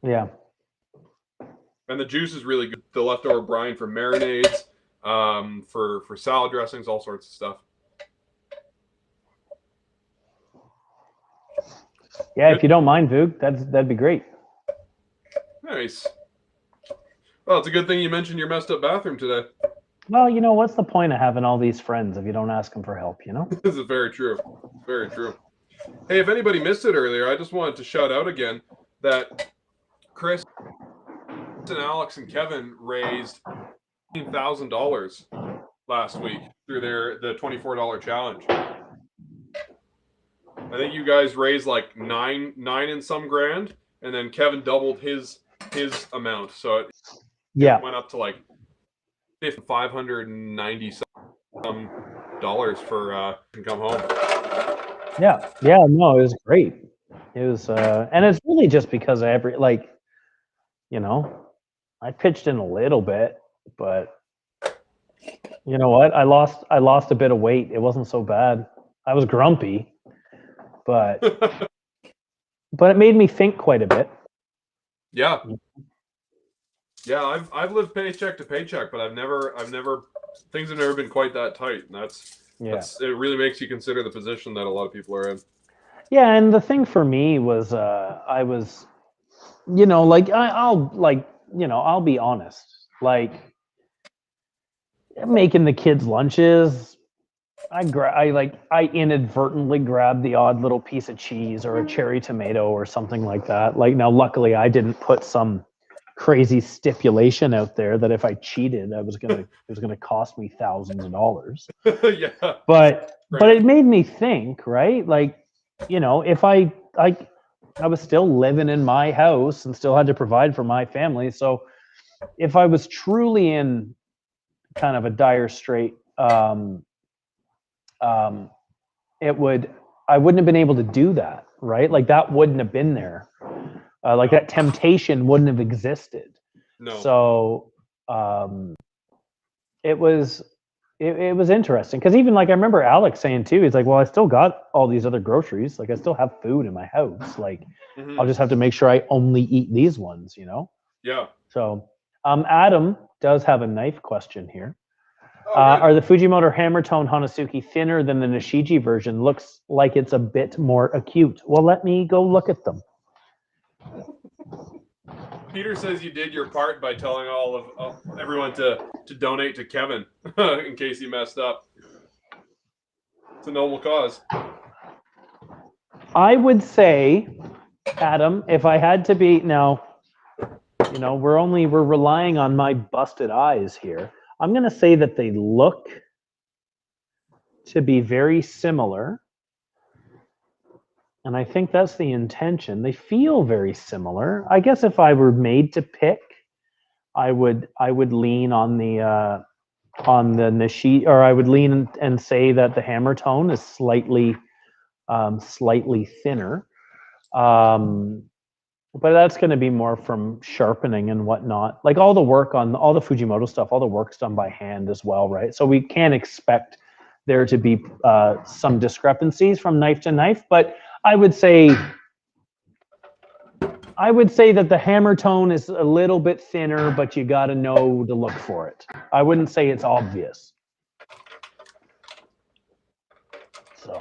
Yeah. And the juice is really good. The leftover brine for marinades, for salad dressings, all sorts of stuff. Yeah, if you don't mind, Voog, that'd be great. Nice. Well, it's a good thing you mentioned your messed up bathroom today. Well, you know, what's the point of having all these friends if you don't ask them for help, you know? This is very true. Very true. Hey, if anybody missed it earlier, I just wanted to shout out again that Chris and Alex and Kevin raised $15,000 last week through the $24 challenge. I think you guys raised like nine and some grand, and then Kevin doubled his amount, so it went up to like $590 some dollars for to come home. Yeah, no, it was great. It was, and it's really just because I pitched in a little bit, but you know what? I lost a bit of weight. It wasn't so bad. I was grumpy, but it made me think quite a bit. Yeah. Yeah, I've lived paycheck to paycheck, but I've never things have never been quite that tight. And that's it really makes you consider the position that a lot of people are in. Yeah, and the thing for me was I was, I'll be honest, like making the kids lunches, I inadvertently grabbed the odd little piece of cheese or a cherry tomato or something like that. Like, now luckily I didn't put some crazy stipulation out there that if I cheated it was gonna cost me thousands of dollars. Yeah. But it made me think, right? Like, if I was still living in my house and still had to provide for my family. So if I was truly in kind of a dire strait, I wouldn't have been able to do that, right? Like, that wouldn't have been there. That temptation wouldn't have existed. No. So it was interesting, because even like I remember Alex saying too, he's like, well, I still got all these other groceries. Like, I still have food in my house. Like, I'll just have to make sure I only eat these ones, Yeah. So Adam does have a knife question here. Oh, really? Are the Fujimoto Hammertone Hanazuki thinner than the Nishiji version? Looks like it's a bit more acute. Well, let me go look at them. Peter says you did your part by telling all of everyone to donate to Kevin in case he messed up. It's a noble cause. I would say, Adam, if I had to be now, we're relying on my busted eyes here. I'm going to say that they look to be very similar. And I think that's the intention. They feel very similar. I guess if I were made to pick, I would lean on the Nishi, or I would lean and say that the Hammertone is slightly thinner. But that's going to be more from sharpening and whatnot. Like, all the work on all the Fujimoto stuff, all the work's done by hand as well, right? So we can't expect there to be some discrepancies from knife to knife. But I would say that the Hammertone is a little bit thinner, but you got to know to look for it. I wouldn't say it's obvious. So.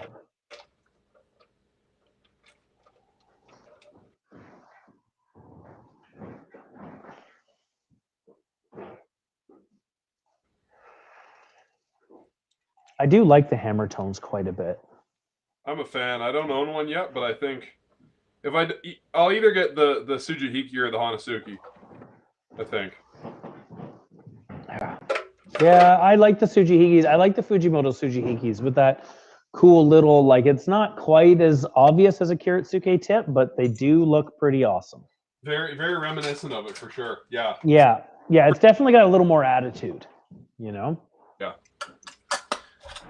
I do like the Hammertones quite a bit. I'm a fan. I don't own one yet, but I think if I'll either get the Tsujihiki or the Hanazuki, I think. Yeah, I like the Tsujihikis. I like the Fujimoto Tsujihikis with that cool little, like, it's not quite as obvious as a Kiritsuke tip, but they do look pretty awesome. Very, very reminiscent of it, for sure. Yeah. Yeah, it's definitely got a little more attitude, Yeah.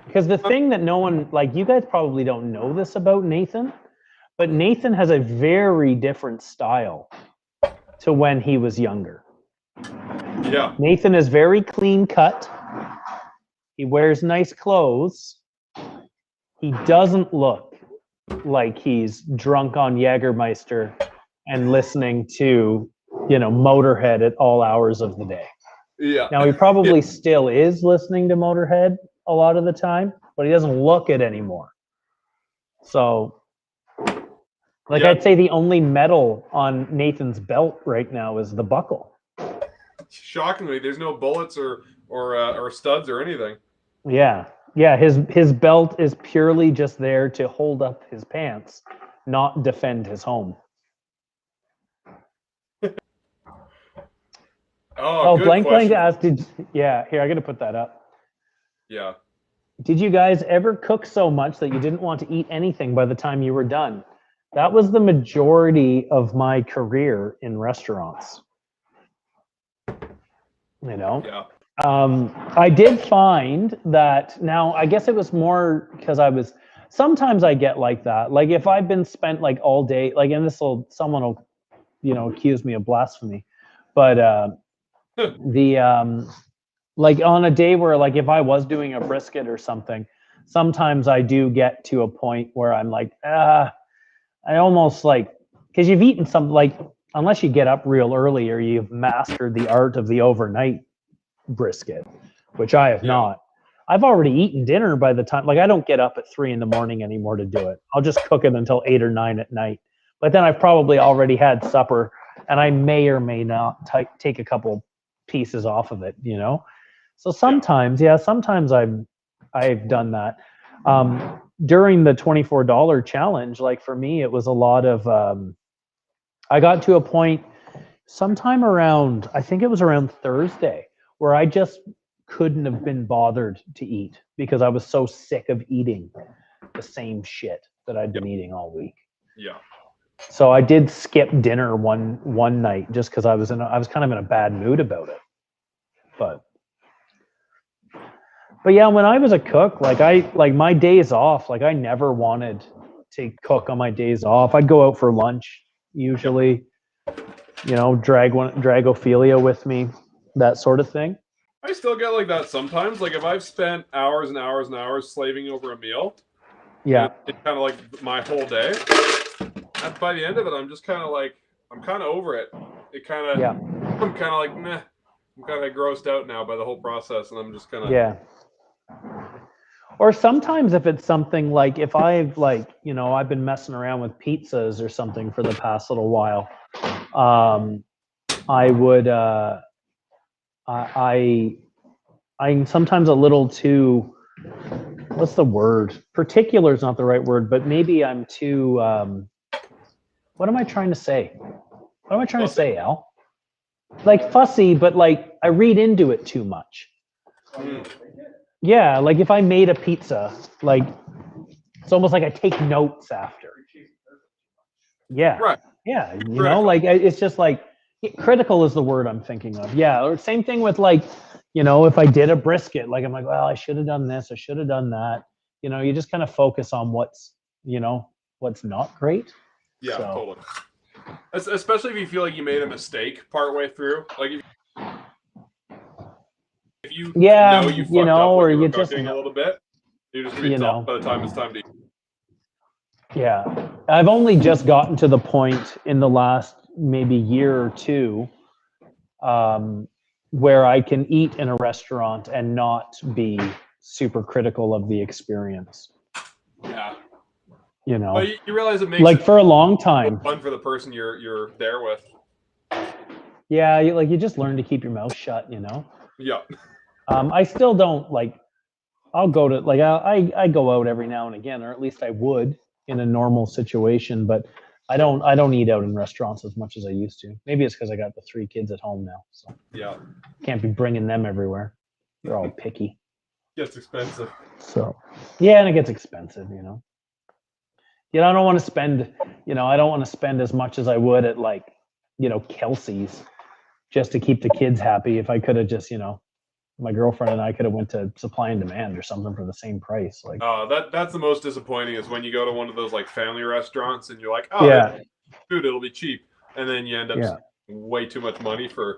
Because the thing that no one, like, you guys probably don't know this about Nathan, but Nathan has a very different style to when he was younger. Yeah. Nathan is very clean cut. He wears nice clothes. He doesn't look like he's drunk on Jägermeister and listening to, Motorhead at all hours of the day. Yeah. Now, he probably still is listening to Motorhead a lot of the time, but he doesn't look it anymore. So, I'd say the only metal on Nathan's belt right now is the buckle. Shockingly, there's no bullets or studs or anything. Yeah. His belt is purely just there to hold up his pants, not defend his home. Oh, good Blank question. asked, here, I got to put that up. Yeah. Did you guys ever cook so much that you didn't want to eat anything by the time you were done? That was the majority of my career in restaurants. You know? Yeah. I did find that now, I guess it was more because sometimes I get like that. Like if I've been spent like all day, like, and someone will, accuse me of blasphemy, but like on a day where, like, if I was doing a brisket or something, sometimes I do get to a point where I'm like, I almost like, because you've eaten some, like, unless you get up real early or you've mastered the art of the overnight brisket, which I have not. I've already eaten dinner by the time, like, I don't get up at 3 a.m. anymore to do it. I'll just cook it until 8 or 9 at night. But then I've probably already had supper, and I may or may not take a couple pieces off of it, So sometimes, sometimes I've done that. During the $24 challenge, like for me, it was a lot of, I got to a point sometime around, I think it was around Thursday, where I just couldn't have been bothered to eat because I was so sick of eating the same shit that I'd been eating all week. Yeah. So I did skip dinner one night just because I was kind of in a bad mood about it. But yeah, when I was a cook, like my days off, like I never wanted to cook on my days off. I'd go out for lunch usually, drag Ophelia with me, that sort of thing. I still get like that sometimes. Like if I've spent hours and hours and hours slaving over a meal, it's kind of like my whole day. And by the end of it, I'm just kind of like, I'm kind of over it. I'm kind of like, meh. I'm kind of grossed out now by the whole process, and I'm just kind of Or sometimes if it's something like, if I've I've been messing around with pizzas or something for the past little while, I would I'm sometimes a little too, what's the word? Particular is not the right word, but maybe I'm too, what am I trying to say? What am I trying to say, Al? Like fussy, but like I read into it too much. Yeah, like if I made a pizza, like it's almost like I take notes after. Yeah. Right. Yeah, like it's just like, critical is the word I'm thinking of. Yeah, or same thing with like, if I did a brisket, like I'm like, well, I should have done this, I should have done that. You just kind of focus on what's not great. Yeah, totally. Especially if you feel like you made a mistake partway through, like if you know you fucked up when you were cooking a little bit, you're just gonna be tough by the time it's time to eat. Yeah, I've only just gotten to the point in the last maybe year or two where I can eat in a restaurant and not be super critical of the experience. Yeah. But you realize it makes like for a long time fun for the person you're there with. Yeah, you just learn to keep your mouth shut, Yeah. I still don't I'll go to I go out every now and again, or at least I would in a normal situation, but I don't eat out in restaurants as much as I used to. Maybe it's because I got the 3 kids at home now, so can't be bringing them everywhere. They're all picky. Gets expensive. So and it gets expensive, I don't want to spend, I don't want to spend as much as I would at Kelsey's just to keep the kids happy. If I could have just, my girlfriend and I could have went to Supply and Demand or something for the same price. That's the most disappointing is when you go to one of those family restaurants and you're like, oh, food, it'll be cheap, and then you end up spending way too much money for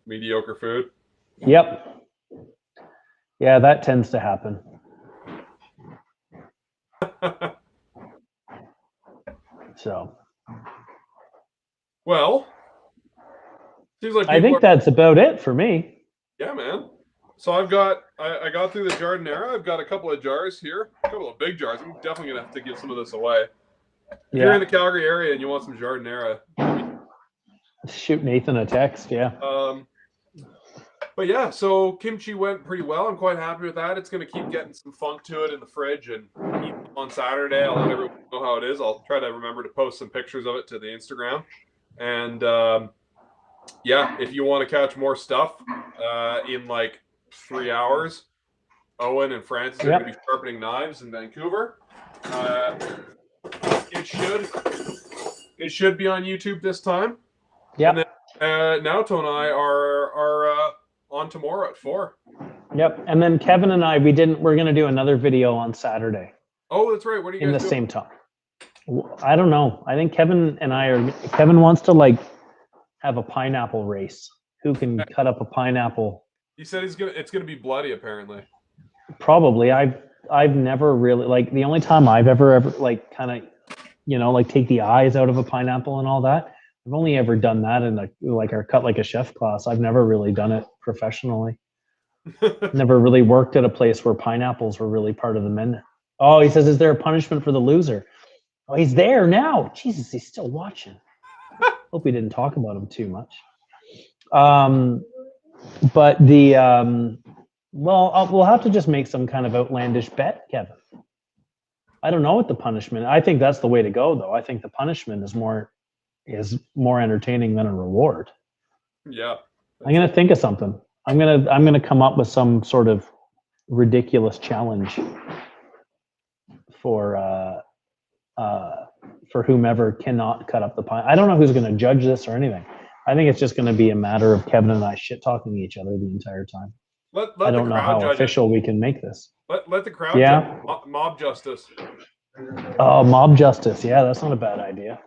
mediocre food. Yep. Yeah, that tends to happen. So. Well, seems like I think that's about it for me. Yeah, man. So I got through the Giadiniera. I've got a couple of jars here, a couple of big jars. I'm definitely gonna have to give some of this away. If you're in the Calgary area and you want some Giadiniera, shoot Nathan a text. Yeah. But yeah, so kimchi went pretty well. I'm quite happy with that. It's gonna keep getting some funk to it in the fridge, and on Saturday I'll let everyone know how it is. I'll try to remember to post some pictures of it to the Instagram, and yeah, if you want to catch more stuff in like 3 hours, Owen and Francis are going to be sharpening knives in Vancouver. It should be on YouTube this time. Yeah. And then Naoto and I are on tomorrow at 4. Yep. And then Kevin and I, we're going to do another video on Saturday. Oh, that's right. What are you guys doing? In the same time. I don't know. I think Kevin wants to like have a pineapple race. Who can cut up a pineapple? He said it's gonna be bloody apparently. Probably. I've never really, like, the only time I've ever like kind of, like take the eyes out of a pineapple and all that. I've only ever done that in our cut like a chef class. I've never really done it professionally. Never really worked at a place where pineapples were really part of the menu. Oh, he says, is there a punishment for the loser? Oh, he's there now. Jesus, he's still watching. Hope we didn't talk about him too much. But we'll have to just make some kind of outlandish bet, Kevin. I don't know what the punishment. I think that's the way to go, though. I think the punishment is more entertaining than a reward. Yeah. I'm gonna think of something. I'm gonna come up with some sort of ridiculous challenge for whomever cannot cut up the pine. I don't know who's gonna judge this or anything. I think it's just gonna be a matter of Kevin and I shit talking to each other the entire time. I don't know how official we can make this. Let the crowd judge. Mob justice. Oh, mob justice. Yeah, that's not a bad idea.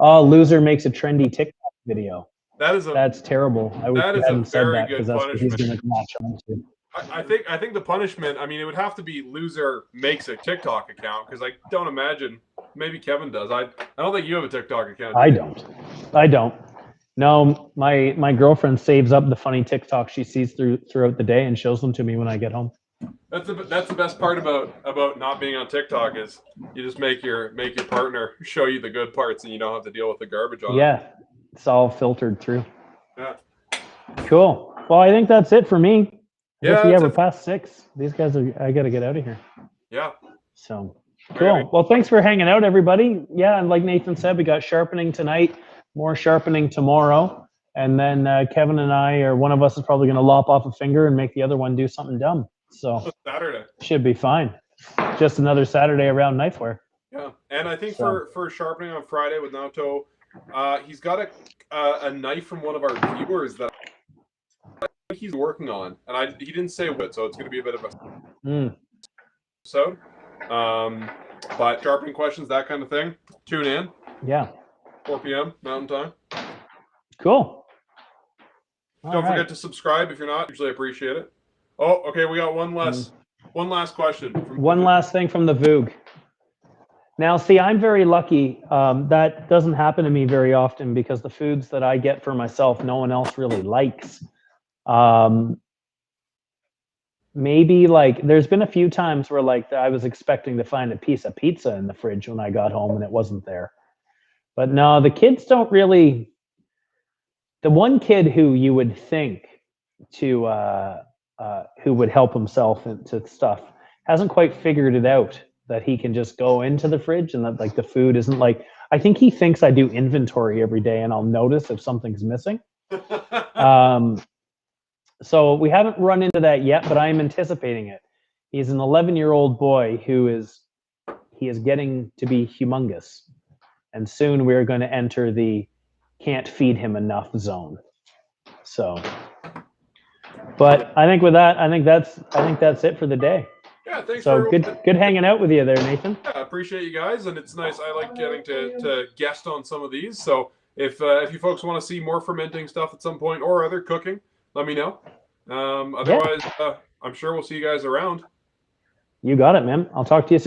Oh, loser makes a trendy TikTok video. That's terrible. I wish you hadn't said that because that's what he's going to latch on to. I think the punishment, I mean, it would have to be loser makes a TikTok account, because I don't imagine, maybe Kevin does. I don't think you have a TikTok account. I don't. No, my girlfriend saves up the funny TikToks she sees throughout the day and shows them to me when I get home. That's the best part about not being on TikTok is you just make your partner show you the good parts and you don't have to deal with the garbage on it. Yeah, it's all filtered through. Yeah. Cool. Well, I think that's it for me. Yeah, we're past 6. These guys I got to get out of here. Yeah. So cool. Well, thanks for hanging out, everybody. Yeah, and like Nathan said, we got sharpening tonight, more sharpening tomorrow, and then Kevin and I, or one of us, is probably going to lop off a finger and make the other one do something dumb. So Saturday should be fine. Just another Saturday around Knifewear. Yeah, and I think for sharpening on Friday with Naoto, he's got a knife from one of our viewers that I think he's working on, and he didn't say what, so it's going to be a bit of a episode. But sharpening questions, that kind of thing, tune in. Yeah. 4 p.m. Mountain Time. Cool. Don't forget to subscribe if you're not. Usually appreciate it. Oh, okay. We got one last question. One last thing from the Voog. Now, see, I'm very lucky. That doesn't happen to me very often because the foods that I get for myself, no one else really likes. Maybe like there's been a few times where like I was expecting to find a piece of pizza in the fridge when I got home and it wasn't there. But no, the kids don't really. The one kid who you would think who would help himself into stuff hasn't quite figured it out that he can just go into the fridge and that like the food isn't like. I think he thinks I do inventory every day and I'll notice if something's missing. So we haven't run into that yet, but I am anticipating it. He's an 11-year-old boy who is getting to be humongous. And soon we're going to enter the can't feed him enough zone. So, but I think with that, I think that's it for the day. Yeah, thanks. So good hanging out with you there, Nathan. Yeah, I appreciate you guys, and it's nice. I like getting to guest on some of these. So if you folks want to see more fermenting stuff at some point or other cooking, let me know. Otherwise, I'm sure we'll see you guys around. You got it, man. I'll talk to you soon.